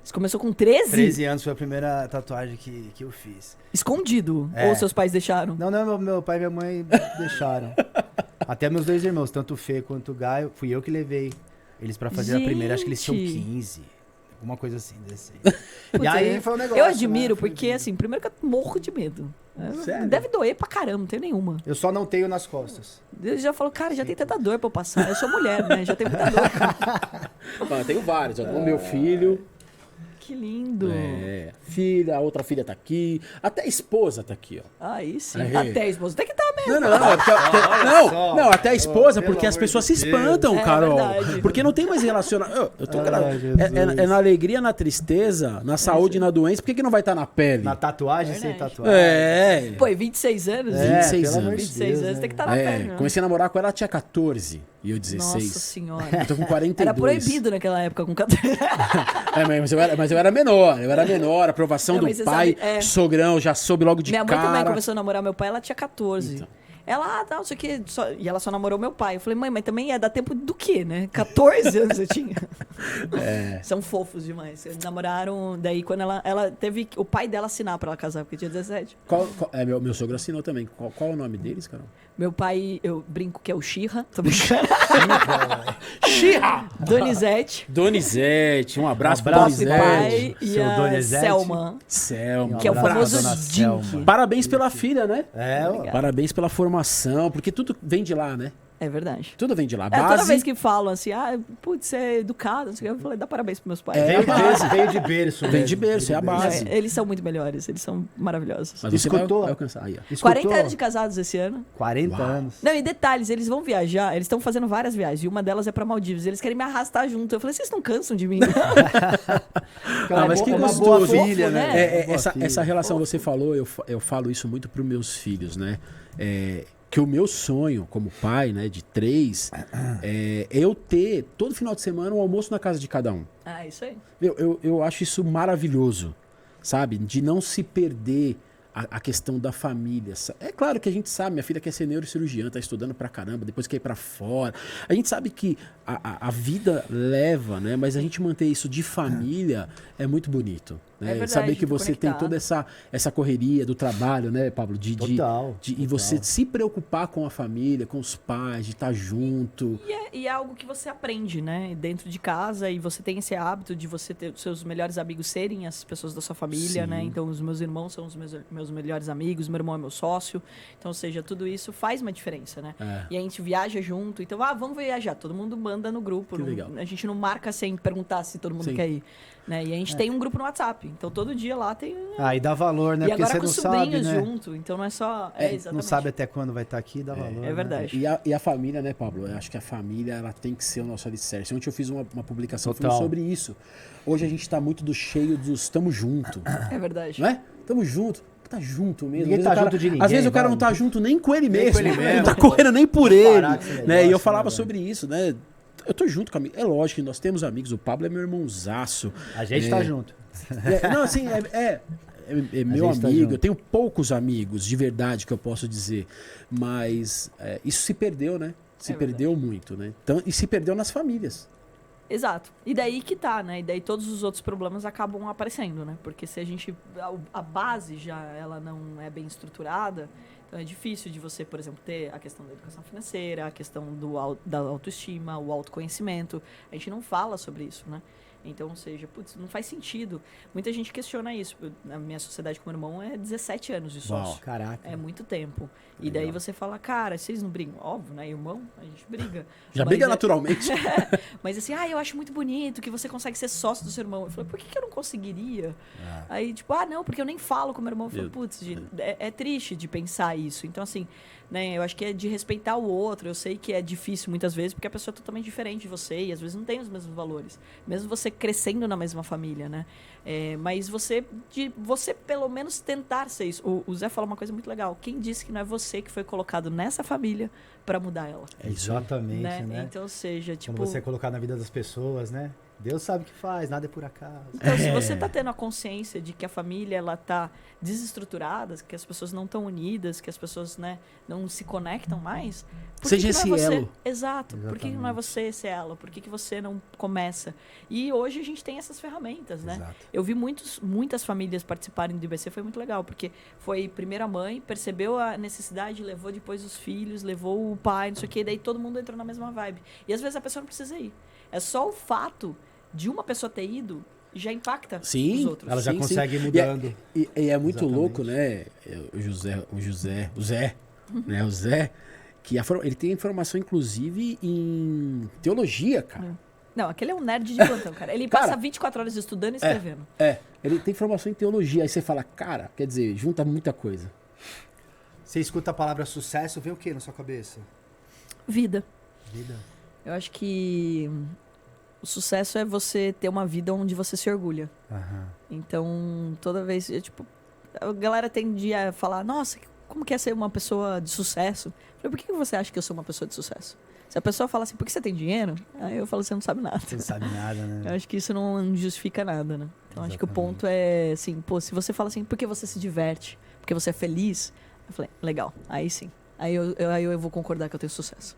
Você começou com 13? 13 anos foi a primeira tatuagem que eu fiz. Escondido? É. Ou seus pais deixaram? Não, meu pai e minha mãe deixaram. Até meus dois irmãos, tanto o Fê quanto o Gaio, fui eu que levei eles pra fazer a primeira. Acho que eles tinham Gente. 15. Alguma coisa assim, desse. Putz, E aí foi um negócio. Eu admiro, né? Foi porque, lindo. assim, primeiro que eu morro de medo. Sério? Deve doer pra caramba, não tenho nenhuma. Eu só não tenho nas costas. Eu já falo, cara, já tem tanta dor pra eu passar. Eu sou mulher, né? Já tenho muita dor. Ó, eu tenho vários, ó. O meu filho, Que lindo. filha, a outra filha tá aqui, até a esposa tá aqui, ó. Aí sim. Aí. Até a esposa. Tem que estar mesmo. Não, porque, só. não, até a esposa, Pelo porque as amor pessoas de se Deus. espantam, É Carol. verdade. Porque não tem mais relacionamento. Eu tô Ai, é na alegria, na tristeza, na saúde e na doença, por que não vai estar na pele? Na tatuagem, sem Verdade. tatuagem. É. Pô, e 26 anos? É, 26 pelo amor anos. de 26 Deus, anos né? tem que estar na pele. né? Comecei a namorar com ela, ela tinha 14 e eu 16. Nossa senhora. Eu tô com 42. Era proibido naquela época com 14. Mas eu era menor, aprovação Não, do mas você pai, sabe, sogrão, já soube logo de Minha mãe também cara. começou a namorar meu pai, ela tinha 14. Então. Ela, não sei o que, e ela só namorou meu pai. Eu falei, mãe, mas também ia dar tempo do quê, né? 14 anos eu tinha. São fofos demais. Eles namoraram, daí quando ela teve o pai dela assinar pra ela casar, porque tinha 17. Meu sogro assinou também. Qual é o nome deles, Carol? Meu pai, eu brinco que é o Xirra, tô brincando. Xirra! Donizete, Donizete, um abraço pro Top Donizete. Pai e Seu a Donizete. Selma, Selma. que é o Um abraço, famoso dona Dink. Selma. Parabéns pela filha, né? É, ó. Obrigado. Parabéns pela formação, porque tudo vem de lá, né? É verdade. Tudo vem de lá. Toda vez que falam assim, putz, você é educado, não sei o que, eu falei, dá parabéns pros meus pais. Veio de berço. Vem mesmo. de berço, é a base. É, eles são muito melhores, eles são maravilhosos. Mas você Escutou? vai alcançar. Aí, ó. Escutou? 40 anos de casados esse ano. 40 Uau. anos. Não, e detalhes, eles vão viajar, eles estão fazendo várias viagens, e uma delas é pra Maldivas, eles querem me arrastar junto. Eu falei, vocês não cansam de mim? Ah, mas que uma boa gostoso. filha, né? né? Uma boa filha. Essa relação você falou, eu falo isso muito pros meus filhos, né? Que o meu sonho como pai, né, de 3, é eu ter todo final de semana um almoço na casa de cada um. Ah, isso aí. Eu acho isso maravilhoso, sabe? De não se perder a questão da família. É claro que a gente sabe, minha filha quer ser neurocirurgiã, tá estudando pra caramba, depois quer ir pra fora. A gente sabe que a vida leva, né? Mas a gente manter isso de família é muito bonito. Né? É verdade, Saber que fica você tem conectado. toda essa correria do trabalho, né, Pablo? Total, E você se preocupar com a família, com os pais, de estar junto. E é algo que você aprende, né? Dentro de casa, e você tem esse hábito de você ter os seus melhores amigos serem as pessoas da sua família, Sim. né? Então, os meus irmãos são os meus meus melhores amigos, meu irmão é meu sócio. Então, ou seja, tudo isso faz uma diferença, né? E a gente viaja junto. Então, vamos viajar. Todo mundo manda no grupo. Que legal. A gente não marca sem perguntar se todo mundo quer ir. Né? E a gente tem um grupo no WhatsApp. Então, todo dia lá tem... E dá valor, né? E Porque agora você com não os sabe, sobrinhos né? junto. Então, não é só... exatamente. Não sabe até quando vai estar aqui, dá valor. É verdade. E a família, né, Pablo? Eu acho que a família ela tem que ser o nosso alicerce. Ontem eu fiz uma publicação falando sobre isso. Hoje a gente tá muito cheio dos tamo junto. É verdade. Não é? Tamo junto. Tá junto mesmo. Ninguém tá junto de ninguém. Às vezes o cara não tá junto nem com ele mesmo. com ele Não mesmo. tá correndo nem por ele. Né? E eu negócio, falava né, sobre isso, né? Eu tô junto com amigos. É lógico que nós temos amigos. O Pablo é meu irmãozaço. A gente tá junto. Não, assim, é meu gente tá amigo. junto. Eu tenho poucos amigos, de verdade, que eu posso dizer. Mas isso se perdeu, né? Se perdeu muito, né? Então, e se perdeu nas famílias. Exato. E daí que tá, né? E daí todos os outros problemas acabam aparecendo, né? Porque se a gente... A base já, ela não é bem estruturada, então é difícil de você, por exemplo, ter a questão da educação financeira, a questão da autoestima, o autoconhecimento. A gente não fala sobre isso, né? Então, ou seja, putz, não faz sentido. Muita gente questiona isso. Na minha sociedade com o meu irmão é 17 anos de sócio. Uau, caraca. É muito tempo. E daí você fala, cara, vocês não brigam? Óbvio, né? Irmão, a gente briga. Já briga naturalmente. Mas assim, eu acho muito bonito que você consegue ser sócio do seu irmão. Eu falei, por que eu não conseguiria? Aí, tipo, não, porque eu nem falo com o meu irmão. Eu falei, putz, é triste de pensar isso. Então, assim, né, eu acho que é de respeitar o outro. Eu sei que é difícil muitas vezes, porque a pessoa é totalmente diferente de você e às vezes não tem os mesmos valores. Mesmo você crescendo na mesma família, né? Mas você pelo menos tentar ser isso. O Zé falou uma coisa muito legal. Quem disse que não é você que foi colocado nessa família para mudar ela? Exatamente, né? Então, ou seja, tipo... Quando você é colocado na vida das pessoas, né? Deus sabe o que faz, nada é por acaso. Então, se você tá tendo a consciência de que a família, ela tá desestruturada, que as pessoas não estão unidas, que as pessoas, né, não se conectam mais... Seja esse elo. Exato. Exatamente. Por que não é você esse elo? Por que você não começa? E hoje a gente tem essas ferramentas, né? Exato. Eu vi muitas famílias participarem do IBC, foi muito legal, porque foi primeiro a mãe, percebeu a necessidade, levou depois os filhos, levou o pai, não sei o quê, daí todo mundo entrou na mesma vibe. E às vezes a pessoa não precisa ir. É só o fato de uma pessoa ter ido já impacta os outros. Ela já consegue ir sim. mudando. E é muito Exatamente. louco, né? O Zé, que ele tem informação, inclusive, em teologia, cara. Não, aquele é um nerd de plantão, cara. Ele passa 24 horas estudando e escrevendo. Ele tem informação em teologia. Aí você fala, cara, quer dizer, junta muita coisa. Você escuta a palavra sucesso, vem o que na sua cabeça? Vida. Vida. Eu acho que o sucesso é você ter uma vida onde você se orgulha. Então, toda vez, a galera tende a falar, nossa, como que é ser uma pessoa de sucesso? Eu falei, por que você acha que eu sou uma pessoa de sucesso? Se a pessoa fala assim, por que você tem dinheiro? Aí eu falo, você não sabe nada. Você não sabe nada, né? Eu acho que isso não justifica nada, né? Então, acho que o ponto é, assim, se você fala assim, por que você se diverte? Porque você é feliz? Eu falei, legal, aí sim. Aí eu vou concordar que eu tenho sucesso.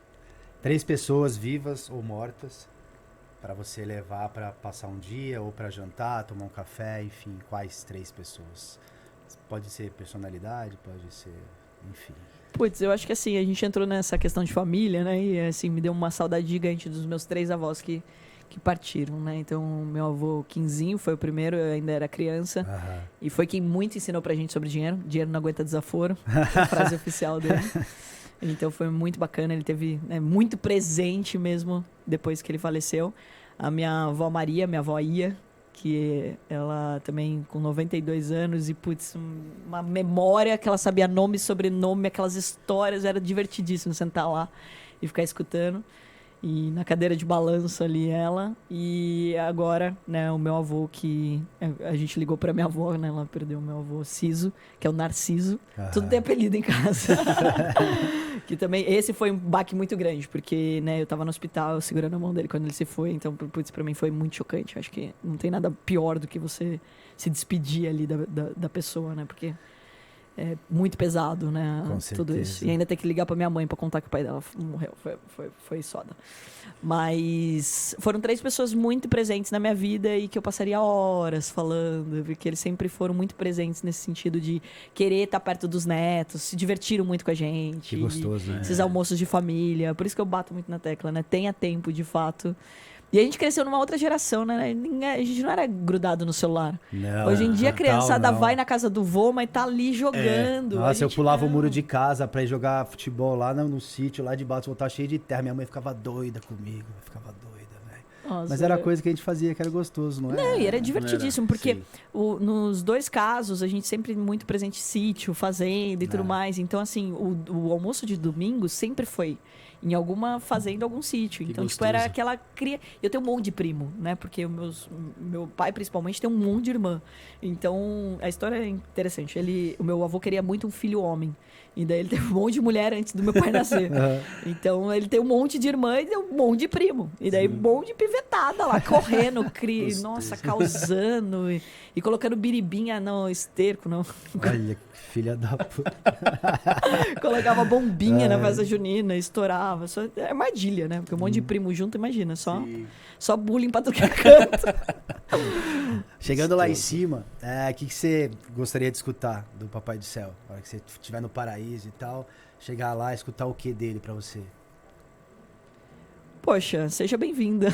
3 pessoas vivas ou mortas para você levar para passar um dia ou para jantar, tomar um café, enfim, quais 3 pessoas? Pode ser personalidade, pode ser, enfim. Putz, eu acho que assim, a gente entrou nessa questão de família, né? E assim, me deu uma saudade gigante dos meus 3 avós que partiram, né? Então, meu avô Quinzinho foi o primeiro, eu ainda era criança. E foi quem muito ensinou pra gente sobre dinheiro. Dinheiro não aguenta desaforo, a frase oficial dele. Então foi muito bacana, ele teve muito presente mesmo depois que ele faleceu. A minha avó Maria, minha avó Ia, que ela também com 92 anos e, putz, uma memória que ela sabia nome e sobrenome, aquelas histórias, era divertidíssimo sentar lá e ficar escutando. E na cadeira de balanço ali ela. E agora, né, o meu avô que... A gente ligou pra minha avó, né? Ela perdeu o meu avô Ciso, que é o Narciso. Tudo tem apelido em casa. Que também... Esse foi um baque muito grande, porque, né, eu tava no hospital segurando a mão dele quando ele se foi. Então, putz, pra mim foi muito chocante. Acho que não tem nada pior do que você se despedir ali da pessoa, né? Porque... é muito pesado, né? Com tudo certeza. isso. E ainda ter que ligar pra minha mãe pra contar que o pai dela morreu. Foi soda. Mas foram 3 pessoas muito presentes na minha vida e que eu passaria horas falando, porque eles sempre foram muito presentes nesse sentido de querer estar perto dos netos, se divertiram muito com a gente. Que gostoso, né? Esses almoços de família. Por isso que eu bato muito na tecla, né? Tenha tempo, de fato, E a gente cresceu numa outra geração, né? A gente não era grudado no celular. Não, Hoje em dia a total criançada não. vai na casa do vô, mas tá ali jogando. A Nossa, eu gente pulava o não. muro de casa pra ir jogar futebol lá no sítio, lá de baixo, voltar cheio de terra. Minha mãe ficava doida comigo, ficava doida, velho. Nossa, Mas era coisa que a gente fazia que era gostoso, não é? Não, e era divertidíssimo, porque Sim. nos dois casos a gente sempre muito presente em sítio, fazenda e tudo mais. Então, assim, o almoço de domingo sempre foi em alguma fazenda, algum sítio. Que Então, tipo, gostoso. era aquela cria. Eu tenho um monte de primo, né? Porque meu pai, principalmente, tem um monte de irmã. Então, a história é interessante. O meu avô queria muito um filho homem. E daí ele teve um monte de mulher antes do meu pai nascer. Então ele tem um monte de irmã e tem um monte de primo. E daí um monte de pivetada lá, correndo, nossa, causando e colocando biribinha no esterco, não. Olha, que filha da puta. Colocava bombinha na festa junina, estourava. Só, é armadilha, né? Porque um monte de primo junto, imagina, só bullying pra tudo que é canto. Chegando lá em cima, o que você gostaria de escutar do Papai do Céu? Na hora que você estiver no paraíso e tal, chegar lá e escutar o que dele pra você? Poxa, seja bem-vinda.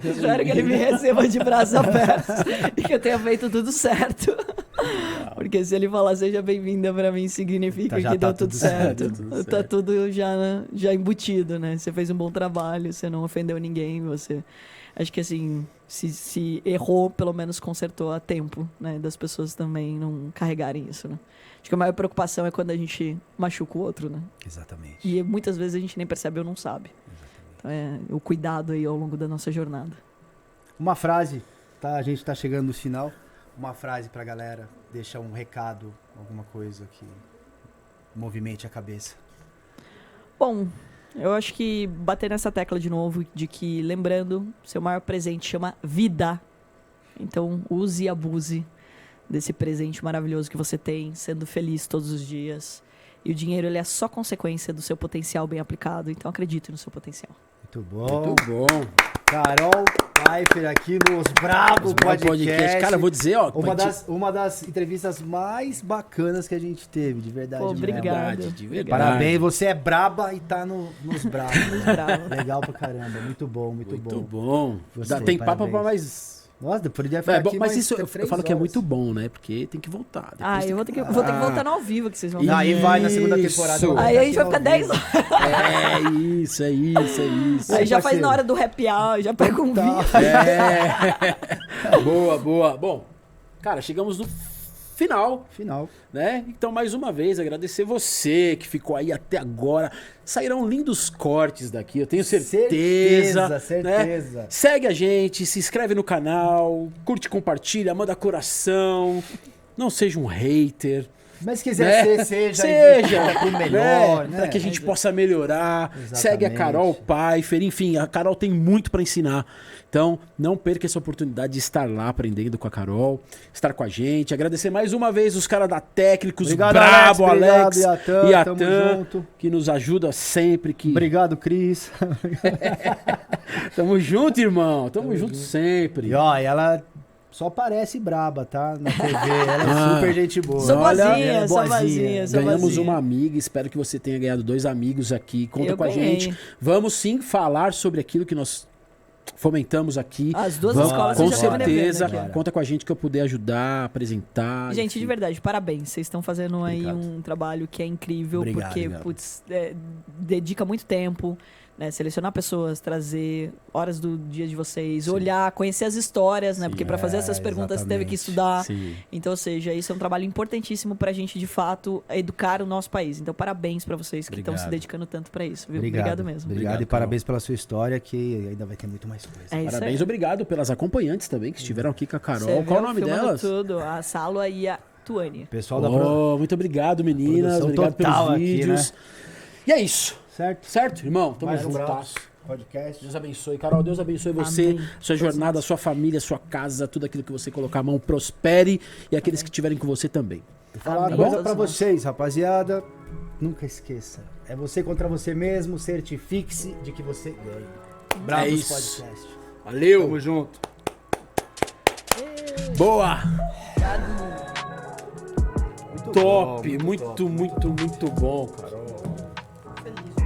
Espero que ele me receba de braços abertos e que eu tenha feito tudo certo. Porque se ele falar seja bem-vinda pra mim, significa Já que tá deu tudo tudo certo. certo. Tá tudo já embutido, né? Você fez um bom trabalho, você não ofendeu ninguém, você... Acho que assim, se errou, pelo menos consertou a tempo, né? Das pessoas também não carregarem isso, né? Acho que a maior preocupação é quando a gente machuca o outro, né? Exatamente. E muitas vezes a gente nem percebe ou não sabe. Então é o cuidado aí ao longo da nossa jornada. Uma frase, tá? A gente tá chegando no final. Uma frase pra galera, deixa um recado, alguma coisa que movimente a cabeça. Bom, eu acho que bater nessa tecla de novo, de que, lembrando, seu maior presente chama vida. Então, use e abuse desse presente maravilhoso que você tem, sendo feliz todos os dias. E o dinheiro, ele é só consequência do seu potencial bem aplicado. Então, acredite no seu potencial. Muito bom. Muito bom. Carol Pfeiffer aqui nos Brabo Podcast. Cara, eu vou dizer, ó. Uma das entrevistas mais bacanas que a gente teve, de verdade. Pô, mesmo. obrigado. De verdade. Parabéns, você é braba e tá nos Brabos. Bravo. Legal pra caramba, muito bom, muito Muito bom. bom. Gostei, Tem papo parabéns. pra mais... Nossa, poderia ficar É, bom, aqui mas mais isso eu 3 falo que é horas. muito bom, né? Porque tem que voltar. Depois Ah, tem eu vou ter que voltar no ao vivo que vocês vão ver. Aí vai na segunda Isso. temporada. eu vou Aí a aqui gente vai ao ficar vivo. 10 horas. É isso, é isso, é isso. Aí já faz parceiro. na hora do happy hour, já pega um vinho. É. Boa, boa. Bom, cara, chegamos no final, né? Então, mais uma vez, agradecer você que ficou aí até agora. Sairão lindos cortes daqui, eu tenho certeza. Certeza. Né? Segue a gente, se inscreve no canal, curte, compartilha, manda coração. Não seja um hater. Mas se quiser Né? seja pro melhor, né? Para que a gente possa melhorar. Exatamente. Segue a Carol Pfeiffer, enfim, a Carol tem muito para ensinar. Então, não perca essa oportunidade de estar lá aprendendo com a Carol, estar com a gente. Agradecer mais uma vez os caras da Técnicos, Obrigado, Brabo, Alex, obrigado, e Tamo Atan, junto. que nos ajuda sempre. Obrigado, Cris. Tamo junto, irmão. Tamo junto sempre. E ó, ela só parece braba, tá? Na TV. Ela é super gente boa. Sou Olha, boazinha, ela é sou boazinha. boazinha, sou Ganhamos boazinha. uma amiga, espero que você tenha ganhado 2 amigos aqui. Conta Eu com a ganhei. gente. Vamos sim falar sobre aquilo que nós fomentamos aqui. As duas Vamos, escolas com vocês já estão me devendo certeza. aqui. Conta com a gente que eu puder ajudar, apresentar. Gente, de enfim. verdade, parabéns. Vocês estão fazendo aí Obrigado. um trabalho que é incrível, Obrigado, porque, obrigado. putz, dedica muito tempo, né? Selecionar pessoas, trazer horas do dia de vocês, olhar, conhecer as histórias, né? Sim. Porque para fazer essas perguntas você teve que exatamente. estudar. Sim. Então, ou seja, isso é um trabalho importantíssimo pra gente, de fato, educar o nosso país. Então, parabéns pra vocês que estão se Obrigado. dedicando tanto pra isso, viu? Obrigado mesmo. Obrigado Obrigado, e parabéns pela sua história, que ainda vai ter muito mais coisa. É isso Parabéns, aí. obrigado pelas acompanhantes também que estiveram aqui com a Carol. Você Qual o viu? nome Filmando delas? tudo, a Salwa e a Tuane. Pessoal da produção. Muito obrigado, meninas. Produção Obrigado total pelos aqui, vídeos. E é isso. Certo? Certo, irmão? Tamo Mais um juntas. Podcast. Deus abençoe. Carol, Deus abençoe você, Amém. sua jornada, sua família, sua casa, tudo aquilo que você colocar a mão prospere e aqueles que estiverem com você também. Vou falar uma Amém. coisa Tá pra bom? vocês, rapaziada. Nunca esqueça. É você contra você mesmo. Certifique-se de que você ganha. Bravos isso. Podcast. Valeu. Tamo junto. Boa. Muito Top. bom, Muito, top. muito, muito bom, Carol. Feliz.